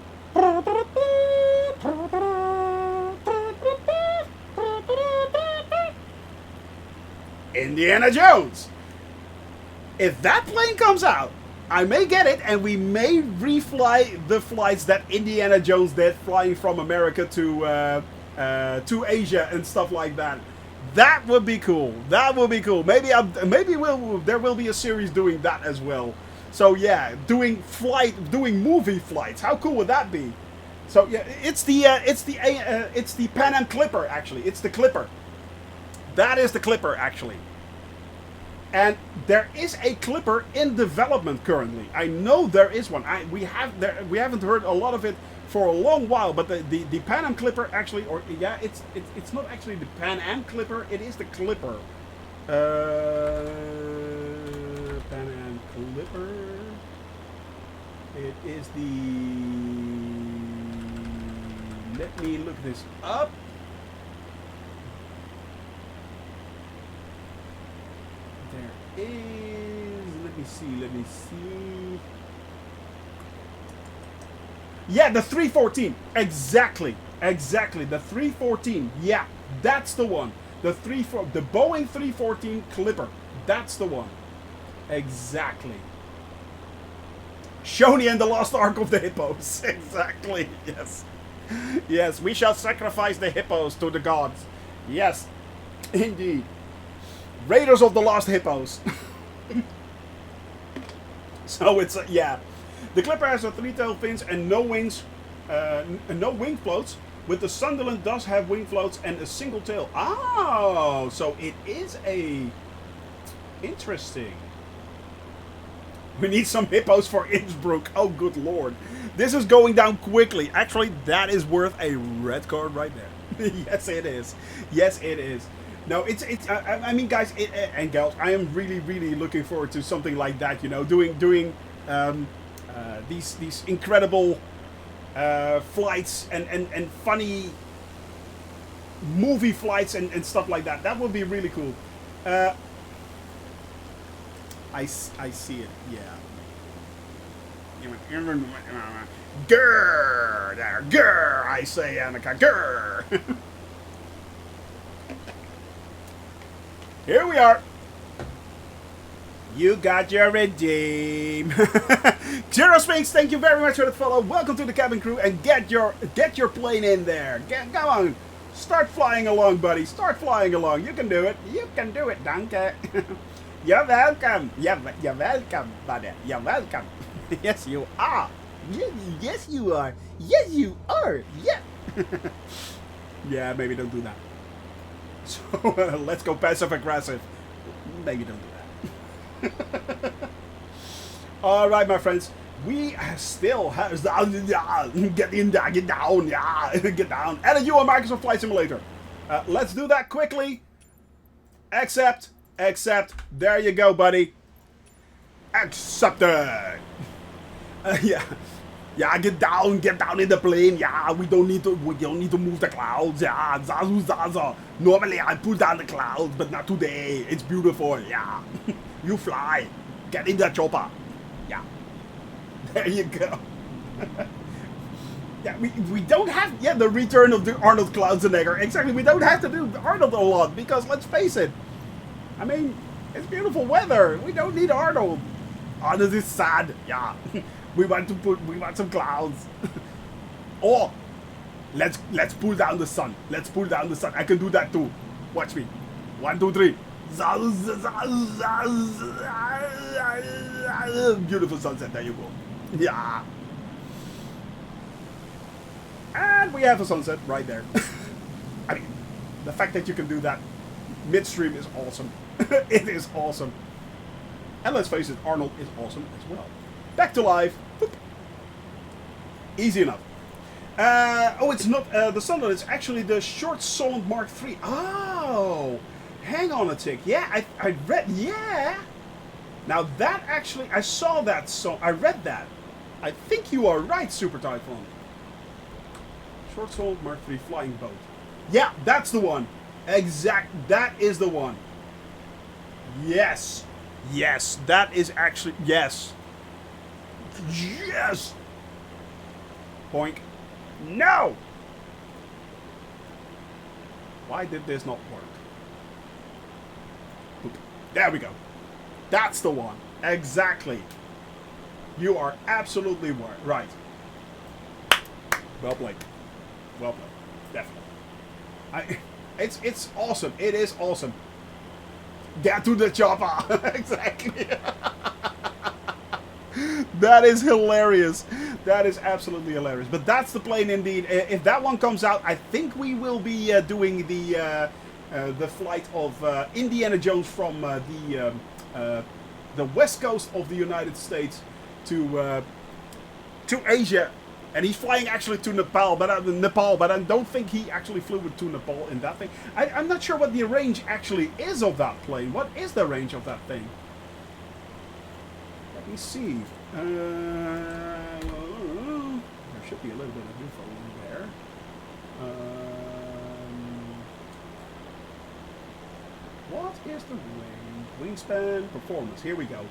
Indiana Jones. If that plane comes out, I may get it, and we may refly the flights that Indiana Jones did, flying from America to Asia and stuff like that. That would be cool. That would be cool. Maybe there will be a series doing that as well. So yeah, doing movie flights. How cool would that be? So yeah, it's the Pan Am Clipper, actually. It's the Clipper. That is the Clipper, actually. And there is a Clipper in development currently. I know there is one. We haven't heard a lot of it for a long while. But the Pan Am Clipper actually, or yeah, it's not actually the Pan Am Clipper. It is the Clipper. Pan Am Clipper. It is the. Let me look this up. There is. Let me see. Yeah, the 314. Exactly. The 314. Yeah, that's the one. The Boeing 314 Clipper. That's the one. Exactly. Shoni and the Lost Ark of the Hippos. Exactly. Yes. Yes, we shall sacrifice the hippos to the gods. Yes, indeed. Raiders of the Lost Hippos. So it's, yeah. The Clipper has a 3-tail fins and no wings, no wing floats. With the Sunderland does have wing floats and a single tail. Oh, so it is a... Interesting. We need some hippos for Innsbruck. Oh, good lord. This is going down quickly. Actually, that is worth a red card right there. Yes, it is. Yes, it is. No, I mean, guys and gals, I am really looking forward to something like that. You know, doing these incredible flights and funny movie flights and stuff like that. That would be really cool. I see it, yeah. Grrr, there, grrr, I say, Annika, grrr. Here we are. You got your redeem. Zero Sphinx, thank you very much for the follow. Welcome to the cabin crew and get your plane in there. Come on. Start flying along, buddy. Start flying along. You can do it. You can do it, danke. You're welcome. You're welcome, buddy. You're welcome. Yes, you are. Yes, you are. Yes, you are. Yeah. Yeah, maybe don't do that. So let's go passive aggressive. Maybe don't do that. All right, my friends. We still have get in there, get down, yeah, get down. Added you on Microsoft Flight Simulator. Let's do that quickly. Accept. There you go, buddy. Accepted. Yeah. Get down in the plane. Yeah, we don't need to move the clouds. Yeah, zazu. Normally I pull down the clouds, but not today. It's beautiful. Yeah. You fly. Get in the chopper. Yeah. There you go. Yeah, we don't have the return of the Arnold Schwarzenegger. Exactly. We don't have to do Arnold a lot because let's face it. I mean, it's beautiful weather. We don't need Arnold. Arnold is sad. Yeah. We want some clouds. Or let's pull down the sun. Let's pull down the sun. I can do that too. Watch me. 1, 2, 3. Beautiful sunset. There you go. Yeah. And we have a sunset right there. I mean, the fact that you can do that midstream is awesome. It is awesome. And let's face it, Arnold is awesome as well. Back to life. Boop. Easy enough. Oh, it's not the Sunderland. It's actually the Short Solent Mark III. Oh, hang on a tick. Yeah, I read. Yeah. Now that actually, I saw that. So I read that. I think you are right, Super Typhoon. Short Solent Mark III flying boat. Yeah, that's the one. That is the one. Yes. Yes, that is actually, yes. Yes! Boink. No! Why did this not work? Oop. There we go. That's the one. Exactly. You are absolutely right. Well played. Well played. Definitely. It's awesome. It is awesome. Get to the chopper. Exactly. That is hilarious. That is absolutely hilarious. But that's the plane indeed. If that one comes out, I think we will be doing the flight of Indiana Jones from the west coast of the United States to Asia And he's flying actually to Nepal, but I don't think he actually flew to Nepal in that thing. I'm not sure what the range actually is of that plane. What is the range of that thing? Let me see. There should be a little bit of info in there. What is the range? Wingspan, performance. Here we go.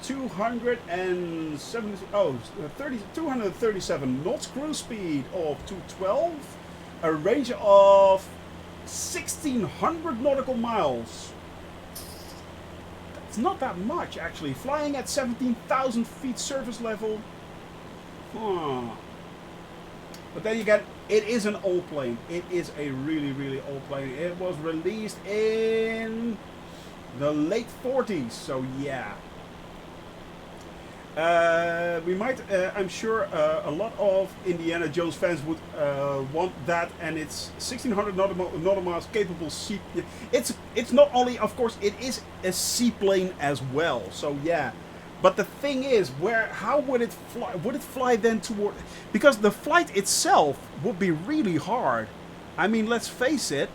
237 knots, cruise speed of 212, a range of 1,600 nautical miles. That's not that much, actually. Flying at 17,000 feet surface level. But then you get, it is an old plane. It is a really, really old plane. It was released in the late 40s, so yeah. We might, I'm sure a lot of Indiana Jones fans would want that, and it's 1,600 nautical miles capable sea. It's not only, of course, it is a seaplane as well. So yeah, but the thing is, how would it fly? Would it fly then toward? Because the flight itself would be really hard. I mean, let's face it.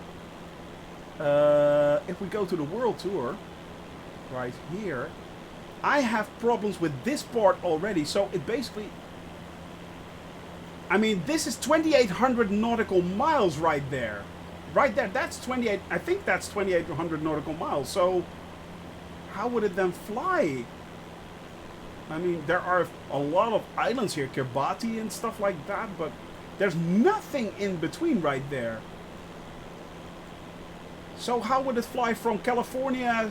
If we go to the world tour, right here. I have problems with this part already, so it basically... I mean, this is 2,800 nautical miles right there. Right there, that's 28... I think that's 2,800 nautical miles, so... How would it then fly? I mean, there are a lot of islands here, Kiribati and stuff like that, but... There's nothing in between right there. So how would it fly from California...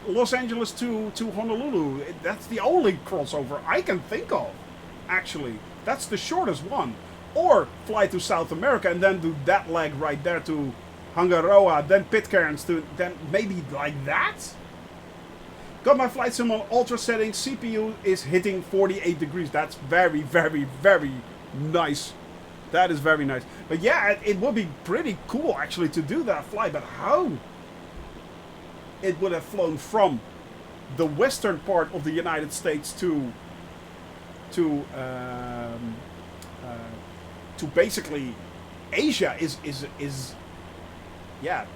Los Angeles to Honolulu? That's the only crossover I can think of, actually. That's the shortest one. Or fly to South America and then do that leg right there to Hangaroa, then Pitcairns, to then maybe like that? Got my flight sim on ultra settings. CPU is hitting 48 degrees. That's very, very, very nice. That is very nice. But yeah, it would be pretty cool actually to do that flight, but how? It would have flown from the western part of the United States to basically Asia is yeah.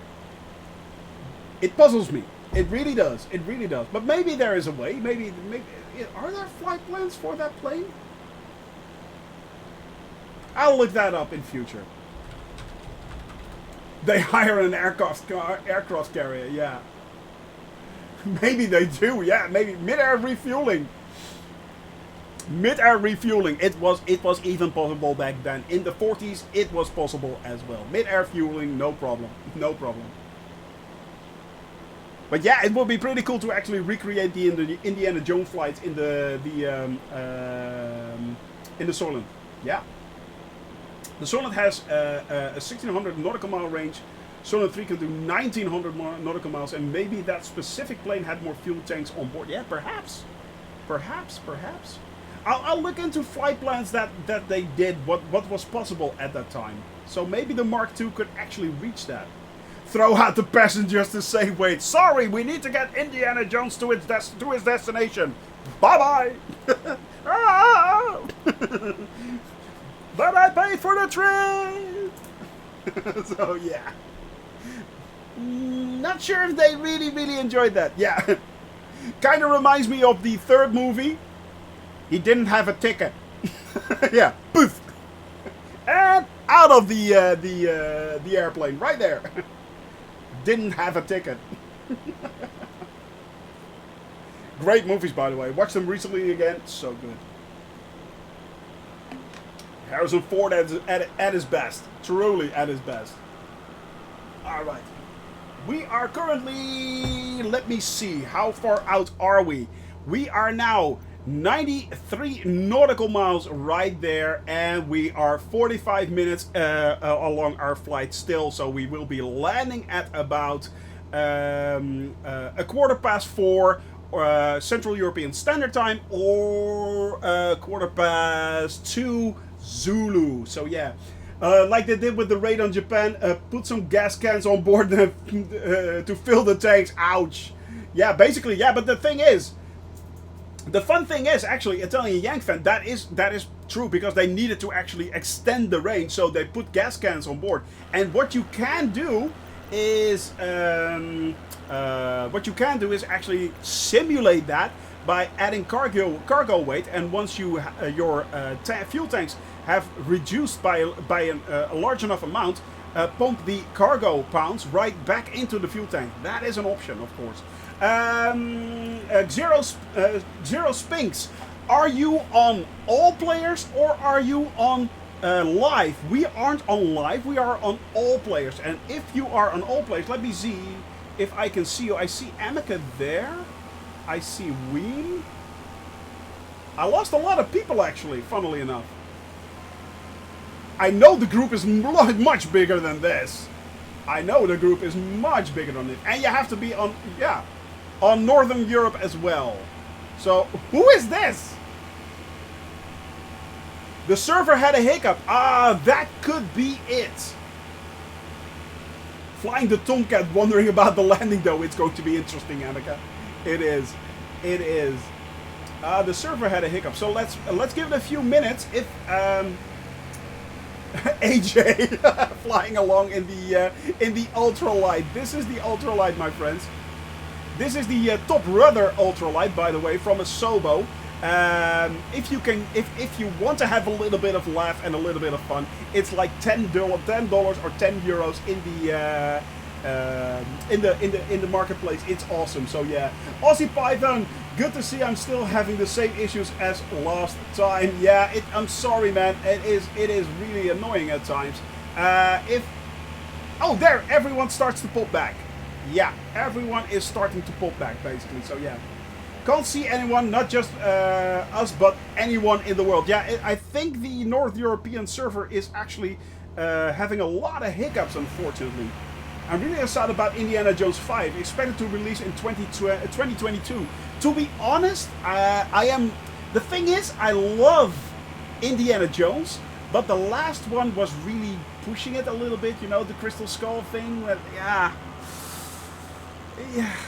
It puzzles me. It really does. It really does. But maybe there is a way. Maybe are there flight plans for that plane? I'll look that up in future. They hire an aircraft carrier. Yeah. Maybe they do, yeah. Maybe mid-air refueling. Mid-air refueling. It was even possible back then. In the 40s, it was possible as well. Mid-air fueling, no problem, no problem. But yeah, it would be pretty cool to actually recreate the Indiana Jones flights in the Soylent. Yeah. The Soylent has a 1,600 nautical mile range. Soylent 3 can do 1,900 nautical miles, and maybe that specific plane had more fuel tanks on board. Yeah, perhaps. Perhaps. I'll look into flight plans that they did, what was possible at that time. So maybe the Mark II could actually reach that. Throw out the passengers to save weight. Sorry, we need to get Indiana Jones to his destination. Bye-bye. But I paid for the trip. So, yeah. Not sure if they really enjoyed that. Yeah. Kind of reminds me of the third movie. He didn't have a ticket. Yeah. Poof. And out of the airplane. Right there. Didn't have a ticket. Great movies, by the way. Watched them recently again. So good. Harrison Ford at his best. Truly at his best. Alright. We are currently... Let me see. How far out are we? We are now 93 nautical miles right there. And we are 45 minutes along our flight still. So we will be landing at about a 4:15 Central European Standard Time. Or 2:15 Zulu. So yeah. Like they did with the raid on Japan, put some gas cans on board to fill the tanks. Ouch. Yeah, basically, yeah. But the thing is, the fun thing is, actually, Italian Yank fan, that is True, because they needed to actually extend the range, so they put gas cans on board. And what you can do is actually simulate that by adding cargo weight. And once you your fuel tanks have reduced by a large enough amount, pump the cargo pounds right back into the fuel tank. That is an option, of course. Zero Spinks. Are you on all players or are you on live? We aren't on live, we are on all players. And if you are on all players, let me see if I can see you. I see Amica there. I see Ween. I lost a lot of people actually, funnily enough. I know the group is much bigger than this. I know the group is much bigger than this. And you have to be on, yeah, on Northern Europe as well. So, who is this? The server had a hiccup. Ah, that could be it. Flying the Tomcat, wondering about the landing though. It's going to be interesting, Amica. It is. It is. The server had a hiccup. So let's give it a few minutes. If AJ flying along in the ultralight. This is the ultralight, my friends. This is the top rudder ultralight, by the way, from a Sobo. If you want to have a little bit of laugh and a little bit of fun, it's like $10 or €10 in the marketplace. It's awesome. So yeah, Aussie Python, good to see. I'm still having the same issues as last time. Yeah, I'm sorry, man. It is really annoying at times. Oh, there, everyone starts to pop back. Yeah, everyone is starting to pop back, basically. So yeah, can't see anyone, not just us, but anyone in the world. Yeah, I think the North European server is actually having a lot of hiccups, unfortunately. I'm really excited about Indiana Jones 5, expected to release in 2022. To be honest, I am. The thing is, I love Indiana Jones, but the last one was really pushing it a little bit. You know, the Crystal Skull thing. Yeah,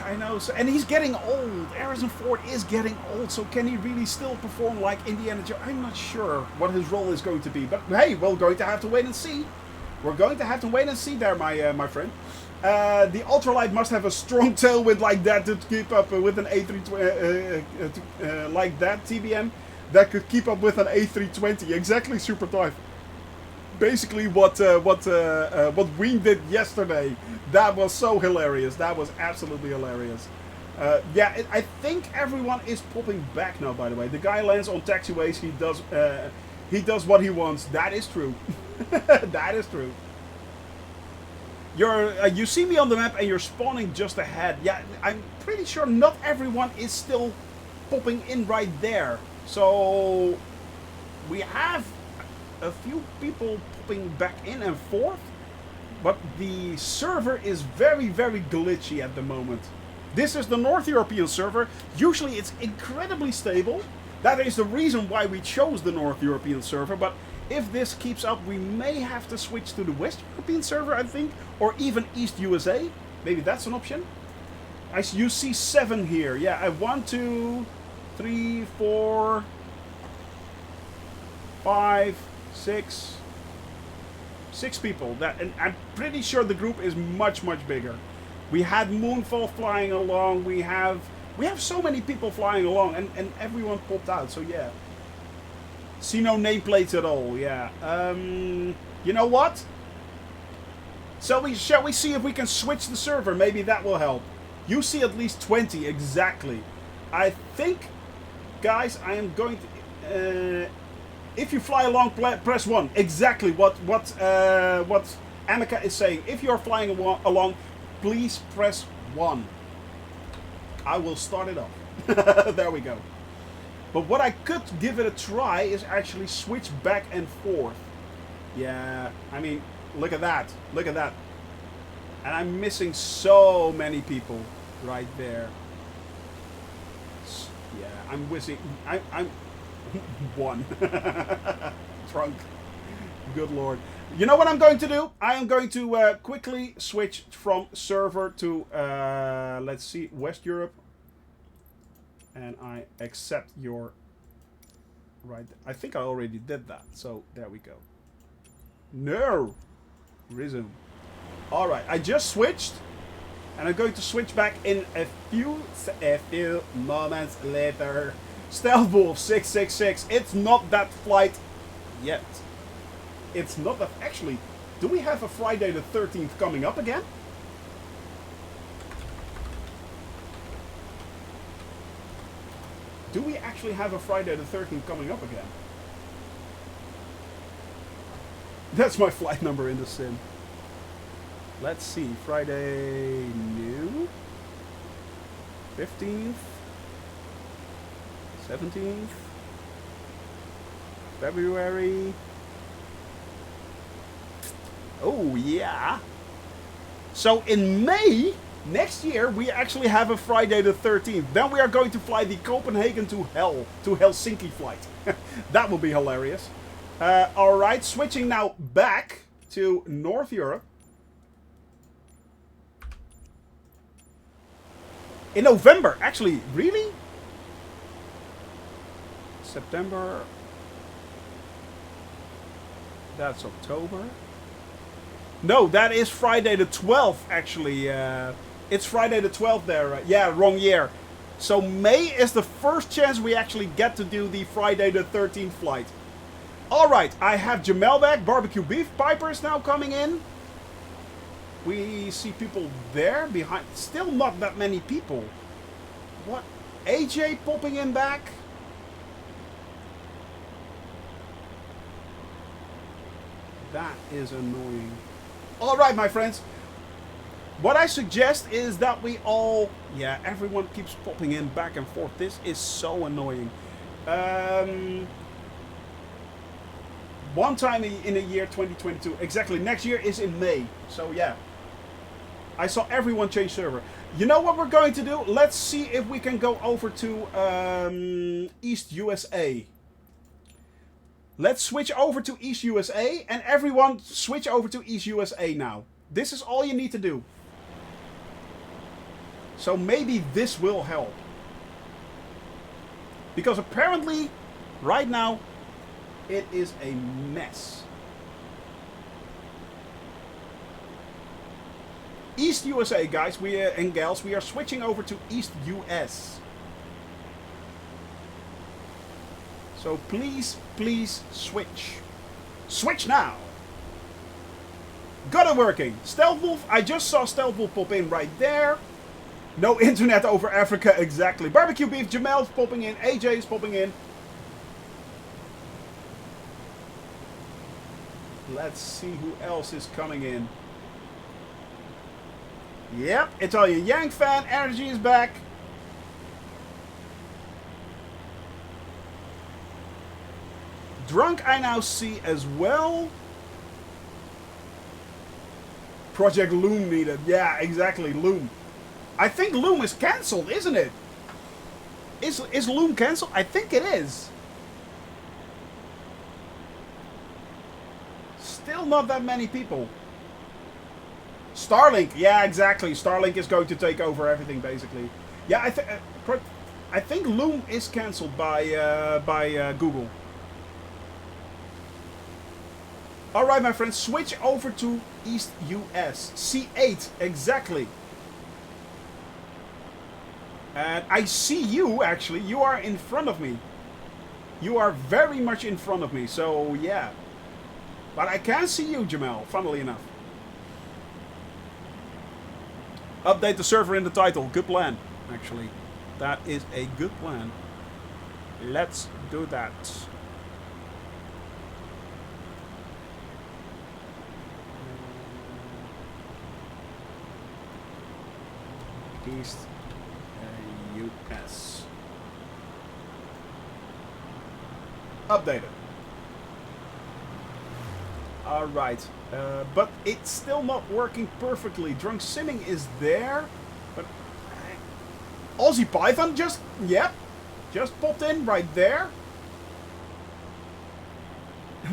I know. So, and he's getting old. Harrison Ford is getting old. So can he really still perform like Indiana Jones? I'm not sure what his role is going to be. But hey, we're going to have to wait and see. We're going to have to wait and see there, my friend. The ultralight must have a strong tailwind like that to keep up with an A320. Like that, TBM, that could keep up with an A320. Exactly, Super Dive. Basically, what Ween did yesterday. That was so hilarious. That was absolutely hilarious. Yeah, I think everyone is popping back now. By the way, the guy lands on taxiways. He does what he wants. That is true. That is true. You see me on the map and you're spawning just ahead. Yeah, I'm pretty sure not everyone is still popping in right there. So we have a few people popping back in and forth, but the server is very, very glitchy at the moment. This is the North European server. Usually it's incredibly stable. That is the reason why we chose the North European server, but if this keeps up, we may have to switch to the West European server, I think, or even East USA. Maybe that's an option. You see 7 here. Yeah, I 1, 2, 3, 4, 5, 6 people. And I'm pretty sure the group is much, much bigger. We had Moonfall flying along. We have so many people flying along, and everyone popped out. So yeah. See no nameplates at all. Yeah. You know what? Shall we see if we can switch the server? Maybe that will help. You see at least 20 exactly. I think, guys, I am going to. If you fly along, press 1. Exactly what Amica is saying. If you are flying along, please press 1. I will start it up. There we go. But what I could give it a try is actually switch back and forth. Yeah, I mean, look at that. Look at that. And I'm missing so many people right there. Yeah, I'm missing. I'm one. Trunk. Good lord. You know what I'm going to do? I am going to quickly switch from server to, let's see, West Europe. And I accept your right. I think I already did that. So there we go. No. Resume. Alright, I just switched. And I'm going to switch back in a few moments later. Stealth Wolf 666. It's not that flight yet. It's not that... Actually, do we have a Friday the 13th coming up again? Do we actually have a Friday the 13th coming up again? That's my flight number in the sim. Let's see. Friday new. 15th. 17th. February. Oh, yeah. So in May, next year, we actually have a Friday the 13th. Then we are going to fly the Copenhagen to Helsinki flight. That will be hilarious. Alright, switching now back to North Europe. In November, actually, really? September. That's October. No, that is Friday the 12th, actually. It's Friday the 12th there. Yeah, wrong year. So May is the first chance we actually get to do the Friday the 13th flight. Alright, I have Jamel back. Barbecue Beef Piper is now coming in. We see people there behind. Still not that many people. What? AJ popping in back. That is annoying. Alright, my friends. What I suggest is that we all... Yeah, everyone keeps popping in back and forth. This is so annoying. One time in a year, 2022. Exactly. Next year is in May. So, yeah. I saw everyone change server. You know what we're going to do? Let's see if we can go over to East USA. Let's switch over to East USA. And everyone switch over to East USA now. This is all you need to do. So maybe this will help. Because apparently, right now, it is a mess. East USA, guys, and gals, we are switching over to East US. So please, please switch. Switch now. Got it working. Stealth Wolf, I just saw Stealth Wolf pop in right there. No internet over Africa, exactly. Barbecue Beef, Jamel's popping in, AJ is popping in. Let's see who else is coming in. Yep, Italian Yank fan, Energy is back. Drunk I now see as well. Project Loom needed. Yeah, exactly, Loom. I think Loom is cancelled, isn't it? Is Loom cancelled? I think it is. Still not that many people. Starlink, yeah, exactly. Starlink is going to take over everything, basically. Yeah, I think Loom is cancelled by Google. All right, my friends, switch over to East US. C8, exactly. And I see you, actually. You are in front of me. You are very much in front of me, so yeah. But I can't see you, Jamel, funnily enough. Update the server in the title. Good plan, actually. That is a good plan. Let's do that. East US. Updated. Alright. But it's still not working perfectly. Drunk Simming is there. But Aussie Python just popped in right there.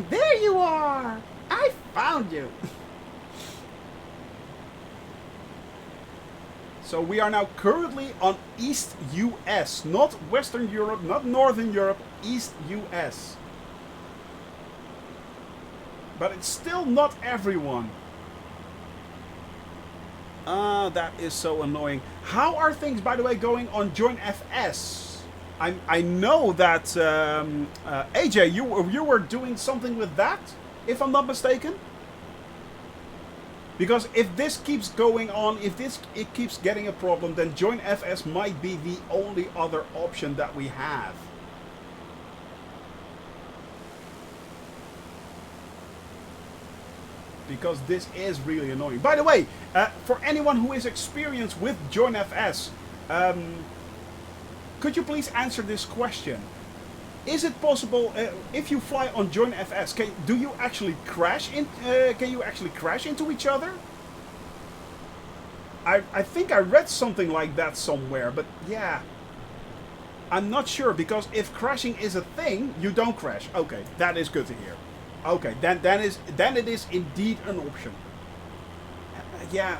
There you are! I found you! So we are now currently on East US, not Western Europe, not Northern Europe, East US. But it's still not everyone. Ah, that is so annoying. How are things, by the way, going on Join FS? I know that AJ, you were doing something with that, if I'm not mistaken. Because if this keeps going on, if it keeps getting a problem, then Join FS might be the only other option that we have. Because this is really annoying. By the way, for anyone who is experienced with Join FS, could you please answer this question? Is it possible if you fly on Join FS? Do you actually crash in? Can you actually crash into each other? I think I read something like that somewhere, but yeah, I'm not sure, because if crashing is a thing, you don't crash. Okay, that is good to hear. Okay, then it is indeed an option. Yeah,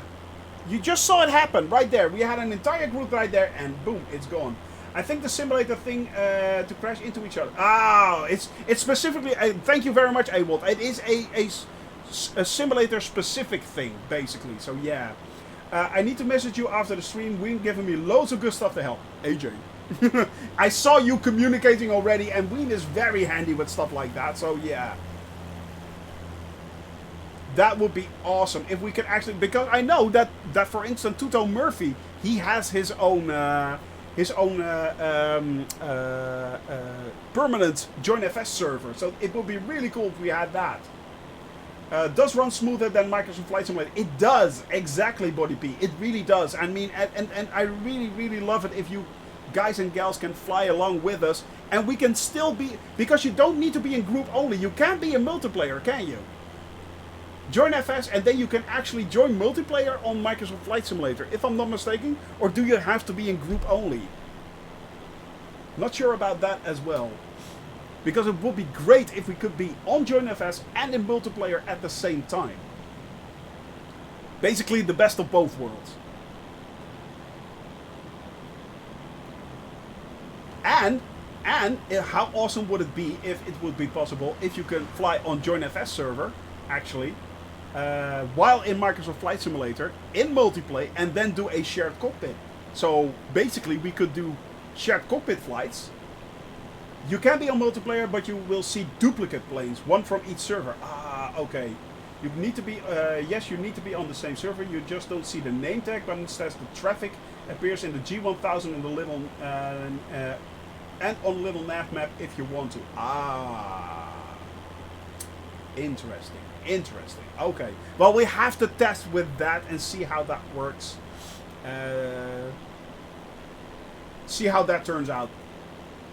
you just saw it happen right there. We had an entire group right there, and boom, it's gone. I think the simulator thing to crash into each other. Ah, it's specifically. Thank you very much, Awold. It is a simulator specific thing, basically. So yeah, I need to message you after the stream. Ween giving me loads of good stuff to help. AJ, I saw you communicating already, and Ween is very handy with stuff like that. So yeah. That would be awesome if we could actually, because I know that for instance Tuto Murphy, he has his own permanent Join FS server. So it would be really cool if we had that. Does run smoother than Microsoft Flight Simulator. It does, exactly, Body P. It really does. I mean, and I really love it if you guys and gals can fly along with us, and we can still be, because you don't need to be in group only. You can be in multiplayer, can you? Join FS, and then you can actually join multiplayer on Microsoft Flight Simulator, if I'm not mistaken. Or do you have to be in group only? Not sure about that as well. Because it would be great if we could be on Join FS and in multiplayer at the same time. Basically the best of both worlds. And how awesome would it be if it would be possible if you can fly on Join FS server, actually, while in Microsoft Flight Simulator, in multiplayer, and then do a shared cockpit. So basically we could do shared cockpit flights. You can be on multiplayer, but you will see duplicate planes, one from each server. Ah, okay. You need to be, yes, you need to be on the same server. You just don't see the name tag, but instead the traffic appears in the G1000 in the little, and on little nav map if you want to. Ah, interesting. Interesting. Okay. Well, we have to test with that and see how that works. See how that turns out.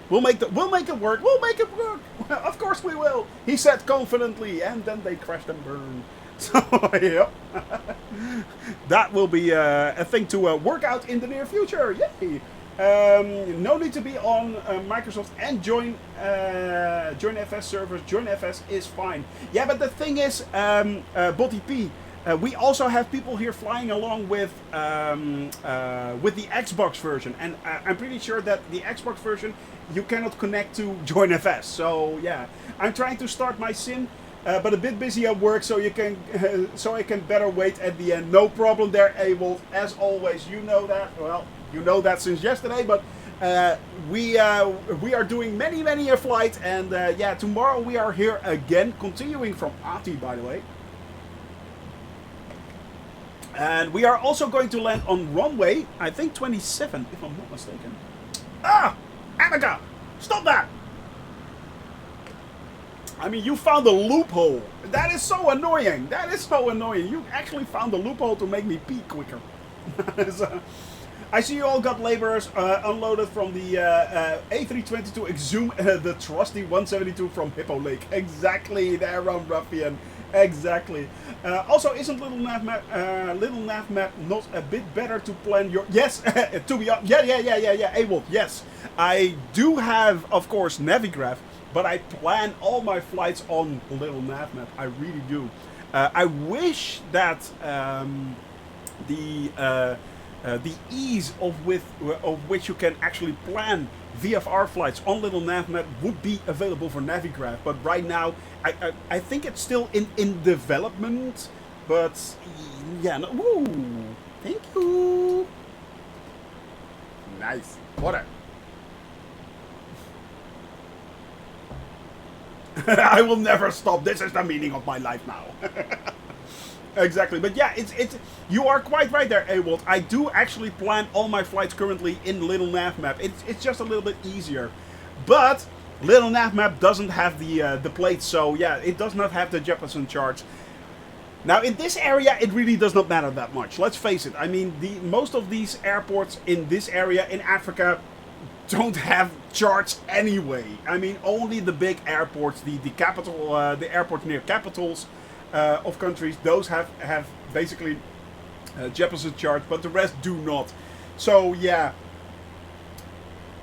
We'll make it work. We'll make it work. Of course we will. He said confidently, and then they crashed and burned. So yep. That will be a thing to work out in the near future. Yay! No need to be on Microsoft and Join FS servers. Join FS is fine. Yeah, but the thing is, Botty P, we also have people here flying along with the Xbox version, and I'm pretty sure that the Xbox version you cannot connect to Join FS. So yeah, I'm trying to start my sim, but a bit busy at work, so I can better wait at the end. No problem there, Abel. As always, you know that. Well, you know that since yesterday, but we are doing many a flight, and yeah, tomorrow we are here again, continuing from Ati, by the way. And we are also going to land on runway, I think 27, if I'm not mistaken. Ah! Amica! Stop that! I mean, you found a loophole. That is so annoying. That is so annoying. You actually found a loophole to make me pee quicker. I see you all got laborers unloaded from the A322 Exhume, the trusty 172 from Hippo Lake. Exactly, there, Ron Ruffian. Exactly. Also, isn't Little Nav Map not a bit better to plan your... Yes, to be honest. Yeah, Abel, yes. I do have, of course, Navigraph, but I plan all my flights on Little Nav Map. I really do. I wish that the ease of which you can actually plan VFR flights on Little Navmap would be available for Navigraph, but right now I think it's still in development. But yeah, no, woo, thank you. Nice. Water. I will never stop. This is the meaning of my life now. Exactly. But yeah, it's you are quite right there, Ewald. I do actually plan all my flights currently in Little Navmap. It's just a little bit easier. But Little Navmap doesn't have the plates, so yeah, it does not have the Jefferson charts. Now, in this area, it really does not matter that much. Let's face it. I mean, most of these airports in this area in Africa don't have charts anyway. I mean, only the big airports, the airports near capitals of countries, those have basically Jefferson charts, but the rest do not. So yeah,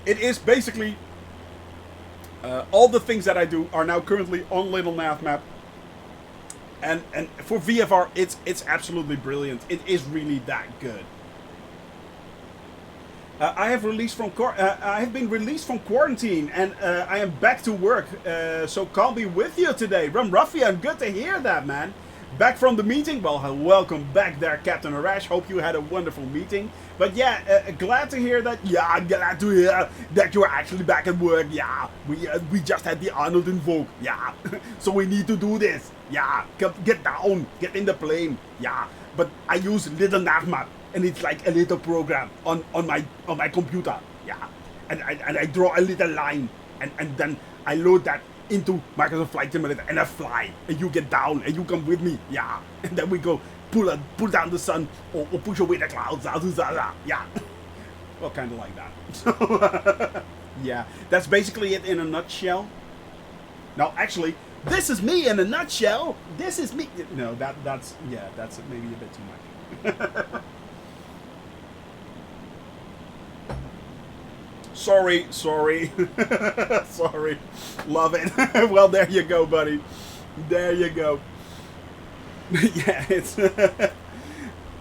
it is basically all the things that I do are now currently on Little Navmap. And for VFR, it's absolutely brilliant. It is really that good. I have been released from quarantine, and I am back to work. So can't be with you today, Rum Ruffian. Good to hear that, man. Back from the meeting. Well, welcome back there, Captain Arash. Hope you had a wonderful meeting. But yeah, glad to hear that. Yeah, glad to hear that you're actually back at work. Yeah, we just had the Arnold invoke. Yeah, so we need to do this. Yeah, get down, get in the plane. Yeah, but I use Little Navmap, and it's like a little program on my computer. Yeah, and I draw a little line, and then I load that into Microsoft Flight Simulator, and I fly, and you get down, and you come with me. Yeah, and then we go pull down the sun, or push away the clouds. Yeah, well, kind of like that. So yeah, that's basically it in a nutshell. Now, actually, this is me in a nutshell. This is me. No, that's maybe a bit too much. Sorry. Sorry. Love it. Well, there you go, buddy. There you go. Yeah,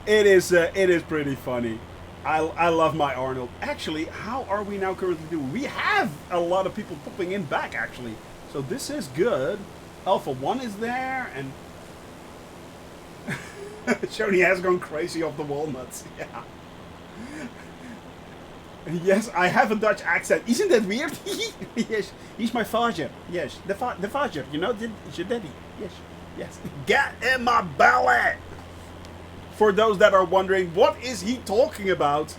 it is pretty funny. I love my Arnold. Actually, how are we now currently doing? We have a lot of people popping in back, actually. So this is good. Alpha 1 is there, and Shoni has gone crazy off the walnuts. Yeah. Yes, I have a Dutch accent. Isn't that weird? Yes, he's my father. Yes, the father. You know, it's your daddy. Yes. Get in my belly. For those that are wondering, what is he talking about?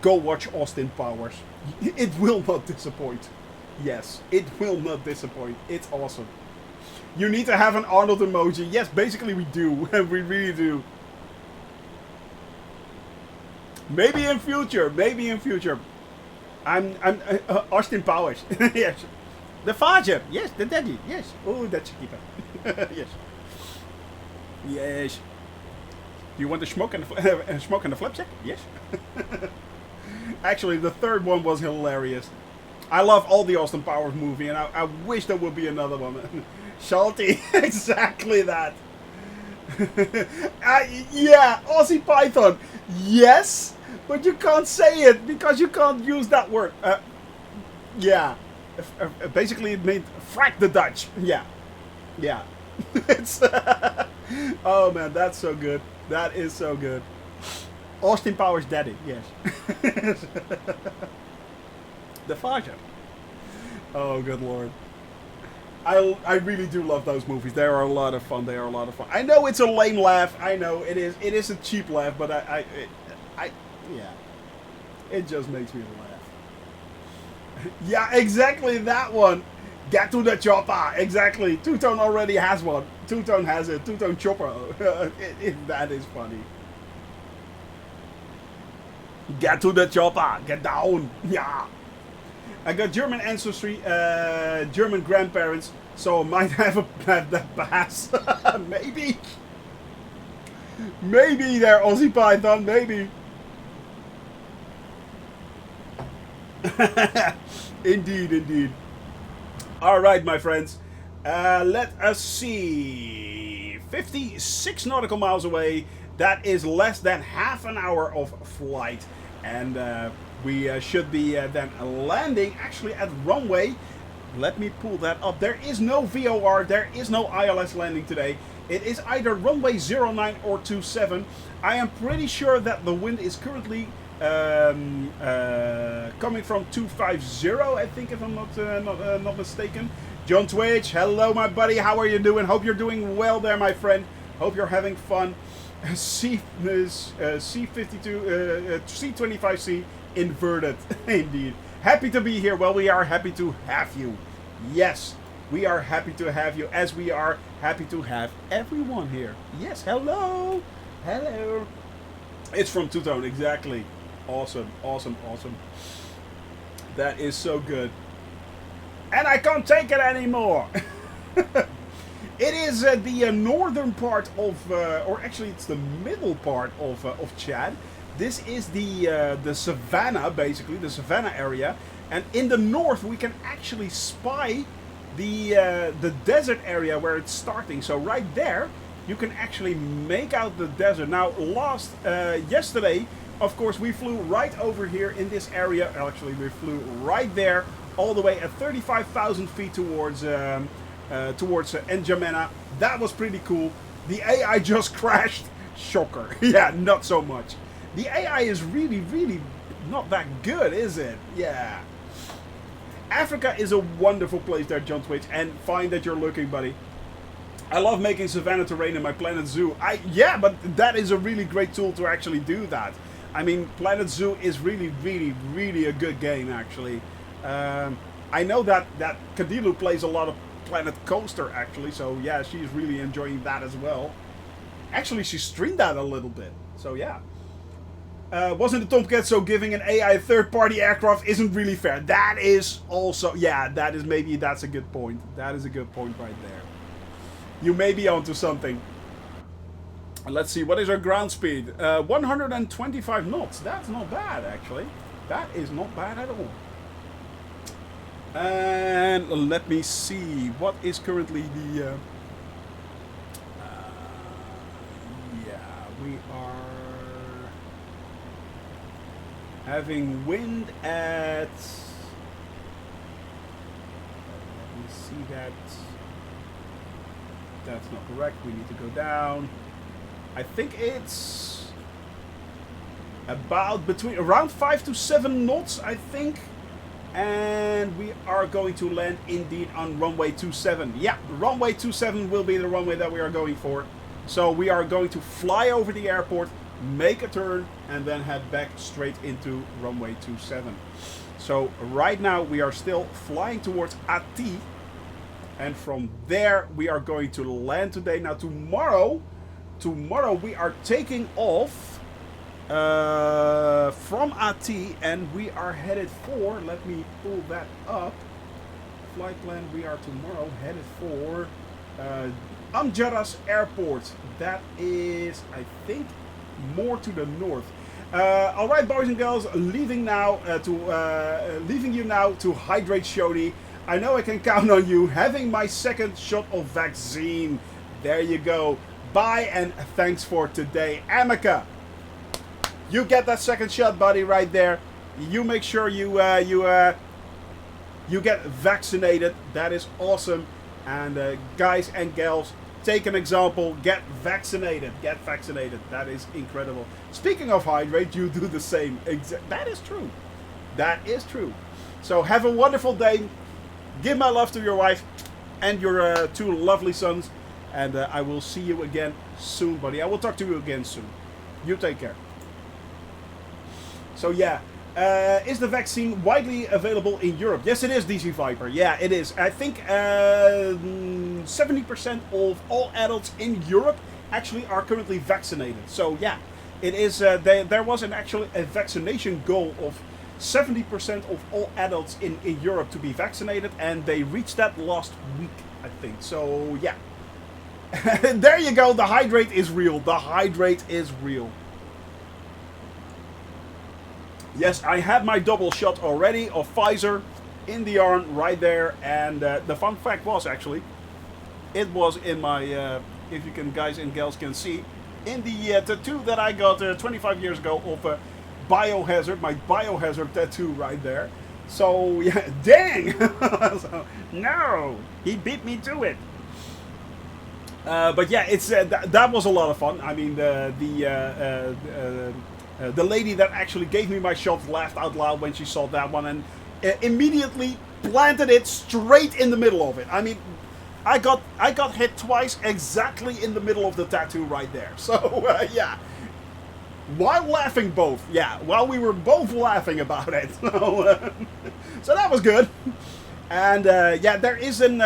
Go watch Austin Powers. It will not disappoint. Yes, it will not disappoint. It's awesome. You need to have an Arnold emoji. Yes, basically we do. We really do. Maybe in future. I'm Austin Powers. Yes. The father. Yes, the daddy. Yes. Oh, that's a keeper. Yes. Yes. Do you want the smoke and the flapjack? Yes. Actually, the third one was hilarious. I love all the Austin Powers movie, and I wish there would be another one. Shalty, exactly that. Yeah, Aussie Python. Yes, but you can't say it because you can't use that word. Yeah, basically it meant frack the Dutch. Yeah. It's oh man, that's so good. That is so good. Austin Powers daddy, yes. The father. Oh, good lord. I really do love those movies. They are a lot of fun. I know it's a lame laugh. I know it is. It is a cheap laugh, but yeah, it just makes me laugh. Yeah, exactly that one. Get to the chopper. Exactly. Two-Tone already has one. Two-Tone has it. Two-Tone chopper. That is funny. Get to the chopper. Get down. Yeah. I got German ancestry, German grandparents, so I might have that pass. Maybe. Maybe they're Aussie Python. Maybe. Indeed. Alright, my friends. Let us see. 56 nautical miles away. That is less than half an hour of flight. And we should be then landing actually at runway. Let me pull that up. There is no VOR, there is no ILS landing today. It is either runway 09 or 27. I am pretty sure that the wind is currently coming from 250, I think, if I'm not mistaken. John Twitch, hello my buddy, how are you doing? Hope you're doing well there, my friend. Hope you're having fun. C52, C25C inverted, indeed. Happy to be here. Well, we are happy to have you. Yes, we are happy to have you, as we are happy to have everyone here. Yes, hello. Hello. It's from Two-Tone, exactly. Awesome, awesome, awesome. That is so good. And I can't take it anymore. It is the northern part of, or actually it's the middle part of Chad. This is the savannah, basically, the savannah area. And in the north we can actually spy the desert area where it's starting. So right there you can actually make out the desert. Now yesterday, of course, we flew right over here in this area. Actually, we flew right there, all the way at 35,000 feet towards N'Djamena. That was pretty cool. The AI just crashed. Shocker. Yeah, not so much. The AI is really, really not that good, is it? Yeah. Africa is a wonderful place there, John Twitch, and fine that you're looking, buddy. I love making savannah terrain in my Planet Zoo. Yeah, but that is a really great tool to actually do that. I mean, Planet Zoo is really, really, really a good game, actually. I know that Kadilu plays a lot of Planet Coaster, actually, so yeah, she's really enjoying that as well. Actually, she streamed that a little bit, so yeah. Wasn't the Tomcat so giving an AI a third-party aircraft isn't really fair? That is also, yeah, that's a good point. That is a good point right there. You may be onto something. Let's see, what is our ground speed? 125 knots. That's not bad, actually. That is not bad at all. And let me see, what is currently the... yeah, we are having wind at... let me see that. That's not correct, we need to go down. I think it's about around 5 to 7 knots, I think. And we are going to land indeed on runway 27. Yeah, runway 27 will be the runway that we are going for. So we are going to fly over the airport, make a turn, and then head back straight into runway 27. So right now we are still flying towards Ati. And from there we are going to land today. Now tomorrow we are taking off from Ati, and we are headed for, let me pull that up, flight plan, we are tomorrow headed for Amjaras Airport. That is, I think, more to the north. Alright, boys and girls, leaving you now to hydrate Shoni. I know I can count on you. Having my second shot of vaccine. There you go. Bye and thanks for today. Amika, you get that second shot, buddy, right there. You make sure you get vaccinated. That is awesome. And guys and gals, take an example. Get vaccinated. Get vaccinated. That is incredible. Speaking of hydrate, you do the same. That is true. That is true. So have a wonderful day. Give my love to your wife and your 2 lovely sons. And I will see you again soon, buddy. I will talk to you again soon. You take care. So yeah, is the vaccine widely available in Europe? Yes, it is, DC Viper. Yeah, it is. I think 70% of all adults in Europe actually are currently vaccinated. So yeah, it is. There was actually a vaccination goal of 70% of all adults in Europe to be vaccinated, and they reached that last week, I think. So yeah. There you go, the hydrate is real. The hydrate is real. Yes, I had my double shot already of Pfizer in the arm right there. And the fun fact was actually, it was in my, if you can, guys and gals can see, in the tattoo that I got 25 years ago of Biohazard, my Biohazard tattoo right there. So, yeah, dang! So, no! He beat me to it. But yeah, it's that was a lot of fun. I mean, the lady that actually gave me my shot laughed out loud when she saw that one and immediately planted it straight in the middle of it. I mean, I got hit twice exactly in the middle of the tattoo right there. So yeah, while laughing both. Yeah, while we were both laughing about it. So that was good. And yeah, there is an.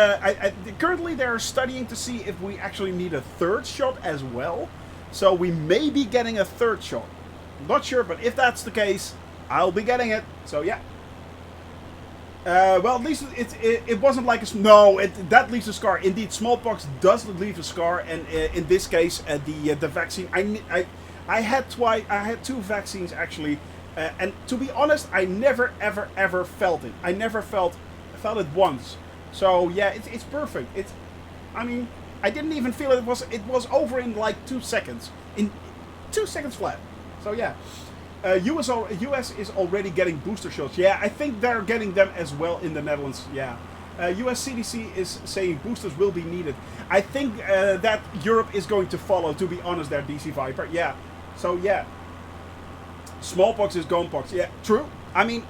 Currently, they're studying to see if we actually need a third shot as well. So we may be getting a third shot. Not sure, but if that's the case, I'll be getting it. So yeah. Well, at least it wasn't like a that leaves a scar. Indeed, smallpox does leave a scar, and in this case, the vaccine. I had 2 vaccines actually, and to be honest, I never ever felt it. I never felt it once. So yeah, it's perfect. I mean, I didn't even feel it. It was over in like 2 seconds. In 2 seconds flat. So yeah. US is already getting booster shots. Yeah, I think they're getting them as well in the Netherlands. Yeah. US CDC is saying boosters will be needed. I think that Europe is going to follow, to be honest, there, DC Viper. Yeah. So yeah. Smallpox is gonepox. Yeah, true. I mean,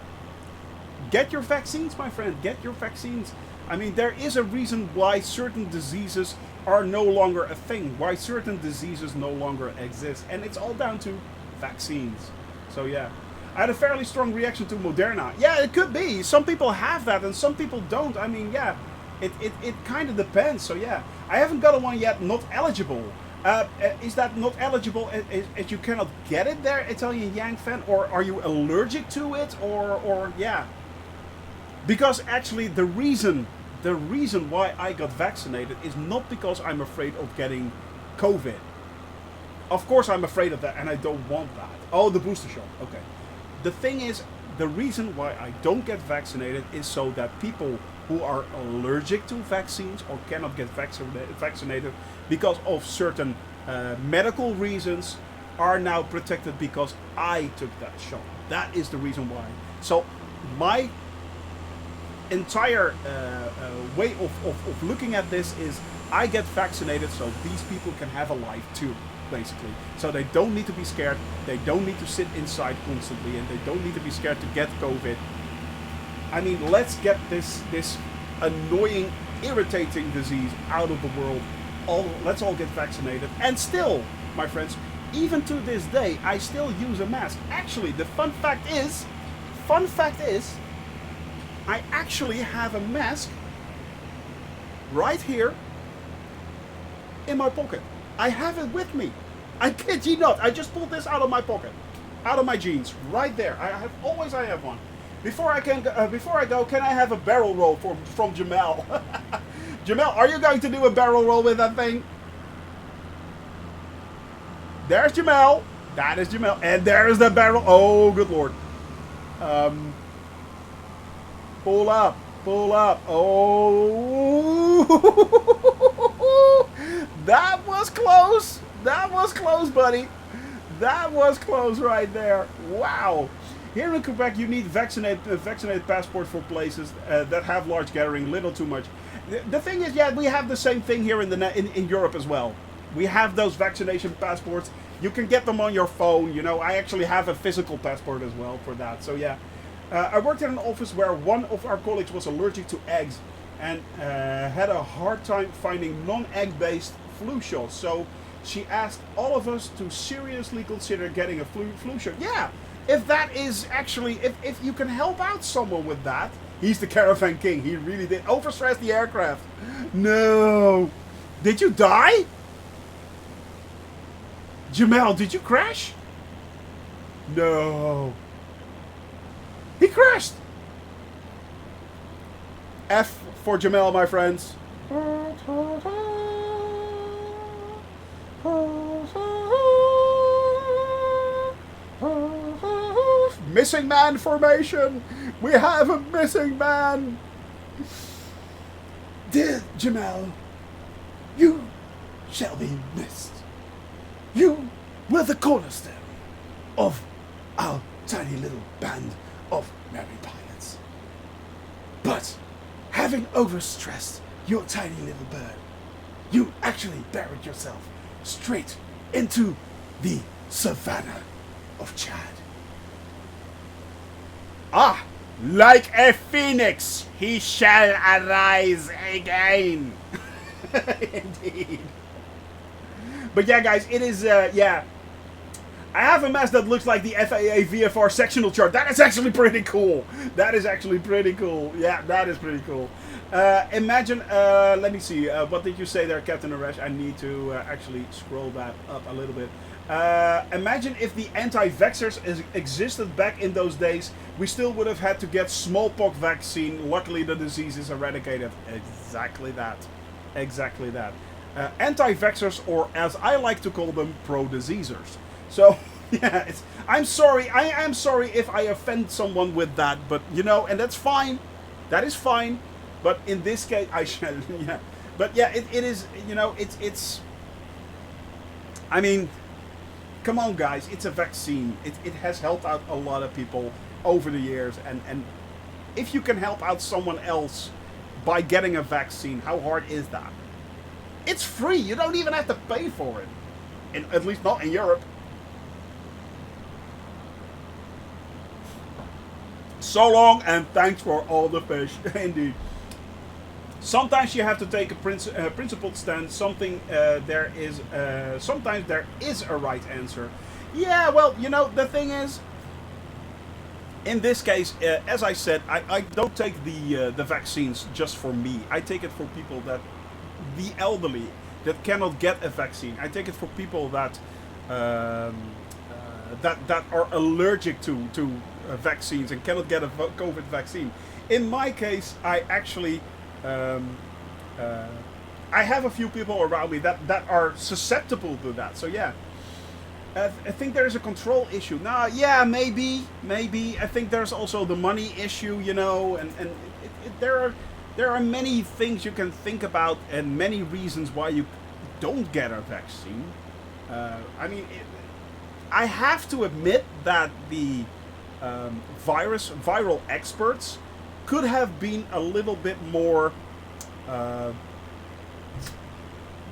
get your vaccines, my friend. Get your vaccines. I mean, there is a reason why certain diseases are no longer a thing. Why certain diseases no longer exist. And it's all down to vaccines. So yeah, I had a fairly strong reaction to Moderna. Yeah, it could be. Some people have that and some people don't. I mean, yeah, it kind of depends. So yeah, I haven't got one yet, not eligible. Is that not eligible as you cannot get it there, Italian Yang fan? Or are you allergic to it? Or yeah. Because actually the reason why I got vaccinated is not because I'm afraid of getting COVID. Of course I'm afraid of that and I don't want that. Oh, the booster shot. Okay. The thing is, the reason why I don't get vaccinated is so that people who are allergic to vaccines or cannot get vaccinated because of certain medical reasons are now protected because I took that shot. That is the reason why. So my entire way of looking at this is I get vaccinated so these people can have a life too. Basically, so they don't need to be scared. They don't need to sit inside constantly, and they don't need to be scared to get COVID. I mean, let's get this annoying, irritating disease out of the world. Let's all get vaccinated. And still, my friends, even to this day, I still use a mask. Actually, the fun fact is, I actually have a mask right here in my pocket. I have it with me. I kid you not. I just pulled this out of my pocket, out of my jeans, right there. I have one. Before I go, can I have a barrel roll from Jamal? Jamal, are you going to do a barrel roll with that thing? There's Jamal. That is Jamal, and there is the barrel. Oh, good lord. Pull up. Oh. That was close. That was close, buddy. That was close right there. Wow. Here in Quebec, you need vaccinated passport for places that have large gathering. Little too much. The thing is, yeah, we have the same thing here in Europe as well. We have those vaccination passports. You can get them on your phone. You know, I actually have a physical passport as well for that. So yeah, I worked in an office where one of our colleagues was allergic to eggs and had a hard time finding non-egg based flu shots. So she asked all of us to seriously consider getting a flu shot. Yeah, if that is actually, if you can help out someone with that. He's the caravan king. He really did overstress the aircraft. No. Did you die? Jamal, did you crash? No. He crashed. F for Jamal, my friends. Missing man formation. We have a missing man. Dear Jamal, you shall be missed. You were the cornerstone of our tiny little band of merry pilots. But having overstressed your tiny little bird, you actually buried yourself straight into the savannah of Chad. Ah, like a phoenix, he shall arise again. Indeed. But yeah, guys, it is, yeah. I have a mess that looks like the FAA VFR sectional chart. That is actually pretty cool. That is actually pretty cool. Yeah, that is pretty cool. Imagine, let me see. What did you say there, Captain Arash? I need to actually scroll that up a little bit. Imagine if the anti-vaxxers existed back in those days. We still would have had to get smallpox vaccine. Luckily, the disease is eradicated. Exactly that. Exactly that. Anti-vaxxers, or as I like to call them, pro-diseasers. So, yeah, I'm sorry. I am sorry if I offend someone with that, but you know, and that's fine. That is fine. But in this case, I shall. Yeah. But yeah, it is. You know, it's. I mean, come on, guys. It's a vaccine. It has helped out a lot of people over the years, and if you can help out someone else by getting a vaccine, how hard is that? It's free. You don't even have to pay for it. At least not in Europe. So long, and thanks for all the fish. Indeed. Sometimes you have to take a principled stand. Sometimes there is a right answer. Yeah, well, you know, the thing is, in this case, as I said, I don't take the vaccines just for me. I take it for people that, the elderly, that cannot get a vaccine. I take it for people that that are allergic to vaccines and cannot get a COVID vaccine. In my case, I actually I have a few people around me that are susceptible to that. So yeah, I think there's a control issue. Now, yeah, maybe. I think there's also the money issue, you know, and there are many things you can think about and many reasons why you don't get a vaccine. I mean, I have to admit that the viral experts could have been a little bit more,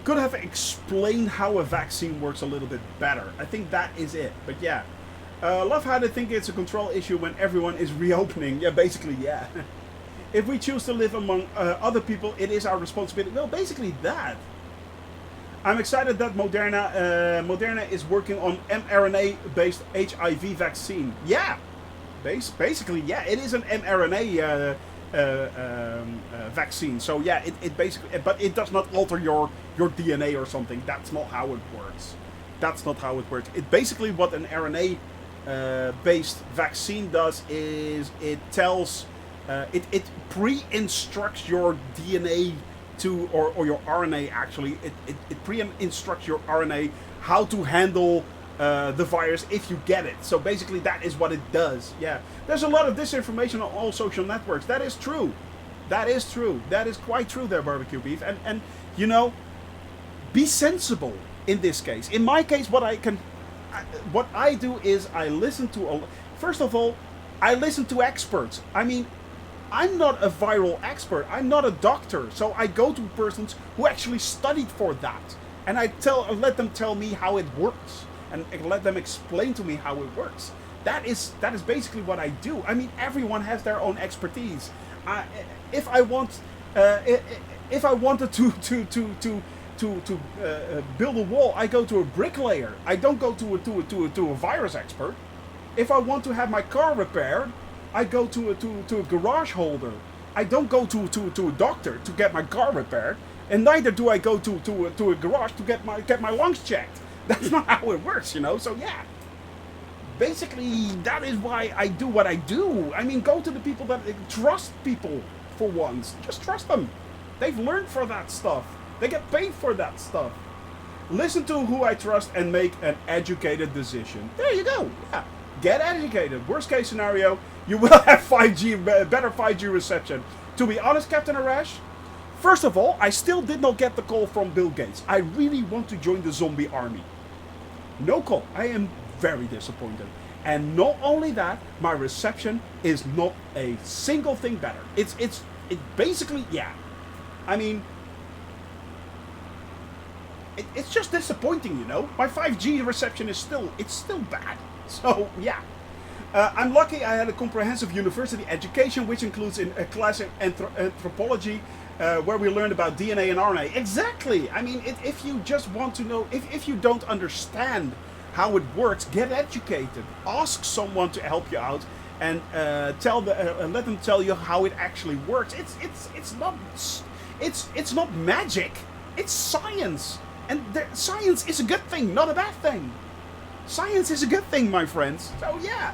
could have explained how a vaccine works a little bit better. I think that is it. But yeah, love how they think it's a control issue when everyone is reopening. Yeah, basically, yeah. If we choose to live among other people, it is our responsibility. Well, basically that. I'm excited that Moderna is working on mRNA-based HIV vaccine. Yeah, basically, yeah, it is an mRNA vaccine. So yeah, it basically, but it does not alter your DNA or something. That's not how it works. That's not how it works. It basically, what an RNA based vaccine does is it tells, it pre-instructs your DNA to, or your RNA actually, it pre-instructs your RNA how to handle the virus if you get it. So basically that is what it does. Yeah, there's a lot of disinformation on all social networks. That is true. That is true. That is quite true there, Barbecue Beef. And you know, be sensible in this case. In my case, what I do is I listen to, first of all, I listen to experts. I mean, I'm not a viral expert. I'm not a doctor. So I go to persons who actually studied for that. And I let them tell me how it works. And let them explain to me how it works. That is basically what I do. I mean, everyone has their own expertise. If I wanted to build a wall, I go to a bricklayer. I don't go to a virus expert. If I want to have my car repaired, I go to a garage holder. I don't go to a doctor to get my car repaired, and neither do I go to a garage to get my lungs checked. That's not how it works, you know. So yeah, basically that is why I do what I do. I mean, go to the people that trust people for once. Just trust them. They've learned for that stuff. They get paid for that stuff. Listen to who I trust and make an educated decision. There you go. Yeah. Get educated. Worst case scenario, you will have 5G, better 5G reception. To be honest, Captain Arash, first of all, I still did not get the call from Bill Gates. I really want to join the zombie army. No call. I am very disappointed. And not only that, my reception is not a single thing better. It basically, yeah. I mean, it's just disappointing, you know. My 5G reception is still bad. So yeah. I'm lucky I had a comprehensive university education, which includes a class in anthropology, where we learned about DNA and RNA. Exactly. I mean, if you just want to know, if you don't understand how it works, get educated. Ask someone to help you out, and let them tell you how it actually works. It's not magic. It's science, and science is a good thing, not a bad thing. Science is a good thing, my friends. So yeah.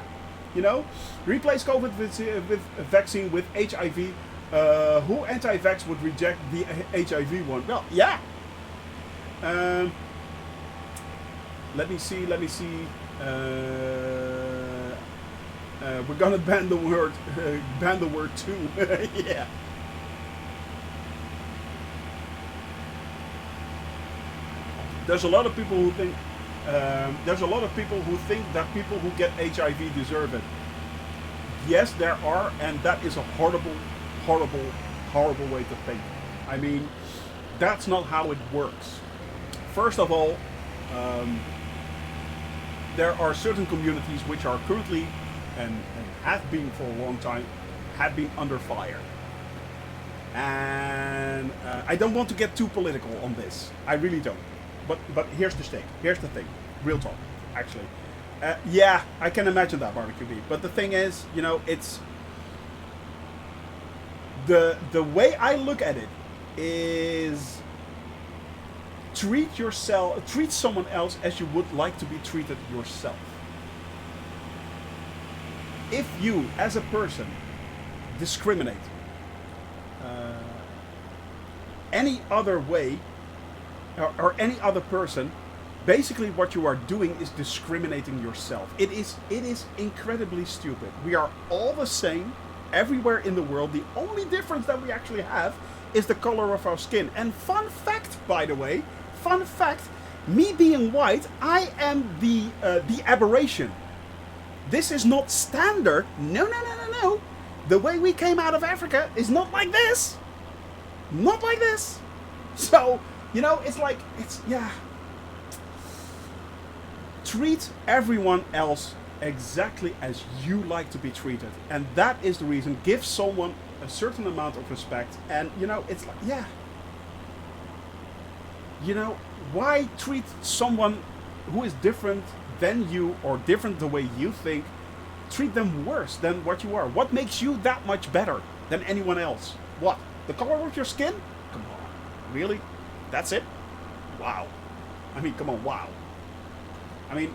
You know, replace COVID with a vaccine with HIV. Who anti-vax would reject the HIV one? Well, yeah. Let me see. We're gonna ban the word too. Yeah. There's a lot of people who think. That people who get HIV deserve it. Yes, there are, and that is a horrible, horrible, horrible way to think. I mean, that's not how it works. First of all, there are certain communities which are currently, and have been for a long time, have been under fire. And I don't want to get too political on this. I really don't. But here's the stake. Here's the thing. Real talk, actually. Yeah, I can imagine that barbecue beef. But the thing is, you know, it's the way I look at it is treat someone else as you would like to be treated yourself. If you, as a person, discriminate any other way, or any other person, basically what you are doing is discriminating yourself. It is incredibly stupid. We are all the same everywhere in the world. The only difference that we actually have is the color of our skin. And fun fact, by the way, me being white, I am the aberration. This is not standard. No. The way we came out of Africa is not like this. Not like this. So, you know, yeah. Treat everyone else exactly as you like to be treated. And that is the reason. Give someone a certain amount of respect. And, you know, it's like, yeah. You know, why treat someone who is different than you, or different the way you think, treat them worse than what you are? What makes you that much better than anyone else? What? The color of your skin? Come on. Really? That's it? Wow. I mean, come on, wow. I mean,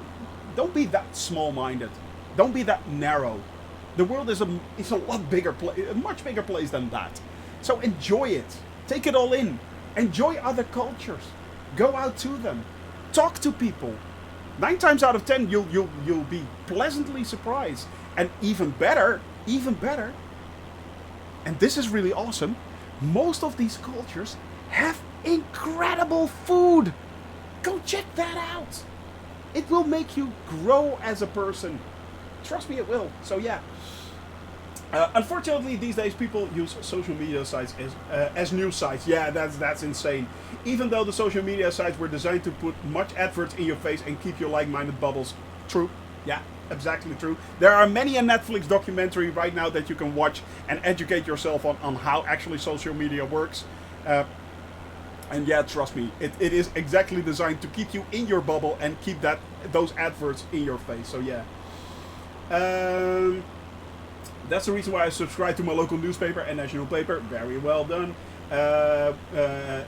don't be that small-minded. Don't be that narrow. The world is a lot bigger place, a much bigger place than that. So enjoy it. Take it all in. Enjoy other cultures. Go out to them. Talk to people. 9 times out of 10, you'll be pleasantly surprised. And even better, and this is really awesome, most of these cultures have incredible food. Go check that out. It will make you grow as a person. Trust me, it will. So yeah. Unfortunately, these days people use social media sites as news sites. Yeah, that's insane. Even though the social media sites were designed to put much adverts in your face and keep your like-minded bubbles. True. Yeah, exactly true. There are many a Netflix documentary right now that you can watch and educate yourself on how actually social media works. And yeah, trust me, it is exactly designed to keep you in your bubble and keep those adverts in your face. So yeah. That's the reason why I subscribe to my local newspaper and national paper. Very well done.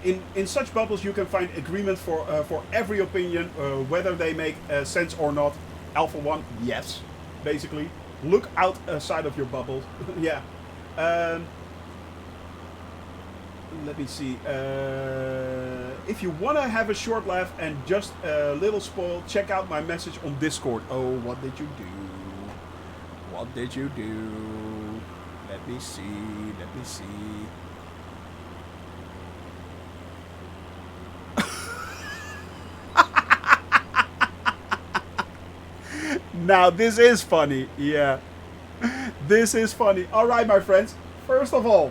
In such bubbles, you can find agreement for every opinion, whether they make sense or not. Alpha 1, yes, basically. Look outside of your bubble. Yeah. Let me see. If you want to have a short laugh and just a little spoil, check out my message on Discord. Oh, what did you do? What did you do? Let me see. Now, this is funny. Yeah. This is funny. All right, my friends. First of all,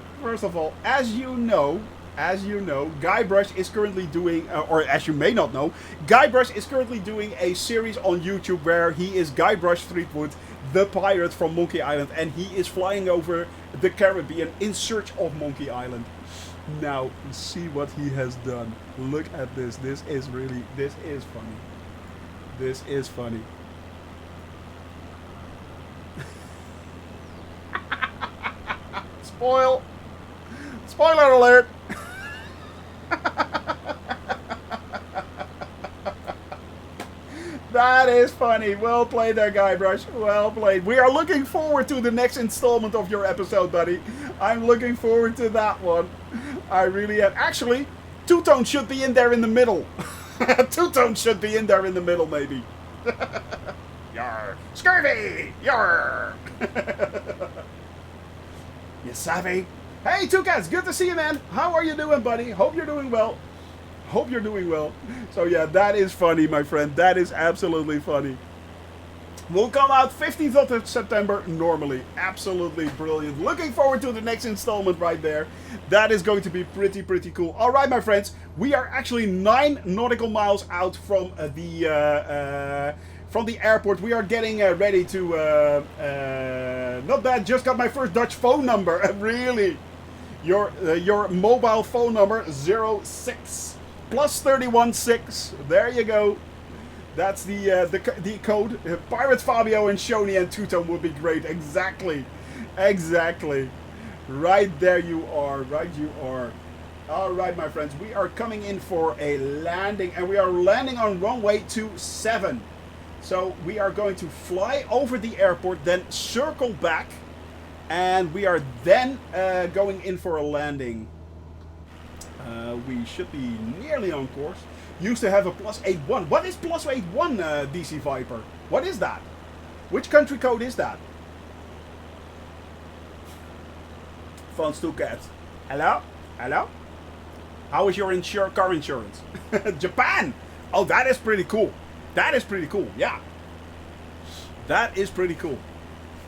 as you know, Guybrush is currently doing, or as you may not know, Guybrush is currently doing a series on YouTube where he is Guybrush Threepwood, the pirate from Monkey Island, and he is flying over the Caribbean in search of Monkey Island. Now, see what he has done. Look at this. This is funny. This is funny. Spoiler alert! That is funny. Well played there, Guybrush. Well played. We are looking forward to the next installment of your episode, buddy. I'm looking forward to that one. I really am. Actually, Two-Tone should be in there in the middle. Two-Tone should be in there in the middle, maybe. Yarr. Scurvy! Yarr! You savvy? Hey, Two Cats, good to see you, man. How are you doing, buddy? Hope you're doing well. Hope you're doing well. So yeah, that is funny, my friend. That is absolutely funny. Will come out 15th of September normally. Absolutely brilliant. Looking forward to the next installment right there. That is going to be pretty cool. All right, my friends. We are actually 9 nautical miles out from the airport. We are getting ready to... not bad. Just got my first Dutch phone number. Really. Your mobile phone number 06 plus 316. There you go. That's the code. Pirates Fabio and Shoney and Two-Tone would be great. Exactly. Right there you are. Right you are. All right, my friends. We are coming in for a landing, and we are landing on runway 27. So we are going to fly over the airport, then circle back, and we are then going in for a landing. We should be nearly on course. Used to have a +81. What is +81, DC Viper? What is that? Which country code is that? Phone's 2 Cats. Hello? Hello? How is your car insurance? Japan! Oh, that is pretty cool. That is pretty cool, yeah. That is pretty cool.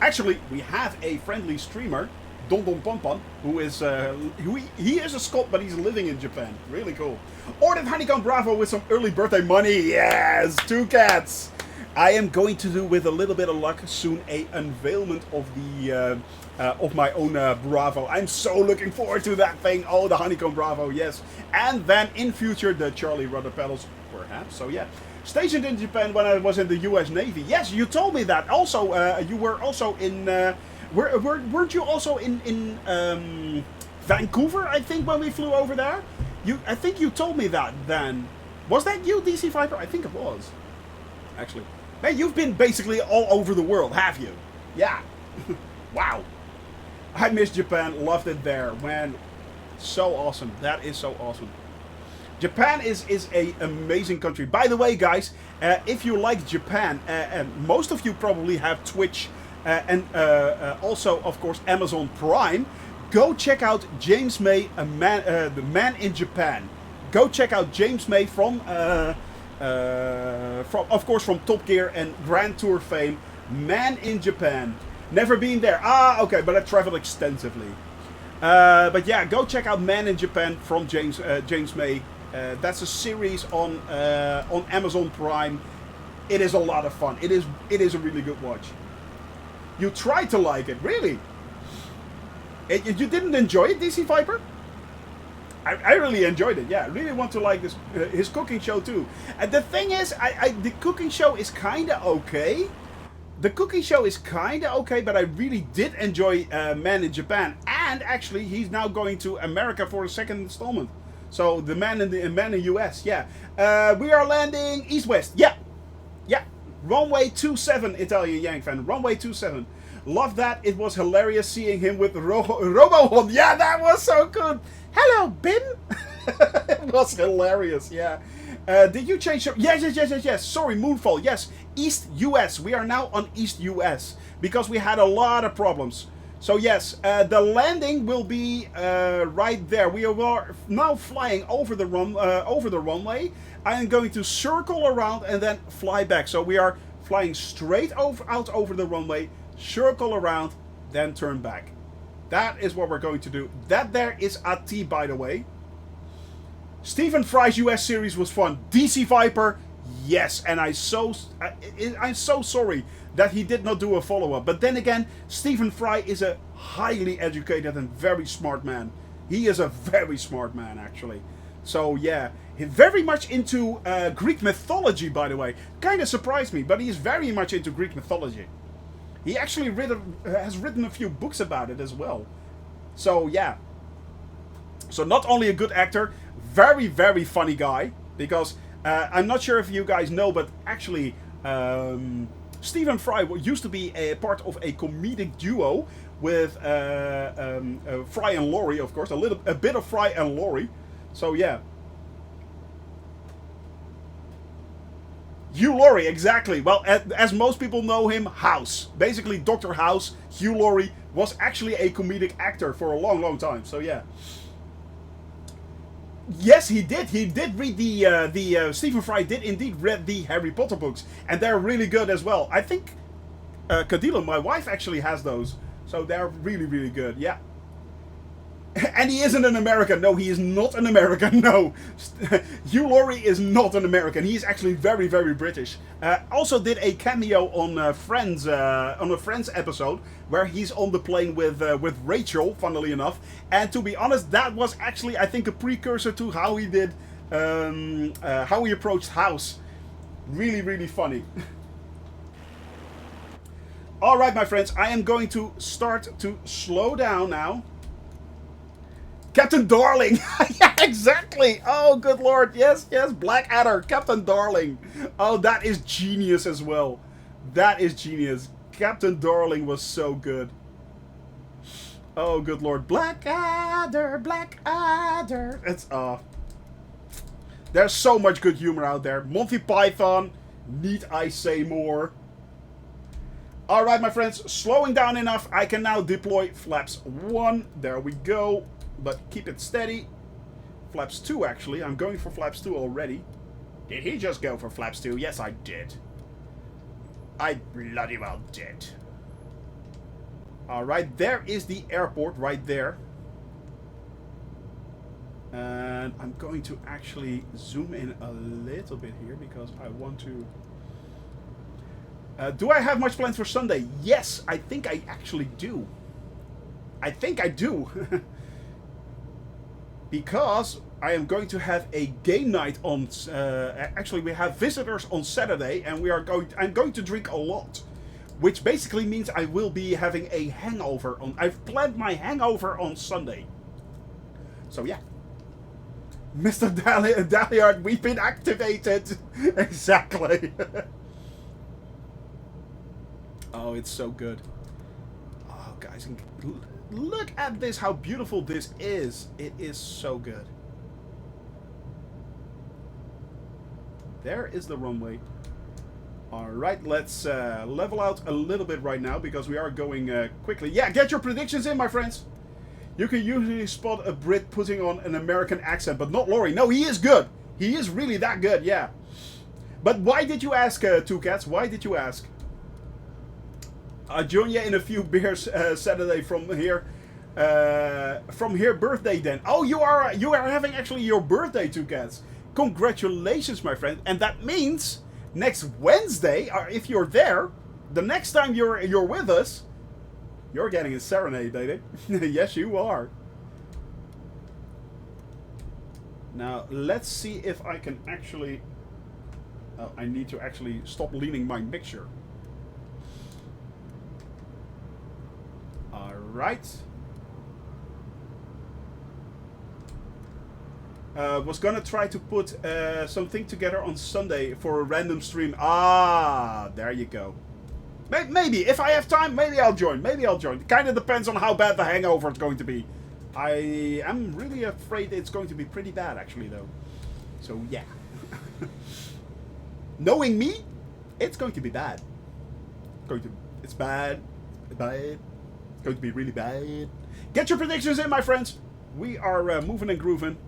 Actually, we have a friendly streamer, Don Don Pampan, who is he is a Scot, but he's living in Japan. Really cool. Ordered Honeycomb Bravo with some early birthday money. Yes, 2 Cats. I am going to do, with a little bit of luck, soon a unveilment of the of my own Bravo. I'm so looking forward to that thing. Oh, the Honeycomb Bravo, yes. And then in future the Charlie Rudder pedals, perhaps. So yeah. Stationed in Japan when I was in the U.S. Navy. Yes, you told me that. Also, you were also in. Weren't you also in Vancouver? I think when we flew over there. I think you told me that then. Was that you, DC Viper? I think it was. Actually, man, you've been basically all over the world, have you? Yeah. Wow. I miss Japan. Loved it there, man. So awesome. That is so awesome. Japan is an amazing country. By the way, guys, if you like Japan, and most of you probably have Twitch and also, of course, Amazon Prime, go check out James May, the man in Japan. Go check out James May from of course, from Top Gear and Grand Tour fame. Man in Japan. Never been there. Ah, okay, but I traveled extensively. But yeah, go check out Man in Japan from James May. That's a series on Amazon Prime. It is a lot of fun. It is a really good watch. You tried to like it, really? You didn't enjoy it, DC Viper? I really enjoyed it. Yeah, I really want to like this his cooking show too. And the thing is, the cooking show is kind of okay. The cooking show is kind of okay, but I really did enjoy Man in Japan. And actually, he's now going to America for a second installment. So the man in the US, yeah. We are landing east-west, yeah. Runway 27, Italian Yank fan. Runway 27. Love that. It was hilarious seeing him with Robo-Hon. Yeah, that was so good. Hello, Bim. It was hilarious, yeah. Did you change your... Yes. Sorry, Moonfall. Yes, East US. We are now on East US because we had a lot of problems. So yes, the landing will be right there. We are now flying over the runway. I am going to circle around and then fly back. So we are flying straight out over the runway, circle around, then turn back. That is what we're going to do. That there is AT, by the way. Stephen Fry's US series was fun. DC Viper, yes, and I'm so sorry that he did not do a follow-up. But then again, Stephen Fry is a highly educated and very smart man. He is a very smart man, actually. So yeah, he's very much into Greek mythology, by the way. Kind of surprised me, but he's very much into Greek mythology. He actually has written a few books about it as well. So yeah. So not only a good actor, very, very funny guy. Because I'm not sure if you guys know, but actually Stephen Fry used to be a part of a comedic duo with Fry and Laurie, of course. A bit of Fry and Laurie. So yeah. Hugh Laurie, exactly. Well, as most people know him, House. Basically, Dr. House, Hugh Laurie, was actually a comedic actor for a long, long time. So yeah. Yes, he did. He did read Stephen Fry did indeed read the Harry Potter books. And they're really good as well. I think Kadila, my wife, actually has those. So they're really, really good. Yeah. And he isn't an American. No, he is not an American. No. Hugh Laurie is not an American. He is actually very, very British. Also did a cameo on Friends, on a Friends episode, where he's on the plane with Rachel, funnily enough. And to be honest, that was actually, I think, a precursor to how he did, how he approached House. Really, really funny. Alright, my friends, I am going to start to slow down now. Captain Darling! Yeah, exactly! Oh, good lord, yes, yes, Blackadder, Captain Darling. Oh, that is genius as well. That is genius. Captain Darling was so good. Oh, good lord. Blackadder, Blackadder. It's, there's so much good humor out there. Monty Python, need I say more? Alright, my friends, slowing down enough. I can now deploy flaps 1. There we go. But keep it steady. Flaps 2, actually. I'm going for flaps 2 already. Did he just go for flaps 2? Yes, I did. I bloody well did. Alright, there is the airport right there. And I'm going to actually zoom in a little bit here because I want to... do I have much plans for Sunday? Yes, I think I actually do. I think I do. Because I am going to have a game night on... actually, we have visitors on Saturday, and I'm going to drink a lot. Which basically means I will be having a hangover on... I've planned my hangover on Sunday. So, yeah. Mr. Daliard, we've been activated. Exactly. Oh, it's so good. Oh, guys... Look at this, how beautiful this is. It is so good. There is the runway. Alright, let's level out a little bit right now because we are going quickly. Yeah, get your predictions in, my friends. You can usually spot a Brit putting on an American accent, but not Laurie. No, he is good. He is really that good, yeah. But why did you ask, Two Cats? Why did you ask? Join you in a few beers Saturday from here. Birthday then. Oh, you are having actually your birthday, Two Cats. Congratulations, my friend. And that means next Wednesday, if you're there, the next time you're with us, you're getting a serenade, baby. Yes, you are. Now let's see if I can actually. Oh, I need to actually stop leaning my mixture. Alright. Was gonna try to put something together on Sunday for a random stream. Ah, there you go. Maybe, if I have time, maybe I'll join. Maybe I'll join. Kind of depends on how bad the hangover is going to be. I am really afraid it's going to be pretty bad, actually, though. So, yeah. Knowing me, it's going to be bad. It's bad. Bad. Going to be really bad. Get your predictions in, my friends. We are moving and grooving.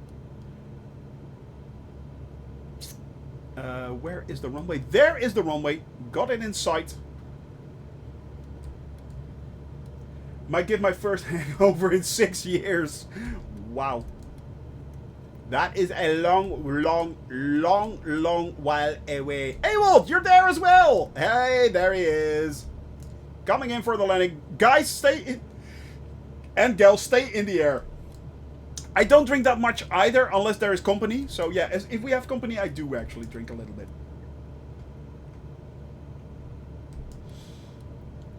Where is the runway? There is the runway. Got it in sight. Might get my first hangover in 6 years. Wow. That is a long while away. Hey, Wolf, you're there as well. Hey, there he is. Coming in for the landing. Guys, stay in. And gals, stay in the air. I don't drink that much either, unless there is company. So yeah, if we have company, I do actually drink a little bit.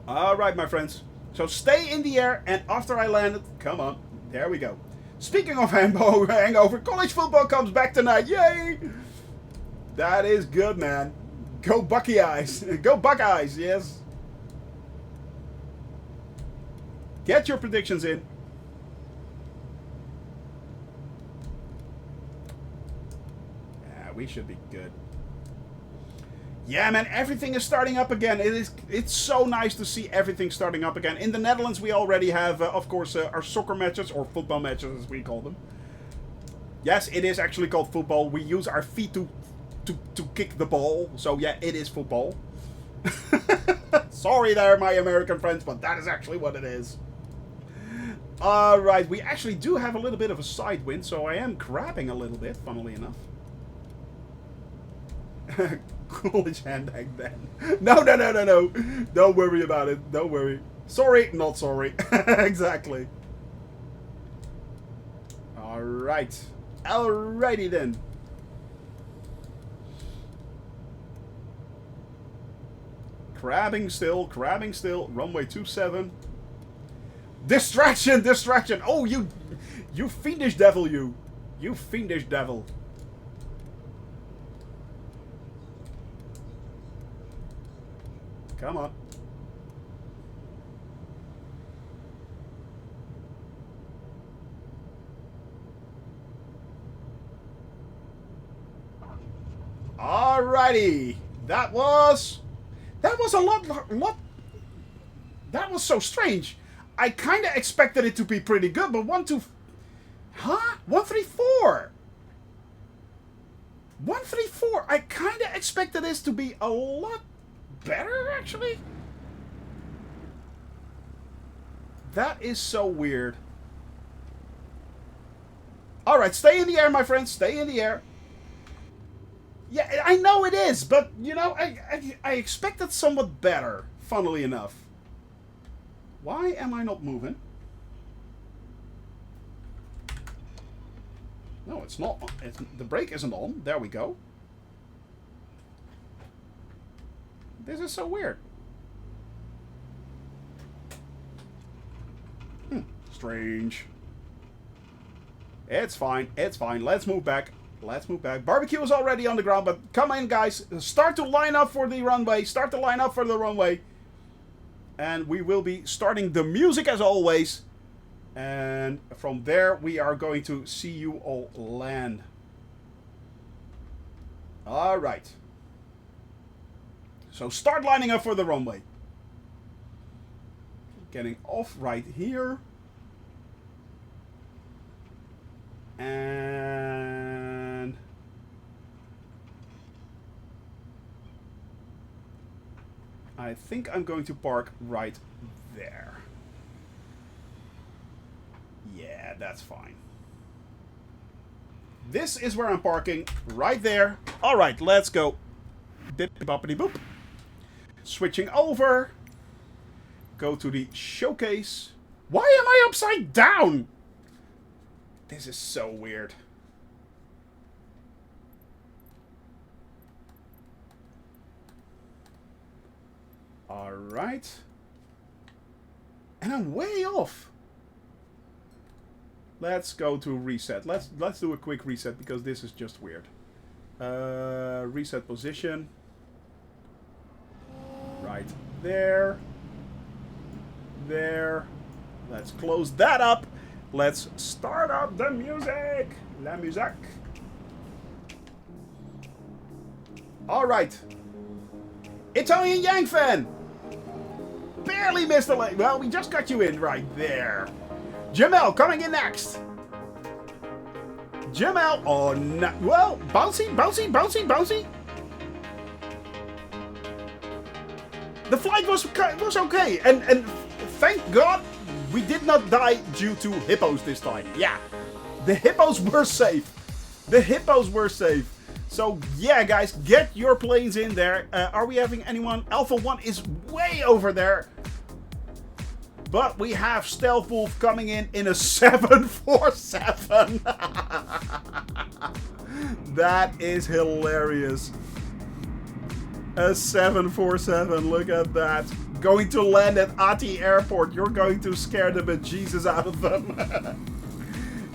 Alright, my friends. So stay in the air, and after I landed, come on, there we go. Speaking of hangover, college football comes back tonight. Yay! That is good, man. Go Buckeyes. Go Buckeyes, yes. Get your predictions in. Yeah, we should be good. Yeah, man, everything is starting up again. It's so nice to see everything starting up again. In the Netherlands, we already have, of course, our soccer matches, or football matches, as we call them. Yes, it is actually called football. We use our feet to kick the ball. So, yeah, it is football. Sorry there, my American friends, but that is actually what it is. Alright, we actually do have a little bit of a side wind, so I am crabbing a little bit, funnily enough. College handbag then. No. Don't worry about it. Don't worry. Sorry, not sorry. Exactly. Alright. Alrighty then. Crabbing still. Runway 27. Distraction. Oh, you fiendish devil, you. You fiendish devil. Come on. Alrighty. That was a lot. That was so strange. I kind of expected it to be pretty good, but 134. 134. I kind of expected this to be a lot better, actually. That is so weird. Alright, stay in the air, my friends. Stay in the air. Yeah, I know it is, but, you know, I expected somewhat better, funnily enough. Why am I not moving? No, it's not. The brake isn't on. There we go. This is so weird. Strange. It's fine. It's fine. Let's move back. Let's move back. Barbecue is already on the ground, but come in, guys. Start to line up for the runway. Start to line up for the runway. And we will be starting the music as always. And from there, we are going to see you all land. All right. So start lining up for the runway. Getting off right here. And I think I'm going to park right there. Yeah, that's fine. This is where I'm parking, right there. All right, let's go. Boppity boop. Switching over. Go to the showcase. Why am I upside down? This is so weird. All right. And I'm way off. Let's go to reset. Let's do a quick reset because this is just weird. Reset position. Right there. There. Let's close that up. Let's start up the music. La musique. All right. Italian Yang fan. Barely missed the lane. Well, we just got you in right there. Jamel coming in next. Jamel. Oh, no. Well, bouncy. The flight was okay, and thank God we did not die due to hippos this time. Yeah, the hippos were safe. The hippos were safe. So yeah, guys, get your planes in there. Are we having anyone? Alpha 1 is way over there. But we have Stealth Wolf coming in a 747. That is hilarious. A 747, look at that. Going to land at Ati Airport. You're going to scare the bejesus out of them.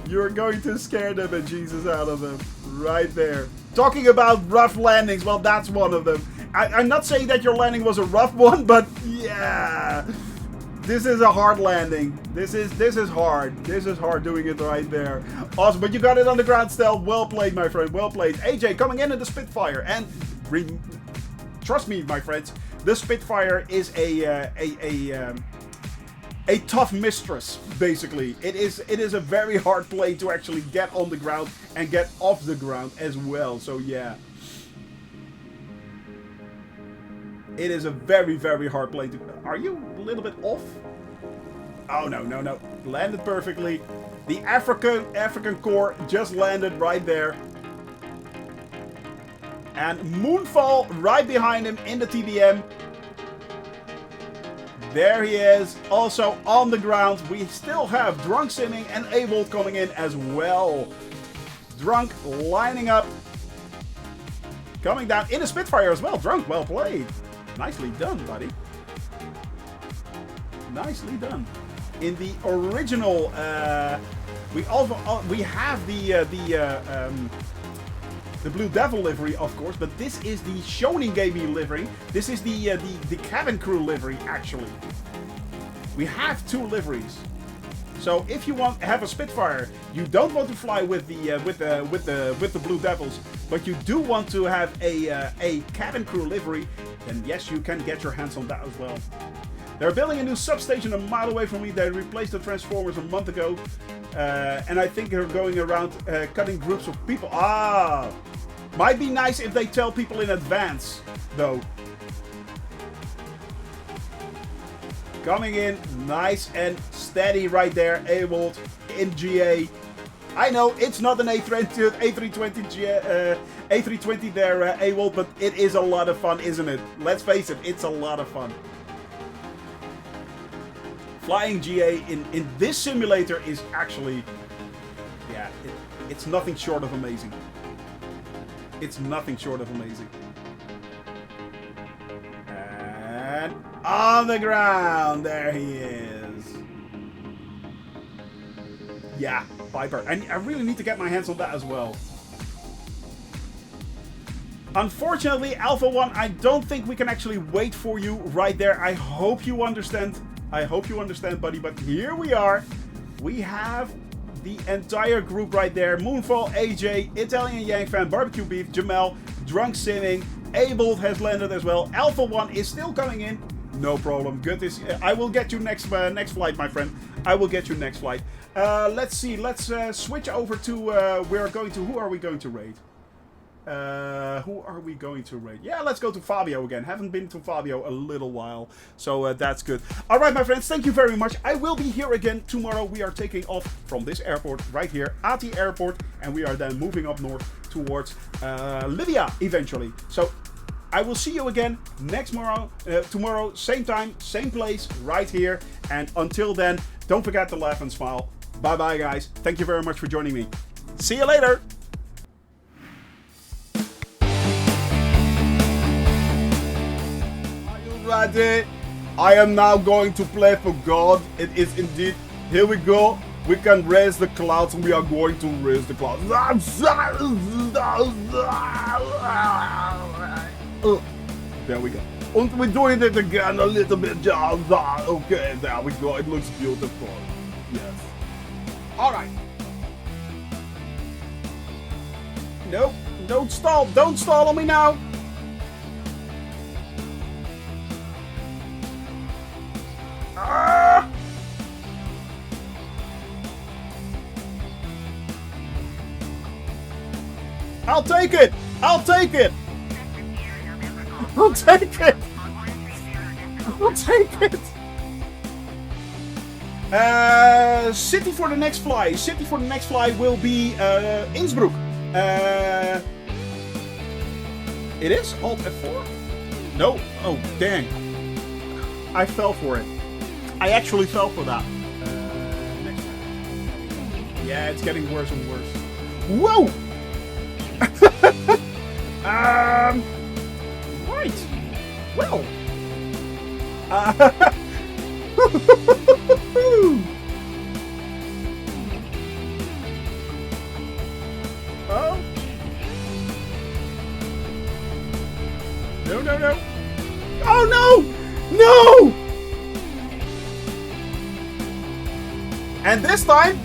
You're going to scare the bejesus out of them. Right there. Talking about rough landings, well, that's one of them. I'm not saying that your landing was a rough one, but yeah. This is a hard landing. This is hard. This is hard doing it right there. Awesome, but you got it on the ground still. Well played, my friend. Well played. AJ coming in the Spitfire. And trust me, my friends, the Spitfire is a tough mistress, basically. It is a very hard plane to actually get on the ground and get off the ground as well. So yeah. It is a very, very hard plane to... Are you a little bit off? Oh, no. Landed perfectly. The African core just landed right there. And Moonfall right behind him in the TDM. There he is. Also on the ground. We still have Drunk Simming and Avold coming in as well. Drunk lining up. Coming down in a Spitfire as well. Drunk, well played. Nicely done, buddy. Nicely done. In the original, we have the Blue Devil livery, of course, but this is the Shonen Gaming livery. This is the cabin crew livery, actually. We have two liveries. So if you have a Spitfire, you don't want to fly with the Blue Devils, but you do want to have a cabin crew livery, then yes, you can get your hands on that as well. They're building a new substation a mile away from me. They replaced the transformers a month ago, and I think they're going around cutting groups of people. Ah, might be nice if they tell people in advance, though. Coming in nice and steady right there, Avold in GA. I know it's not an A320 there, Avold, but it is a lot of fun, isn't it? Let's face it, it's a lot of fun. Flying GA in this simulator is actually, yeah, it's nothing short of amazing. It's nothing short of amazing. And on the ground, there he is. Yeah, Viper. And I really need to get my hands on that as well. Unfortunately, Alpha 1, I don't think we can actually wait for you right there. I hope you understand. I hope you understand, buddy. But here we are. We have the entire group right there. Moonfall, AJ, Italian Yang Fan, Barbecue Beef, Jamel, Drunk Sinning, Avold has landed as well. Alpha 1 is still coming in. No problem. Good to see. I will get you next flight, my friend. I will get you next flight. Let's see. Let's switch over to who are we going to raid? Who are we going to raid? Yeah, let's go to Fabio again. Haven't been to Fabio a little while, so that's good. All right, my friends, thank you very much. I will be here again tomorrow. We are taking off from this airport right here, Ati Airport, and we are then moving up north towards Libya eventually. So I will see you again tomorrow, same time, same place, right here. And until then, don't forget to laugh and smile. Bye-bye, guys. Thank you very much for joining me. See you later. Ready? I am now going to play for God. It is indeed. Here we go. We can raise the clouds, and we are going to raise the clouds. There we go. And we're doing it again a little bit. Okay, there we go. It looks beautiful. Yes. All right. Nope. Don't stall. Don't stall on me now. I'll take it! I'll take it! I'll take it! take it. City for the next fly. City for the next fly will be Innsbruck. It is Alt F4. No. Oh, dang. I fell for it. I actually fell for that. Next one. Yeah, it's getting worse and worse. Whoa! Right. Well. Oh. No, no, no. Oh, no! No! And this time,